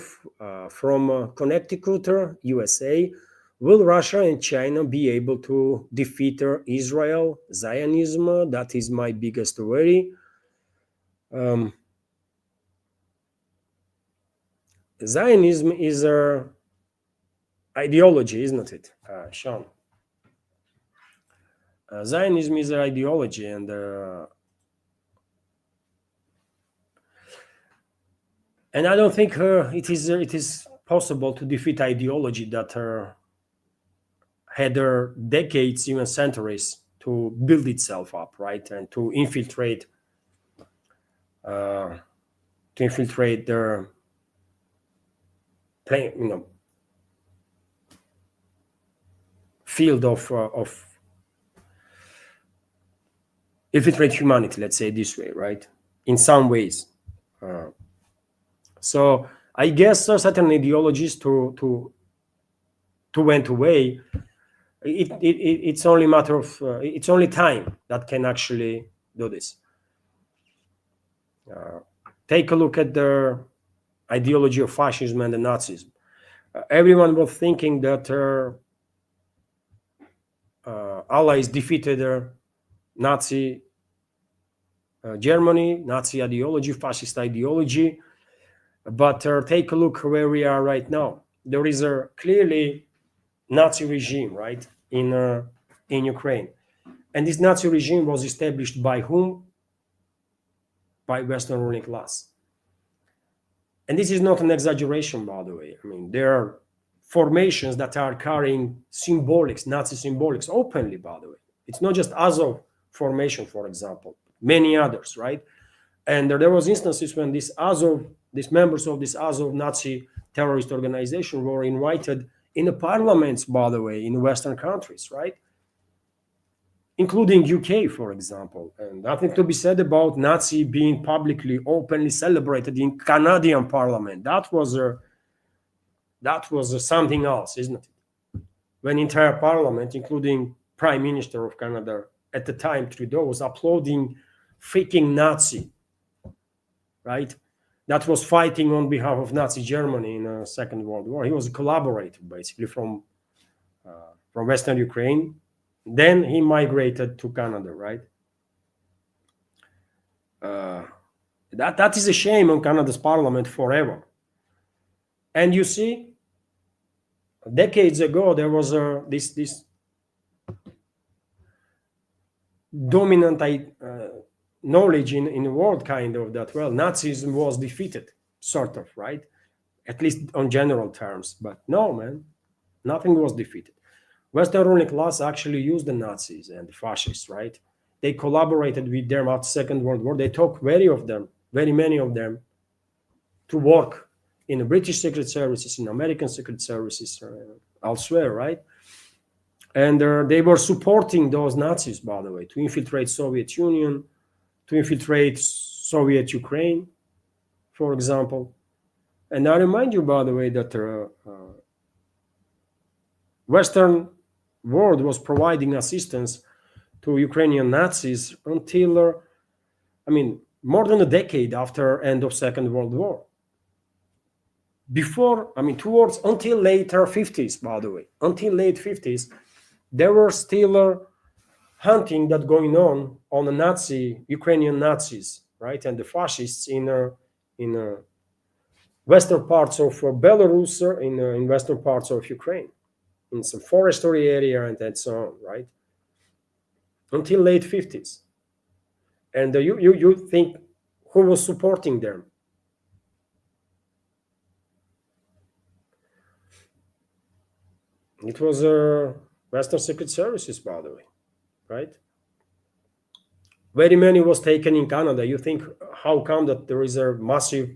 Speaker 1: from Connecticut, USA. Will Russia and China be able to defeat Israel, Zionism? That is my biggest worry. Zionism is an ideology, isn't it, Sean? Zionism is an ideology, and I don't think it is possible to defeat ideology that had decades, even centuries, to build itself up, right, and to infiltrate their field of infiltrate humanity, let's say this way, right? In some ways. So I guess certain ideologies to went away. It's only matter of it's only time that can actually do this. Take a look at the ideology of fascism and the Nazism. Everyone was thinking that allies defeated Nazi Germany, Nazi ideology, fascist ideology. But take a look where we are right now. There is a clearly Nazi regime, right, in Ukraine. And this Nazi regime was established by whom? By Western ruling class. And this is not an exaggeration, by the way. I mean, there are formations that are carrying symbolics, Nazi symbolics, openly, by the way. It's not just Azov formation, for example, many others, right? And there was instances when these members of this Azov Nazi terrorist organization were invited in the parliaments, by the way, in Western countries, right? Including UK, for example. And nothing to be said about Nazi being publicly, openly celebrated in Canadian parliament. That was something else, isn't it? When entire parliament, including Prime Minister of Canada at the time, Trudeau, was applauding freaking Nazi, right? That was fighting on behalf of Nazi Germany in the Second World War. He was a collaborator, basically, from Western Ukraine. Then he migrated to Canada, right? That is a shame on Canada's parliament forever. And you see, decades ago, there was this dominant knowledge in the world, kind of, that, well, Nazism was defeated, sort of, right? At least on general terms. But no, man, nothing was defeated. Western ruling class actually used the Nazis and the fascists, right? They collaborated with them after Second World War. They took very many of them, to work in the British Secret Services, in American Secret Services, elsewhere, right? And they were supporting those Nazis, by the way, to infiltrate Soviet Union, to infiltrate Soviet Ukraine, for example. And I remind you, by the way, that Western world was providing assistance to Ukrainian Nazis until, more than a decade after end of Second World War. Until later 50s, by the way, until late 50s, there were still hunting that going on the Nazi, Ukrainian Nazis, right, and the fascists in western parts of Belarus, in western parts of Ukraine, in some forestry area and so on, right? Until late 50s. And you think who was supporting them? It was Western Secret Services, by the way, right? Very many was taken in Canada. You think, how come that there is a massive,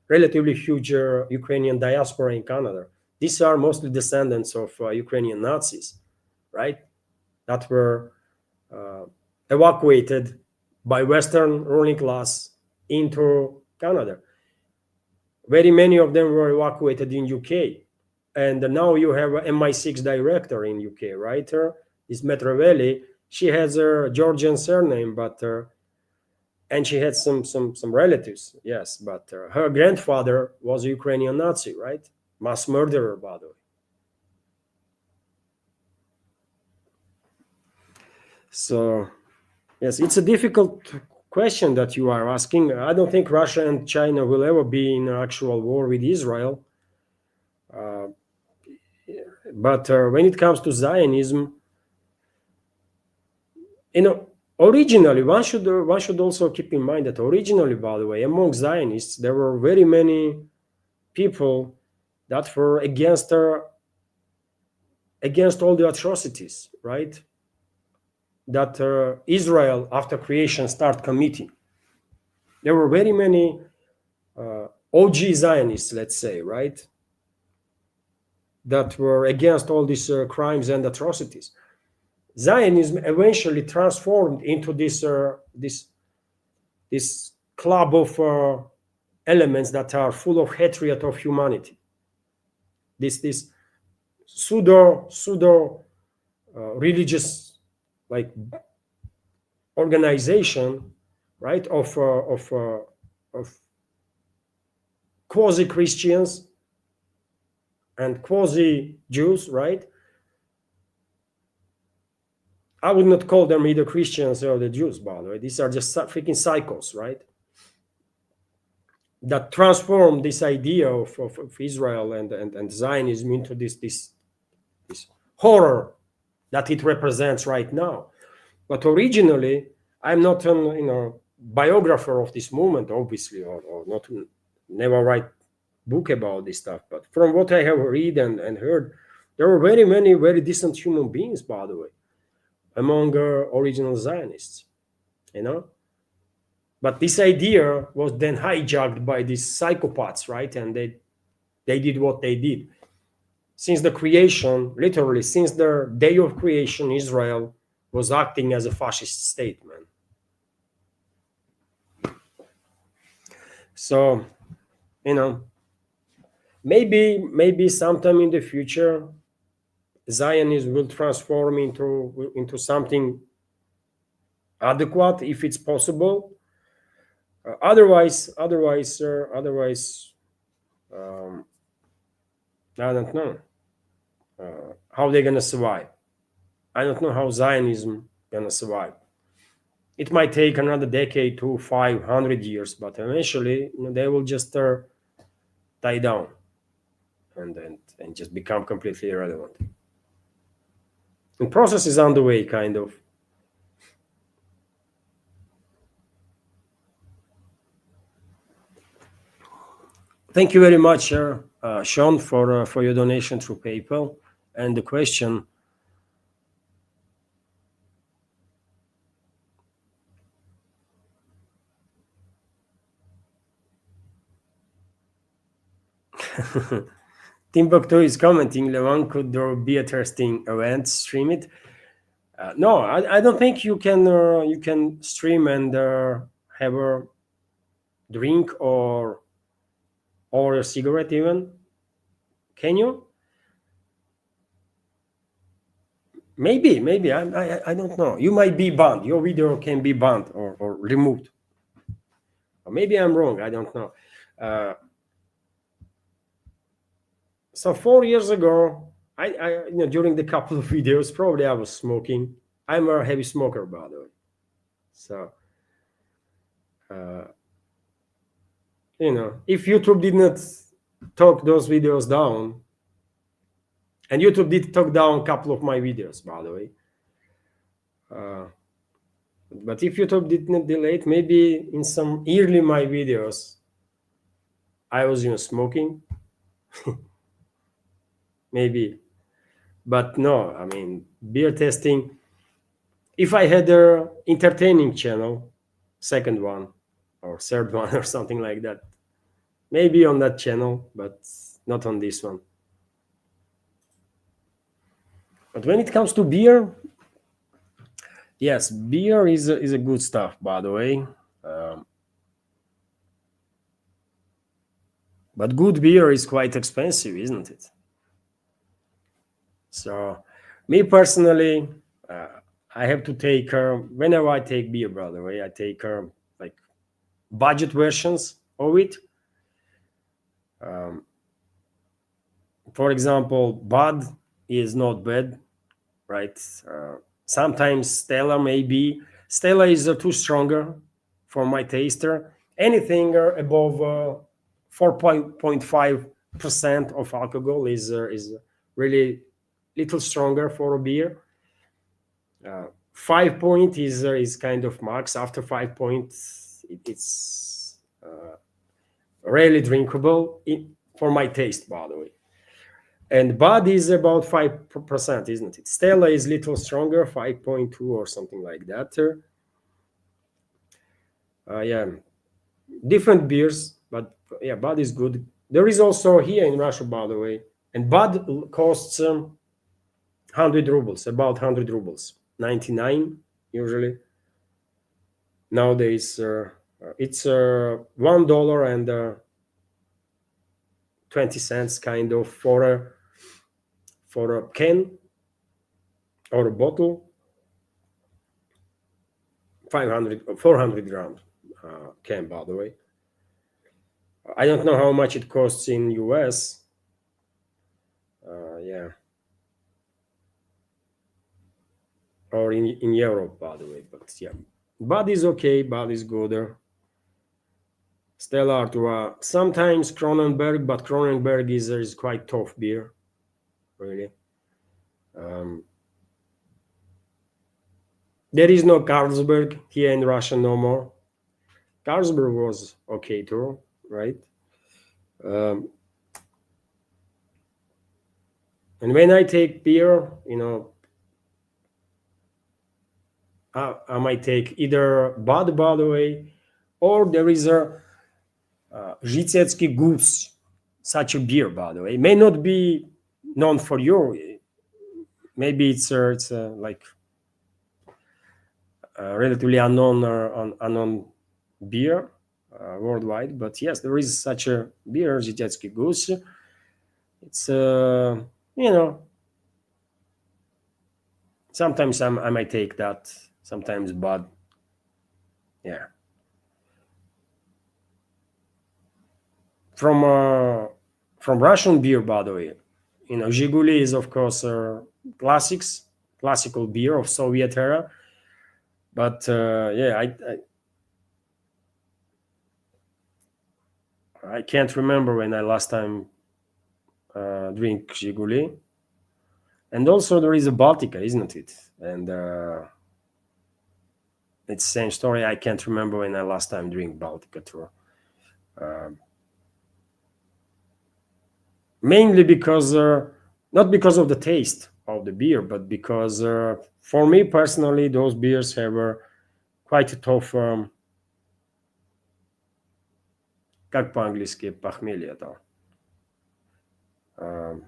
Speaker 1: relatively huge Ukrainian diaspora in Canada? These are mostly descendants of Ukrainian Nazis, right? That were evacuated by Western ruling class into Canada. Very many of them were evacuated in UK. And now you have an MI6 director in UK, right? This Metravelli. She has a Georgian surname, but and she had some relatives, yes. But her grandfather was a Ukrainian Nazi, right? Mass murderer, by the way. So, yes, it's a difficult question that you are asking. I don't think Russia and China will ever be in an actual war with Israel. But when it comes to Zionism, originally, one should also keep in mind that originally, by the way, among Zionists, there were very many people that were against all the atrocities, right? That Israel, after creation, started committing. There were very many OG Zionists, let's say, right, that were against all these crimes and atrocities. Zionism eventually transformed into this club of elements that are full of hatred of humanity. This pseudo religious, like, organization, right, of of quasi Christians and quasi Jews, right? I would not call them either Christians or the Jews, by the way. These are just freaking psychos, right? That transform this idea of Israel and Zionism into this horror that it represents right now. But originally, I'm not an biographer of this movement, obviously, or not, never write book about this stuff. But from what I have read and heard, there were very many very decent human beings, by the way, among original Zionists, you know. But this idea was then hijacked by these psychopaths, right? And they did what they did. Since the creation, literally, since the day of creation, Israel was acting as a fascist state, man. So, maybe sometime in the future, Zionism will transform into something adequate if it's possible. Otherwise, I don't know how they're gonna survive. I don't know how Zionism gonna survive. It might take another decade to 500 years, but eventually, they will just die down and just become completely irrelevant. The process is underway, kind of. Thank you very much, Sean, for your donation through PayPal and the question. Timbuktu is commenting, Levan, could there be a testing event? Stream it? No, I don't think you can stream and have a drink or a cigarette even. Can you? Maybe I don't know. You might be banned. Your video can be banned or removed. Or maybe I'm wrong. I don't know. So 4 years ago, I during the couple of videos, probably I was smoking. I'm a heavy smoker, by the way. So, if YouTube did not talk those videos down, and YouTube did talk down a couple of my videos, by the way. But if YouTube did not delete, maybe in some early my videos, I was smoking. Maybe, but no. I mean, beer testing. If I had a entertaining channel, second one or third one or something like that, maybe on that channel, but not on this one. But when it comes to beer, yes, beer is a good stuff, by the way. But good beer is quite expensive, isn't it? So, me personally, I have to take whenever I take beer, by the way, I take like budget versions of it. For example, Bud is not bad, right? Sometimes Stella is too stronger for my taster. Anything above 4.5% of alcohol is really little stronger for a beer. 5 point is kind of max. After 5 points, it's really drinkable for my taste, by the way. And Bud is about 5%, isn't it? Stella is little stronger, 5.2 or something like that. Yeah, different beers, but yeah, Bud is good. There is also here in Russia, by the way, and Bud costs 100 rubles, about 100 rubles, 99 usually. Nowadays, it's $1 and 20 cents kind of for a can or a bottle. 400 grams can, by the way. I don't know how much it costs in US. Yeah, or in Europe, by the way. But yeah, Bud is okay. Bud is good. Stella Artois. Sometimes Kronenberg, but Kronenberg is quite tough beer, really. Um, there is no Carlsberg here in Russia no more. Carlsberg was okay too, right? Um, and when I take beer, I might take either Bud, by the way, or there is a Zhitetsky Goose, such a beer, by the way. It may not be known for you. Maybe it's like relatively unknown beer worldwide. But yes, there is such a beer, Zhitetsky Goose. It's you know sometimes I might take that, sometimes Bud. Yeah, from uh, from Russian beer, by the way. Zhiguli is of course classical beer of Soviet era. But yeah, I can't remember when I last time drink Zhiguli. And also there is a Baltica, isn't it? And it's the same story. I can't remember when I last time drink Baltica too. Um, Mainly because not because of the taste of the beer, but because for me personally, those beers have quite a tough, как по-английски похмелье, да. Um,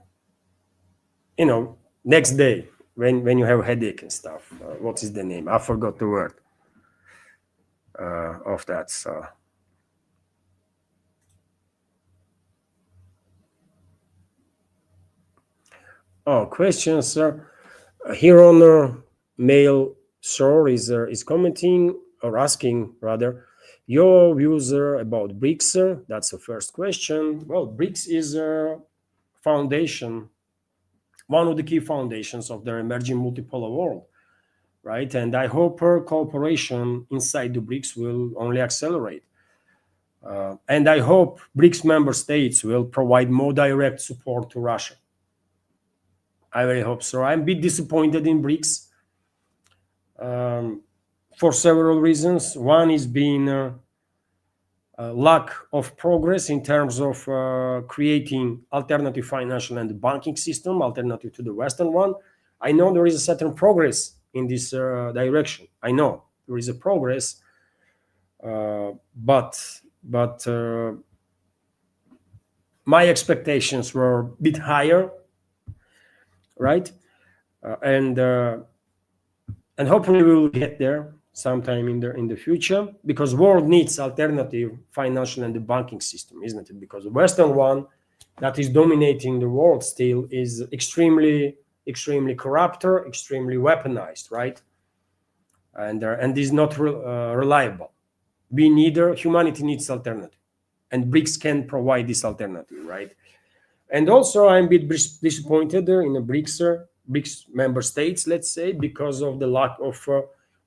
Speaker 1: next day when you have headache and stuff. What is the name? I forgot the word of that. So questions, sir. Here on mail, sir is commenting or asking rather your views about BRICS. Sir. That's the first question. Well, BRICS is a foundation, one of the key foundations of the emerging multipolar world, right? And I hope our cooperation inside the BRICS will only accelerate. And I hope BRICS member states will provide more direct support to Russia. I really hope so. I'm a bit disappointed in BRICS for several reasons. One is being a lack of progress in terms of creating alternative financial and banking system, alternative to the Western one. I know there is a certain progress in this direction. I know there is a progress, but my expectations were a bit higher, right? And hopefully we will get there sometime in the future, because world needs alternative financial and the banking system, isn't it? Because the Western one that is dominating the world still is extremely corrupt, extremely weaponized, right? And is not reliable. Humanity needs alternative, and BRICS can provide this alternative, right? And also I'm a bit disappointed in the BRICS member states, let's say, because of the lack of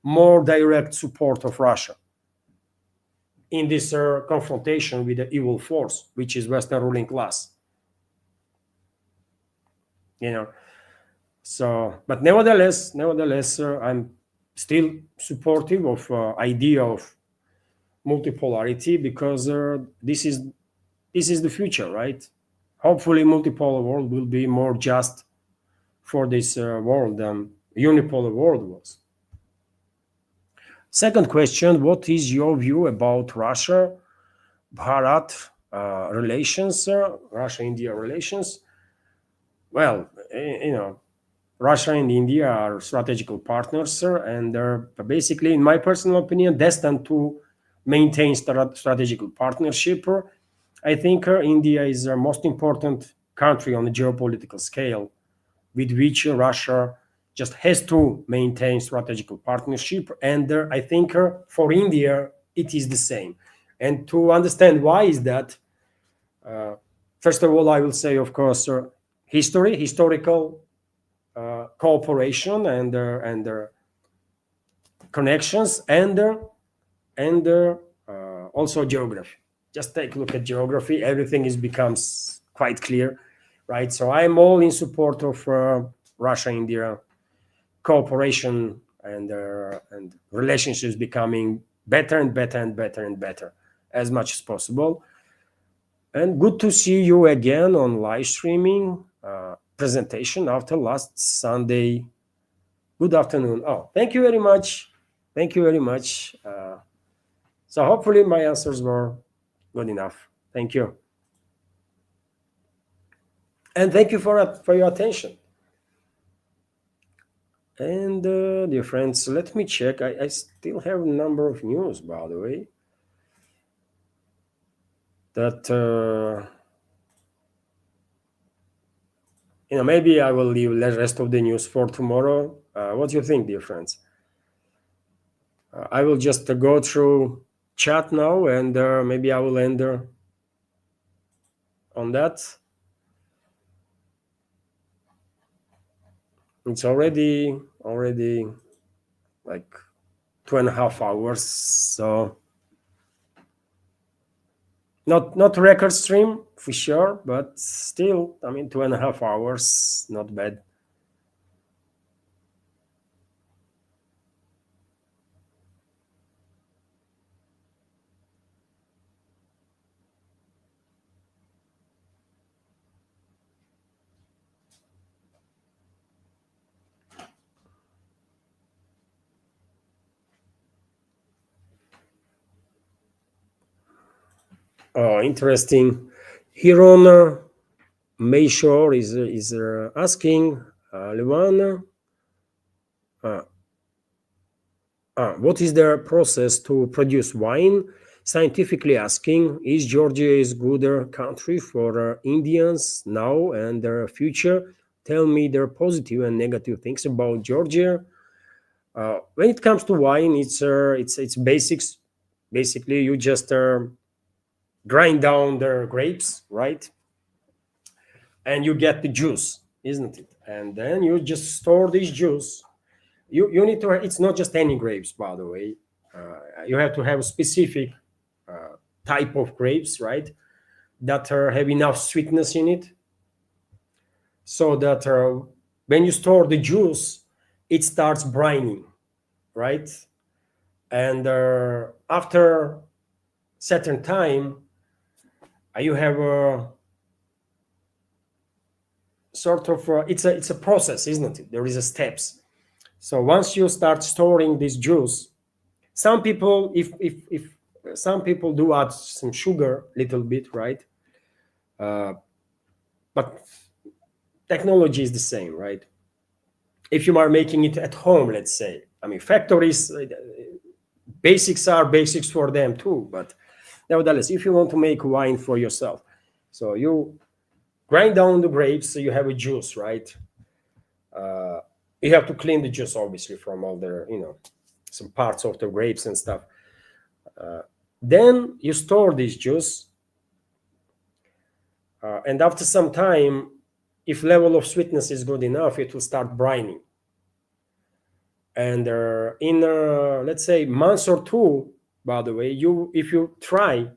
Speaker 1: more direct support of Russia in this confrontation with the evil force, which is Western ruling class. So, but nevertheless, I'm still supportive of idea of multipolarity, because this is the future, right? Hopefully, multipolar world will be more just for this world than unipolar world was. Second question: what is your view about Russia Bharat relations, Russia-India relations? Well, Russia and India are strategical partners, and they're basically, in my personal opinion, destined to maintain strategical partnership. I think India is the most important country on the geopolitical scale, with which Russia just has to maintain strategical partnership. And I think for India, it is the same. And to understand why is that, Uh, First of all, I will say, of course, historical cooperation and connections, and also geography. Just take a look at geography. Everything is becomes quite clear, right? So I'm all in support of Russia-India cooperation and relationships becoming better and better and better and better as much as possible. And good to see you again on live streaming presentation after last Sunday. Good afternoon. Oh, thank you very much. Thank you very much. So hopefully my answers were good enough. Thank you. And thank you for your attention. And dear friends, let me check. I still have a number of news, by the way, that maybe I will leave the rest of the news for tomorrow. What do you think, dear friends? I will just go through chat now, and maybe I will end on that. It's already like 2.5 hours, so not record stream for sure, but still, I mean, 2.5 hours, not bad. Oh, interesting. Here on Mayshore is asking Levan, uh, what is the process to produce wine? Scientifically asking, is Georgia is good country for Indians now and their future? Tell me their positive and negative things about Georgia. When it comes to wine, it's basics. Basically, you just grind down the grapes, right? And you get the juice, isn't it? And then you just store this juice. You need to. It's not just any grapes, by the way. You have to have a specific type of grapes, right? That have enough sweetness in it, so that when you store the juice, it starts brining, right? And after certain time, you have a sort of it's a process, isn't it? There is a steps. So once you start storing this juice, some people, if some people do add some sugar, little bit, right? But technology is the same, right? If you are making it at home, let's say, I mean, factories, basics are basics for them too. But nevertheless, if you want to make wine for yourself, so you grind down the grapes, so you have a juice, right? You have to clean the juice, obviously, from all the, some parts of the grapes and stuff. Then you store this juice, and after some time, if level of sweetness is good enough, it will start brining. And in let's say months or two, by the way, if you try,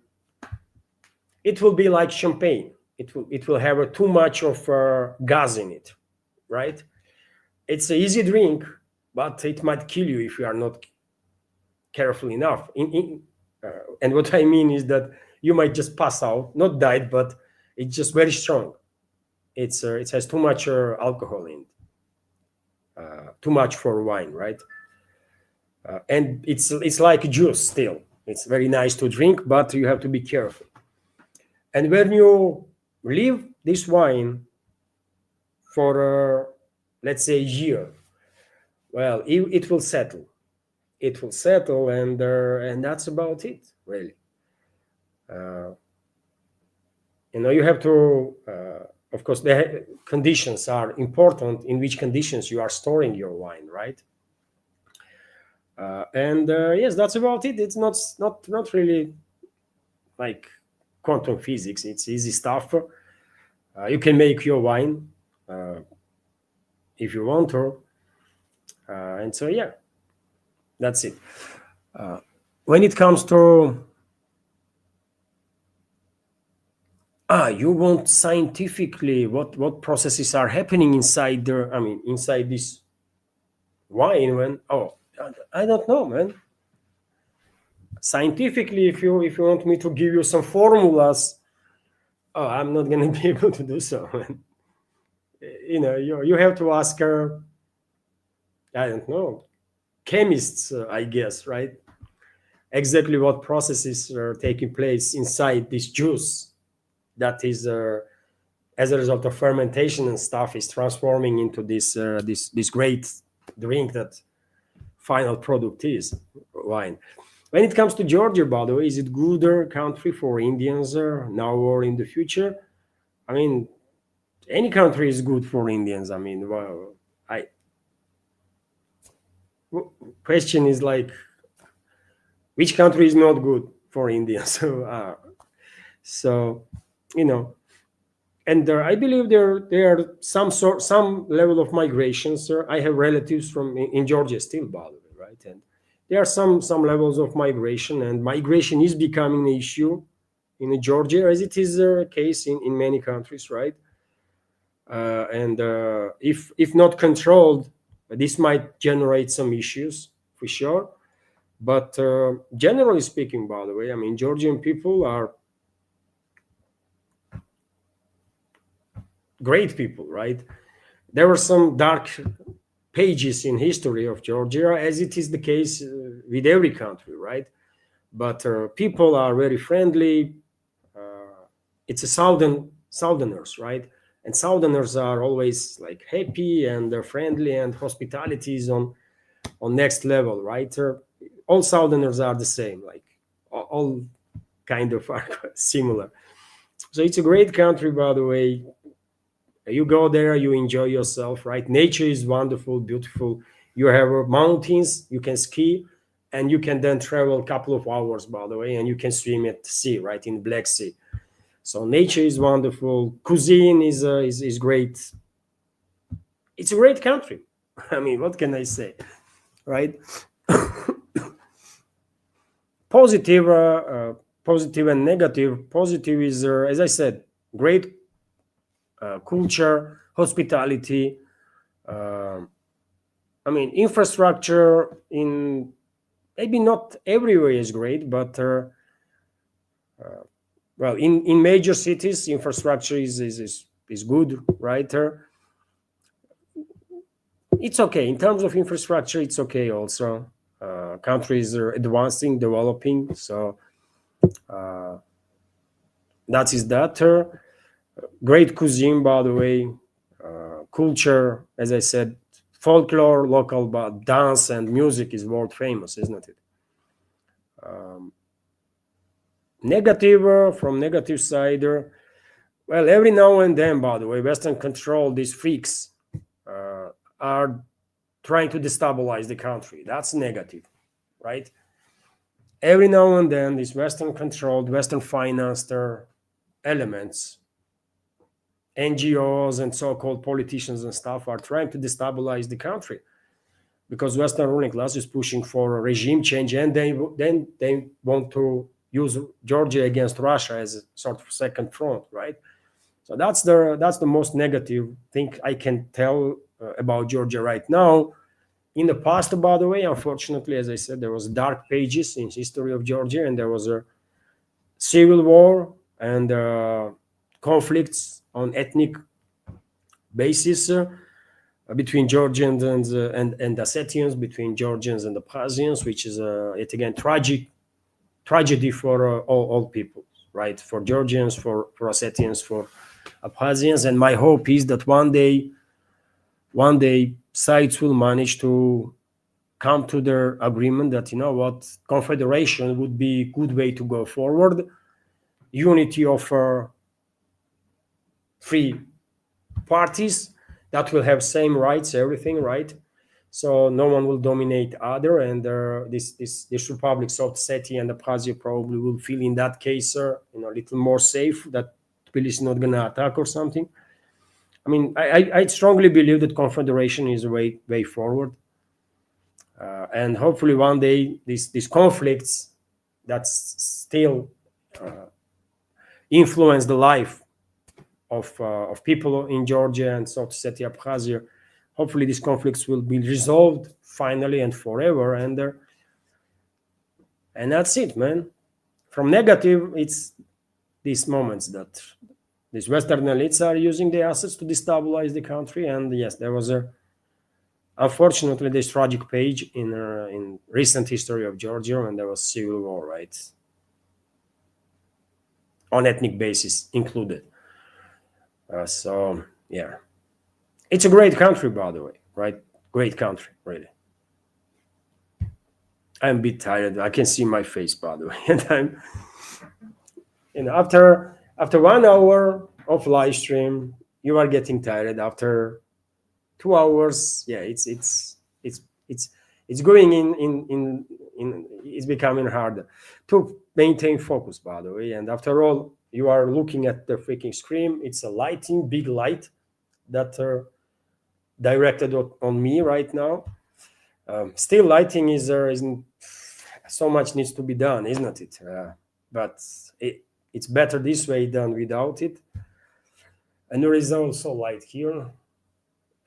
Speaker 1: it will be like champagne. It will have too much of gas in it, right? It's an easy drink, but it might kill you if you are not careful enough. And what I mean is that you might just pass out, not die, but it's just very strong. It has too much alcohol in it, too much for wine, right? And it's like juice still. It's very nice to drink, but you have to be careful. And when you leave this wine for let's say a year, well, it will settle. It will settle, and that's about it, really. You have to, of course, the conditions are important. In which conditions you are storing your wine, right? And yes, that's about it. It's not really like quantum physics. It's easy stuff. You can make your wine uh, if you want to, and so yeah, that's it. When it comes to you want scientifically what processes are happening inside the, I mean, inside this wine when, oh, I don't know, man. Scientifically, if you want me to give you some formulas, oh, I'm not gonna be able to do so, man. You have to ask her, I don't know, chemists, I guess, right? Exactly what processes are taking place inside this juice that is, as a result of fermentation and stuff, is transforming into this great drink that final product is wine. When it comes to Georgia, by the way, is it gooder country for Indians now or in the future? I mean, any country is good for Indians. I mean, well, I question is like, which country is not good for Indians? So you know, and I believe there are some level of migrations. I have relatives from in Georgia still, by the way, right? And there are some levels of migration, and migration is becoming an issue in Georgia, as it is a case in many countries, right? And if not controlled, this might generate some issues for sure. But generally speaking, by the way, I mean, Georgian people are great people, right? There were some dark pages in history of Georgia, as it is the case with every country, right? But people are very friendly. It's a southerners, right? And southerners are always like happy and they're friendly, and hospitality is on next level, right? All southerners are the same, like all kind of are similar. So it's a great country, by the way. You go there, you enjoy yourself, right? Nature is wonderful, beautiful. You have mountains, you can ski, and you can then travel a couple of hours, by the way, and you can swim at sea, right, in Black Sea. So nature is wonderful. Cuisine is great. It's a great country. I mean, what can I say, right? Positive, positive and negative. Positive is, as I said, great culture, hospitality. Uh, I mean, infrastructure in maybe not everywhere is great, but well, in major cities, infrastructure is good, right? It's okay in terms of infrastructure. It's okay also. Countries are advancing, developing, so that is that. Great cuisine, by the way. Culture, as I said, folklore, local, but dance and music is world famous, isn't it? Negative, from negative side, well, every now and then, by the way, Western control, these freaks are trying to destabilize the country. That's negative, right? Every now and then, these Western controlled, Western financed elements, NGOs and so-called politicians and stuff are trying to destabilize the country because Western ruling class is pushing for a regime change, and then they want to use Georgia against Russia as a sort of second front, right? So that's the most negative thing I can tell about Georgia right now. In the past, by the way, unfortunately, as I said, there was dark pages in history of Georgia, and there was a civil war and conflicts on ethnic basis between Georgians and Ossetians, between Georgians and Abkhazians, which is yet again tragedy for all people, right? For Georgians, for Ossetians, for Abkhazians, and my hope is that one day sides will manage to come to their agreement that, you know what, confederation would be a good way to go forward. Unity of three parties that will have same rights, everything, right? so no one will dominate other, and this republic, South Ossetia and Abkhazia, probably will feel in that case a little more safe, that Tbilisi is not going to attack or something. I mean, I strongly believe that confederation is a way forward, and hopefully one day these conflicts that still influence the life of people in Georgia and South Ossetia, Abkhazia, hopefully these conflicts will be resolved finally and forever, and that's it, man. From negative, it's these moments that these Western elites are using the assets to destabilize the country. And yes, there was unfortunately this tragic page in recent history of Georgia when there was civil war, right, on ethnic basis included. So yeah, it's a great country, by the way, right? Great country, really. I'm a bit tired. I can see my face, by the way, and I'm, after 1 hour of live stream, you are getting tired. After 2 hours, yeah, it's going in it's becoming harder to maintain focus, by the way. And after all, you are looking at the freaking screen. It's a lighting, big light that directed on me right now. Still, lighting isn't so much needs to be done, isn't it? But it's better this way than without it. And there is also light here,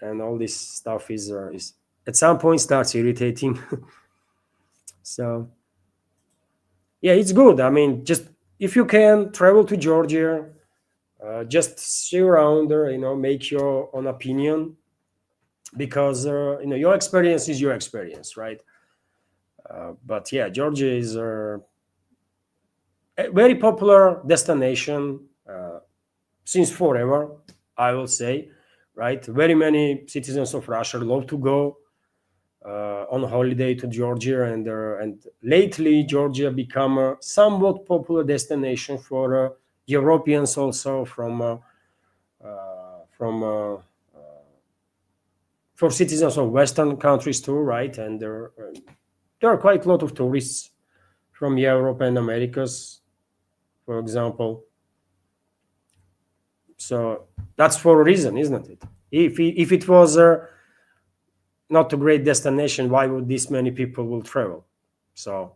Speaker 1: and all this stuff is at some point starts irritating. So yeah, it's good. I mean, just if you can travel to Georgia, just see around there, make your own opinion, because your experience is your experience, right? But yeah, Georgia is a very popular destination since forever, I will say, right? Very many citizens of Russia love to go on holiday to Georgia, and lately Georgia become a somewhat popular destination for Europeans also, for citizens of Western countries too, right? And there are quite a lot of tourists from Europe and Americas, for example. So that's for a reason, isn't it? If it was not a great destination, why would this many people will travel? So,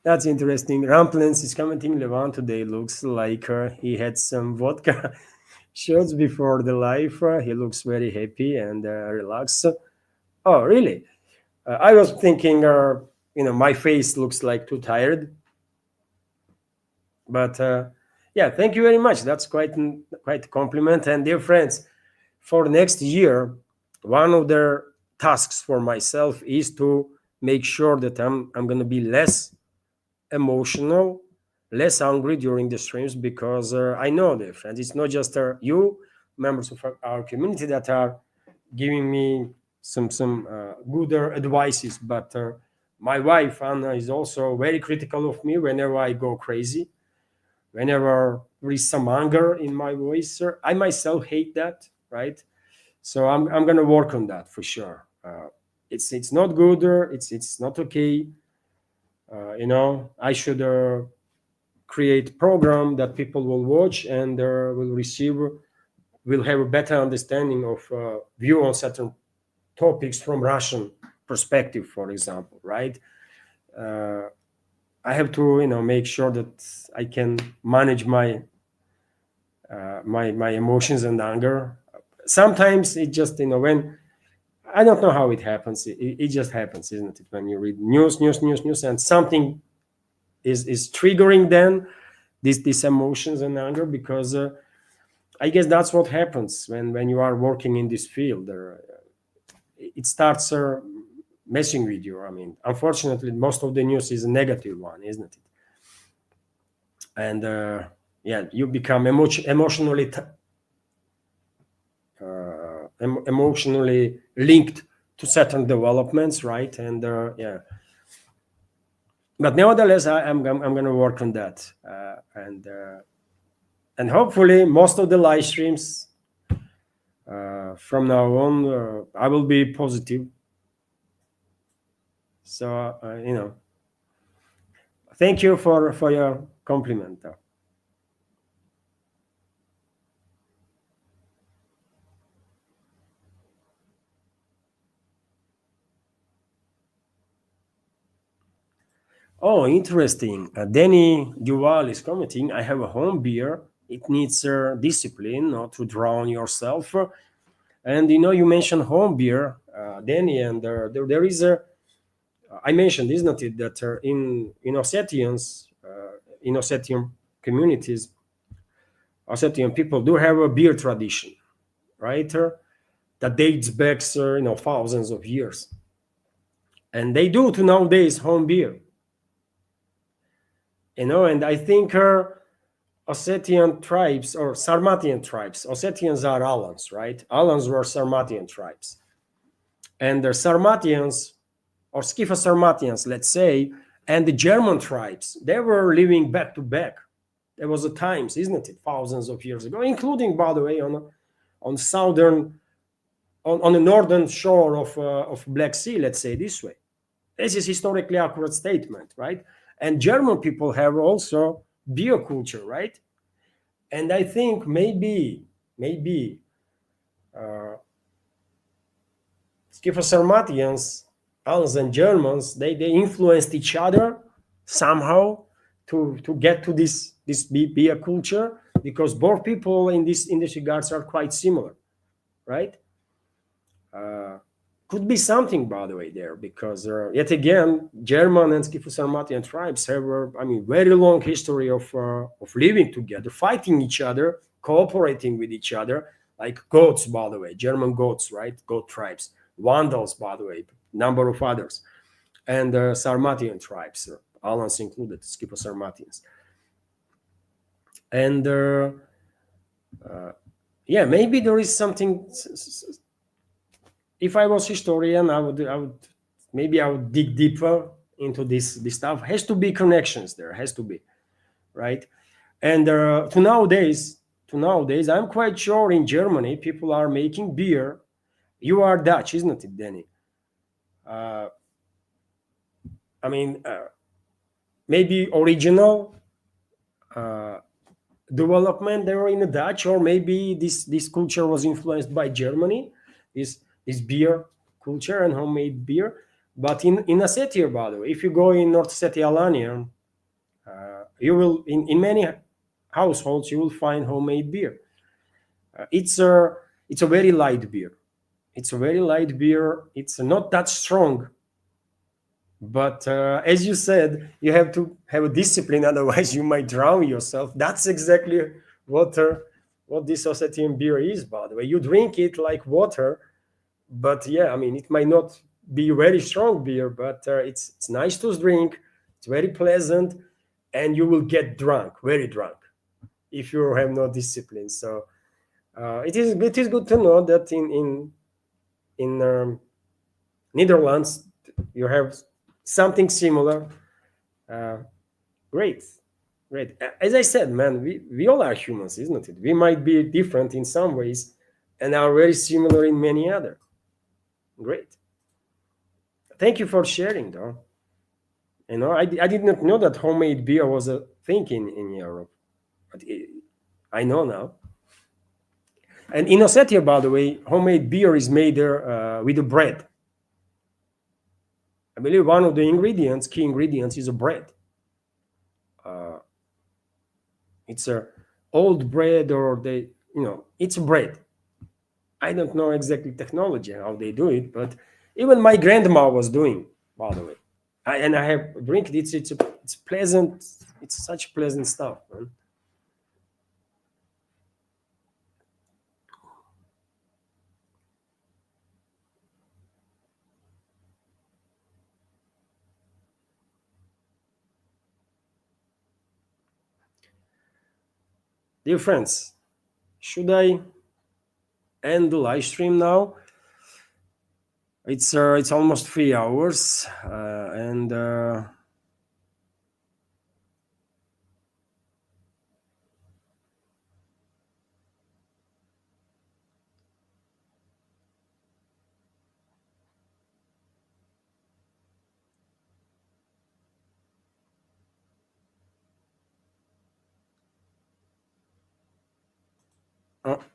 Speaker 1: that's interesting. Ramplens is commenting Levan today. Looks like he had some vodka shots before the live. He looks very happy and relaxed. Oh, really? I was thinking, my face looks like too tired. But yeah, thank you very much. That's quite a compliment. And dear friends, for next year, one of the tasks for myself is to make sure that I'm going to be less emotional, less angry during the streams, because I know, dear friends, it's not just you, members of our community, that are giving me some good advices, but my wife Anna is also very critical of me whenever I go crazy, whenever there is some anger in my voice. I myself hate that, right? So I'm going to work on that for sure. It's not good. It's not okay. I should create program that people will watch and will have a better understanding of view on certain topics from Russian perspective, for example, right? I have to make sure that I can manage my my emotions and anger. Sometimes it just when I don't know how it happens. It just happens, isn't it? When you read news, and something is triggering then these emotions and anger, because I guess that's what happens when you are working in this field. It starts messing with you. I mean, unfortunately, most of the news is a negative one, isn't it? And yeah, you become emotionally emotionally linked to certain developments, right? And yeah, but nevertheless, I'm going to work on that, And hopefully, most of the live streams from now on, I will be positive. So thank you for your compliment. Oh, interesting. Danny Duval is commenting. I have a home beer. It needs discipline, not to drown yourself. And you mentioned home beer, Danny, and there is a. I mentioned, isn't it, that in in Ossetian communities, Ossetian people do have a beer tradition, right? That dates back, thousands of years, and they do to nowadays home beer. And I think Ossetian tribes or Sarmatian tribes. Ossetians are Alans, right? Alans were Sarmatian tribes, and the Sarmatians or Scytho-Sarmatians, let's say, and the German tribes, they were living back to back. There was a times, isn't it, thousands of years ago, including, by the way, on southern, on the northern shore of Black Sea, let's say this way. This is historically accurate statement, right? And German people have also beer culture, right? And I think maybe uh, Scytho-Sarmatians, Alans and Germans, they influenced each other somehow to get to this beer culture, because both people in this regards are quite similar, right? Uh, could be something, by the way, there, because yet again, German and Scytho-Sarmatian tribes have very long history of living together, fighting each other, cooperating with each other, like goats, by the way, German goats, right? Goat tribes, Vandals, by the way, number of others, and Sarmatian tribes, Alans included, Scytho-Sarmatians, and yeah, maybe there is something. If I was historian, I would maybe I would dig deeper into this stuff. Has to be connections there. Has to be, right? And to nowadays, I'm quite sure in Germany people are making beer. You are Dutch, isn't it, Danny? Uh, I mean, maybe original uh, development there in the Dutch, or maybe this culture was influenced by Germany. This beer culture and homemade beer. But in Ossetia, by the way, if you go in North Ossetia, Alania, you will in many households you will find homemade beer. It's a very light beer. It's a very light beer. It's not that strong, but as you said, you have to have a discipline, otherwise you might drown yourself. That's exactly what what this Ossetian beer is, by the way. You drink it like water, but yeah, it might not be very strong beer, but it's nice to drink. It's very pleasant, and you will get drunk, very drunk, if you have no discipline. So it is good to know that in Netherlands you have something similar. Uh, Great, great. As I said, man, we all are humans, isn't it? We might be different in some ways, and are very similar in many other. Great. Thank you for sharing, though. I did not know that homemade beer was a thing in Europe, but I know now. And in Ossetia, by the way, homemade beer is made with a bread. I believe one of the key ingredients, is a bread. It's a old bread, or it's bread. I don't know exactly technology how they do it, but even my grandma was doing, by the way. And I have drink it. It's pleasant. It's such pleasant stuff, man. Dear friends, should I end the live stream now? It's almost 3 hours, and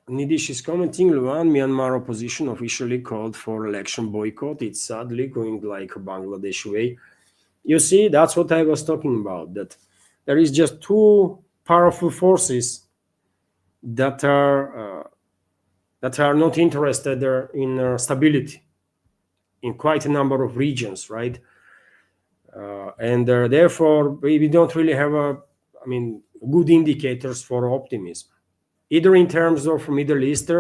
Speaker 1: Nidish is commenting, Luan, Myanmar opposition officially called for election boycott. It's sadly going like a Bangladesh way. You see, that's what I was talking about, that there is just two powerful forces that are not interested in stability in quite a number of regions, right? And therefore, we don't really have good indicators for optimism, either in terms of Middle East,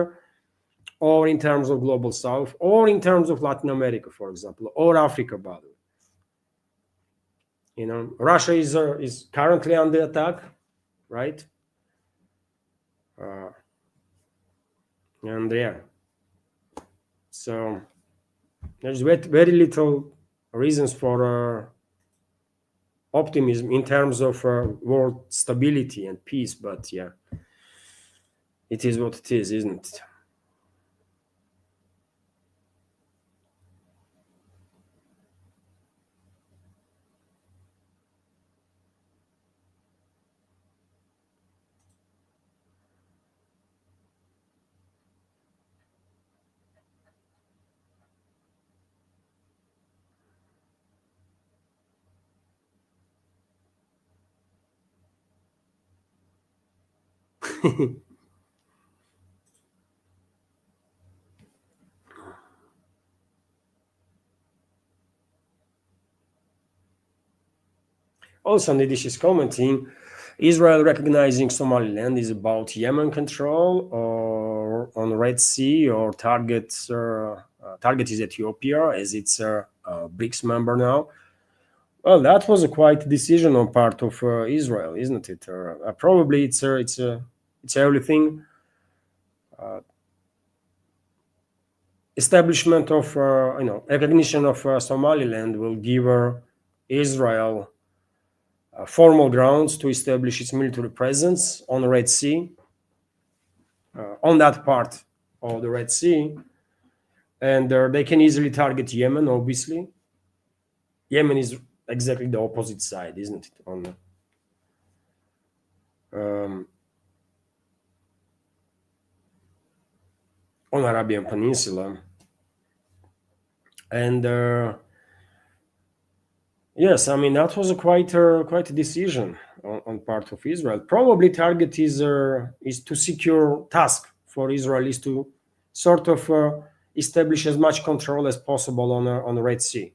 Speaker 1: or in terms of Global South, or in terms of Latin America, for example, or Africa, by the way. Russia is currently under attack, right? And yeah, so there's very little reasons for optimism in terms of world stability and peace, but yeah, it is what it is, isn't it? Also, Nidish is commenting, Israel recognizing Somaliland is about Yemen control or on Red Sea, or target is Ethiopia as it's a BRICS member now. Well, that was a quite decision on part of Israel, isn't it? Probably it's everything. Establishment of recognition of Somaliland will give Israel formal grounds to establish its military presence on the Red Sea, on that part of the Red Sea, and they can easily target Yemen. Obviously, Yemen is exactly the opposite side, isn't it? On Arabian Peninsula, and yes, that was quite a decision on part of Israel. Probably target is to secure task for Israel is to sort of establish as much control as possible on the Red Sea.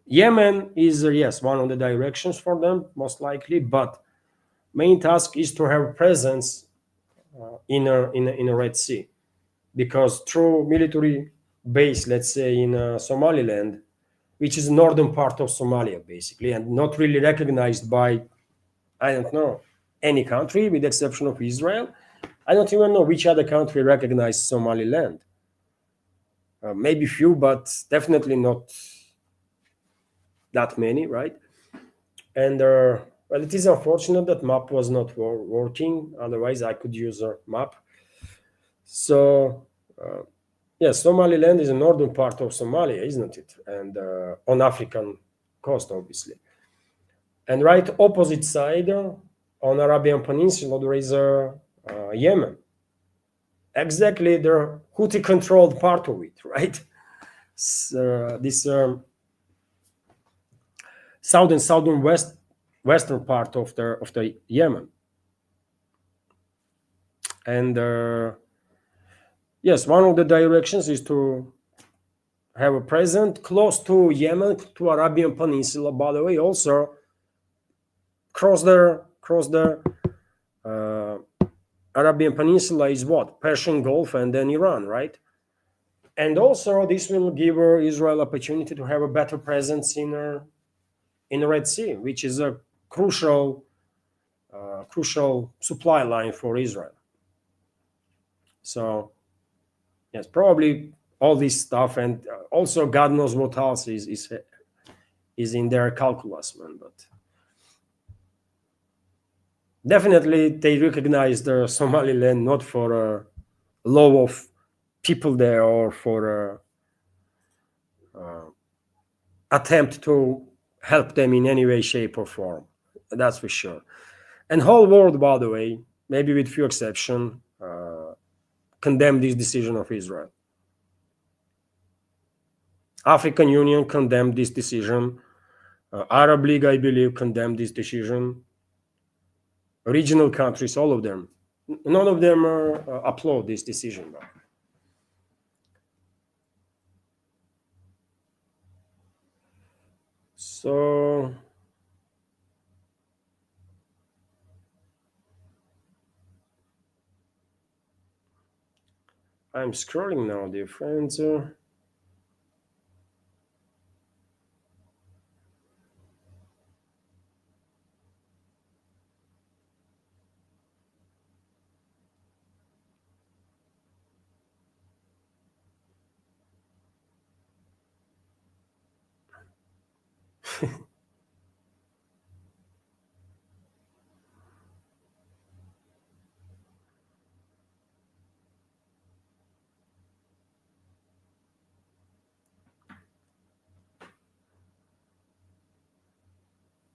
Speaker 1: Yemen is yes, one of the directions for them, most likely, but main task is to have presence in a Red Sea, because through military base, let's say in Somaliland, which is the northern part of Somalia, basically, and not really recognized by, I don't know, any country, with the exception of Israel. I don't even know which other country recognized Somaliland. Maybe few, but definitely not that many, right? And well, it is unfortunate that map was not working. Otherwise, I could use a map. So, yes, Somaliland is the northern part of Somalia, isn't it? And on African coast, obviously. And right opposite side, on Arabian Peninsula, there is Yemen. Exactly the Houthi-controlled part of it, right? This western part of the Yemen. And yes, one of the directions is to have a presence close to Yemen, to Arabian Peninsula. By the way, also cross the Arabian Peninsula is what? Persian Gulf and then Iran, right? And also this will give Israel opportunity to have a better presence in the Red Sea, which is a crucial supply line for Israel. So yes, probably all this stuff, and also God knows what else is in their calculus, man. But definitely they recognize the Somaliland not for a law of people there or for attempt to help them in any way, shape, or form. That's for sure. And whole world, by the way, maybe with few exceptions, condemned this decision of Israel. African Union condemned this decision. Arab League, I believe, condemned this decision. Regional countries, all of them. None of them applaud this decision. So I'm scrolling now, dear friends.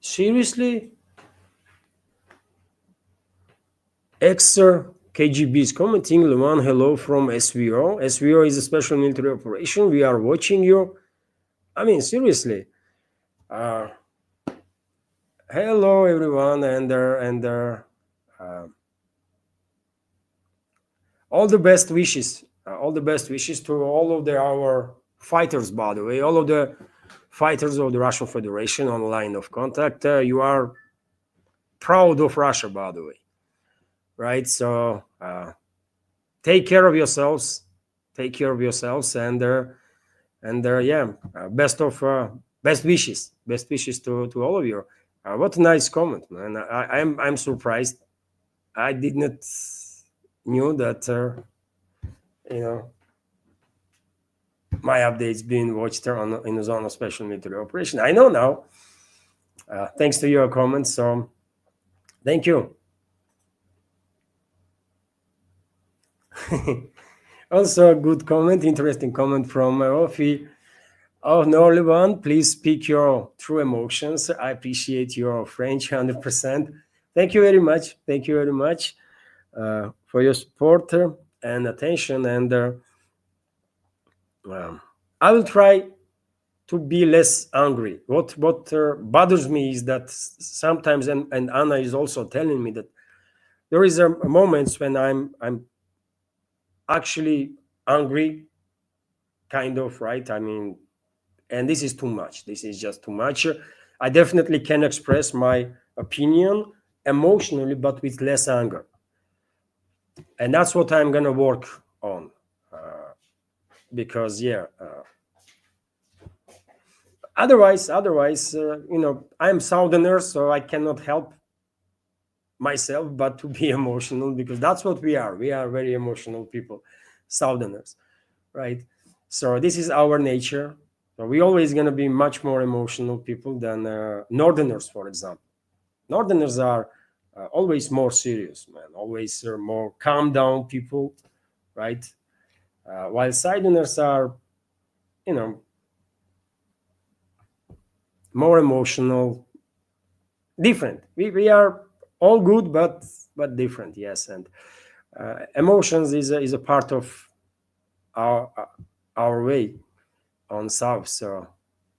Speaker 1: Seriously? KGB is commenting. Leman, hello from SVO. SVO is a special military operation. We are watching you. I mean, seriously. Hello, everyone, and all the best wishes. All the best wishes to all of our fighters, by the way, all of the fighters of the Russian Federation on line of contact. You are proud of Russia, by the way, right? So take care of yourselves. Take care of yourselves, and yeah, best wishes to all of you. What a nice comment, man. I'm surprised. I did not knew that my updates being watched in the zone of special military operation. I know now, thanks to your comments. So thank you. Also a good comment, interesting comment from Ofi. Oh no, Levan, please speak your true emotions. I appreciate your French 100%. Thank you very much. Thank you very much for your support and attention. And I will try to be less angry. What bothers me is that sometimes, and Anna is also telling me that there is a moments when I'm actually angry, kind of, right? I mean, and this is too much. This is just too much. I definitely can express my opinion emotionally, but with less anger. And that's what I'm gonna work on, because otherwise, I'm Southerner, so I cannot help myself but to be emotional, because that's what we are. We are very emotional people, Southerners, right? So this is our nature. So we're always going to be much more emotional people than Northerners, for example. Northerners are always more serious, man, always more calm down people, right? While Southerners are, more emotional, different. We are all good, but different, yes. And emotions is a part of our way on South. So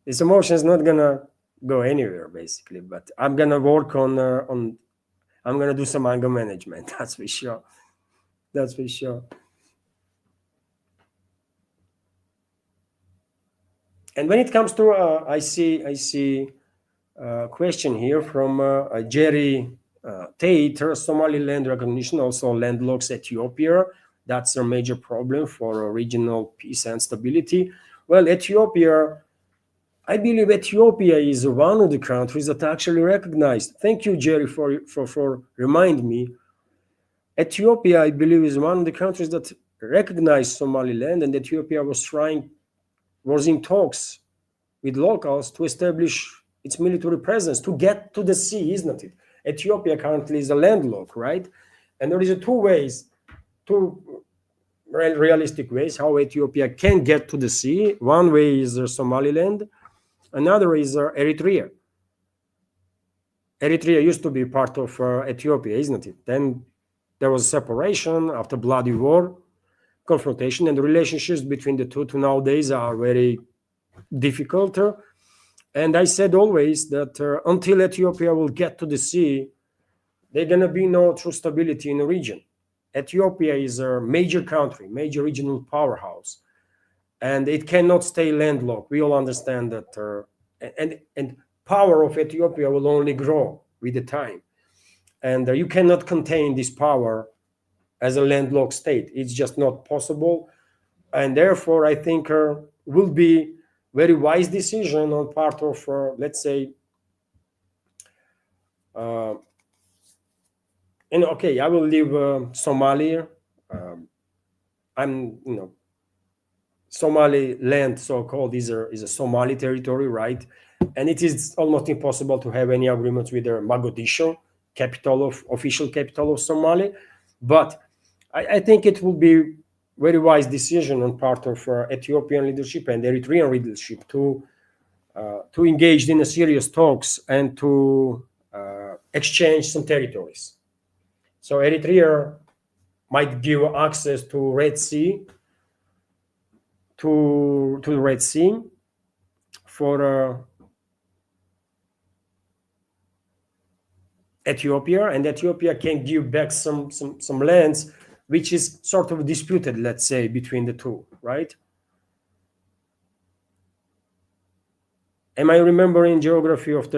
Speaker 1: this emotion is not gonna go anywhere, basically. But I'm gonna work on. I'm gonna do some anger management. That's for sure. That's for sure. And when it comes to, I see a question here from Jerry Tate. Somaliland recognition also landlocks Ethiopia. That's a major problem for regional peace and stability. Well, Ethiopia, I believe Ethiopia is one of the countries that actually recognized. Thank you, Jerry, for reminding me. Ethiopia, I believe, is one of the countries that recognized Somaliland, and Ethiopia was in talks with locals to establish its military presence to get to the sea, isn't it? Ethiopia currently is a landlocked, right? And there is two realistic ways how Ethiopia can get to the sea. One way is Somaliland, another is Eritrea. Eritrea used to be part of Ethiopia, isn't it? Then there was separation after bloody war, confrontation, and the relationships between the two to nowadays are very difficult. And I said always that until Ethiopia will get to the sea, there's going to be no true stability in the region. Ethiopia is a major country, major regional powerhouse, and it cannot stay landlocked. We all understand that, and power of Ethiopia will only grow with the time, and you cannot contain this power as a landlocked state. It's just not possible, and therefore I think will be very wise decision on part of, let's say, and okay, I will leave Somalia. I'm, Somaliland, so-called, is a Somali territory, right? And it is almost impossible to have any agreements with Mogadishu, official capital of Somalia. But I think it will be very wise decision on part of Ethiopian leadership and Eritrean leadership to engage in a serious talks and to exchange some territories. So Eritrea might give access to Red Sea, to the Red Sea for Ethiopia, and Ethiopia can give back some lands, which is sort of disputed, let's say, between the two, right? Am I remembering geography of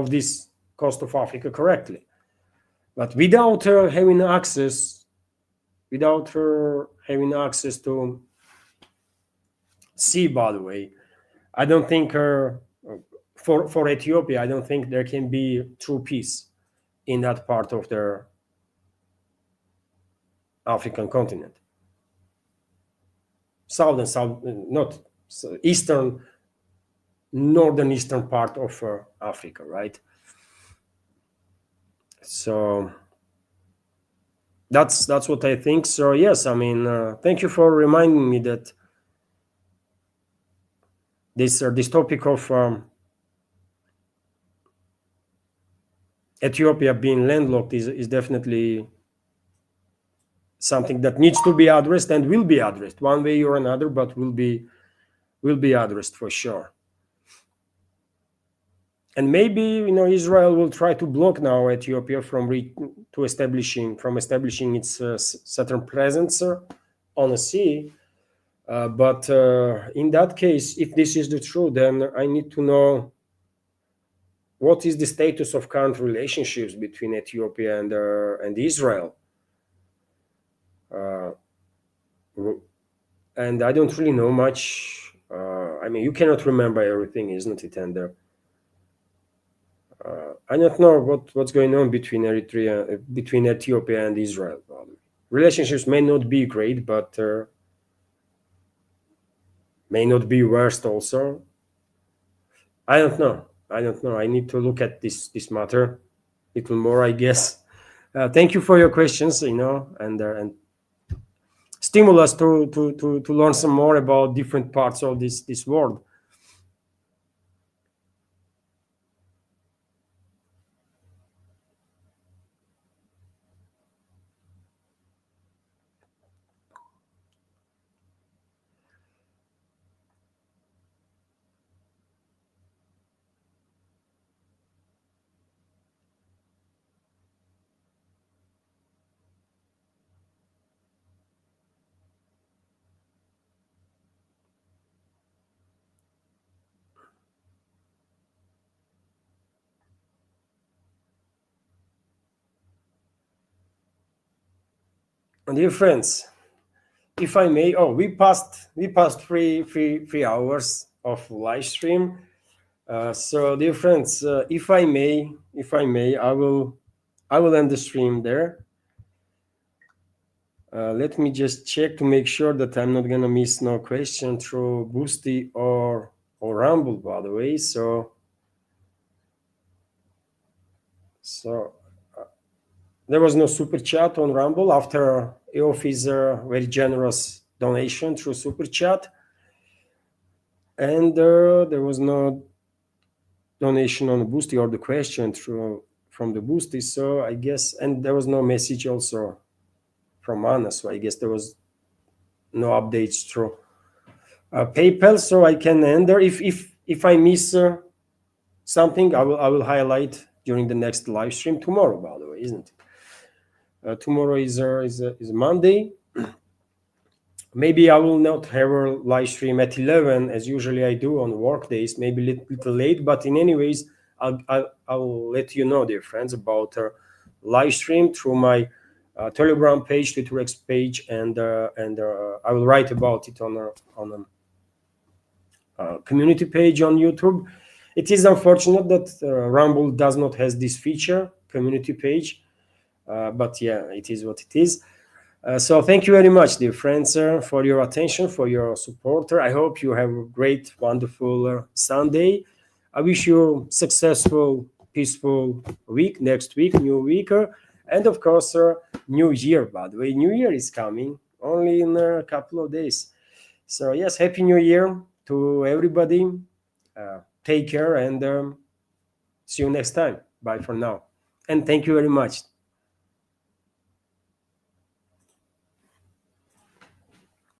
Speaker 1: this coast of Africa correctly? But without her having access to sea, by the way, I don't think for Ethiopia, I don't think there can be true peace in that part of the African continent. Not eastern, northern eastern part of Africa, right? So that's what I think. So yes, I mean, thank you for reminding me that this topic of Ethiopia being landlocked is definitely something that needs to be addressed and will be addressed one way or another, but will be addressed for sure. And maybe Israel will try to block now Ethiopia from establishing its southern presence on the sea. But in that case, if this is the truth, then I need to know what is the status of current relationships between Ethiopia and Israel. And I don't really know much. I mean, you cannot remember everything, isn't it? And I don't know what's going on between Ethiopia and Israel. Relationships may not be great, but may not be worst also. I don't know. I need to look at this matter a little more, I guess. Thank you for your questions, and stimulus to learn some more about different parts of this world. Dear friends, if I may, we passed 3 of live stream. So dear friends, if I may, I will end the stream there. Let me just check to make sure that I'm not gonna miss no question through Boosty or Rumble, by the way. So there was no super chat on Rumble after EOF's very generous donation through super chat, and there was no donation on the Boosty or the question from the Boosty. So I guess, and there was no message also from Anna. So I guess there was no updates through PayPal, so I can enter. If I miss something, I will highlight during the next live stream tomorrow. By the way, isn't it? Tomorrow is Monday. Maybe I will not have a live stream at 11 as usually I do on work days. Maybe a little late, but in any ways, I'll let you know, dear friends, about live stream through my Telegram page, Twitter X page, and I will write about it on a community page on YouTube. It is unfortunate that Rumble does not has this feature, community page, but yeah, it is what it is. So thank you very much, dear friends, for your attention, for your support. I hope you have a great, wonderful Sunday. I wish you successful, peaceful week, next week, new week, and of course, new year, by the way. New year is coming only in a couple of days. So yes, Happy New Year to everybody. Take care and see you next time. Bye for now. And thank you very much.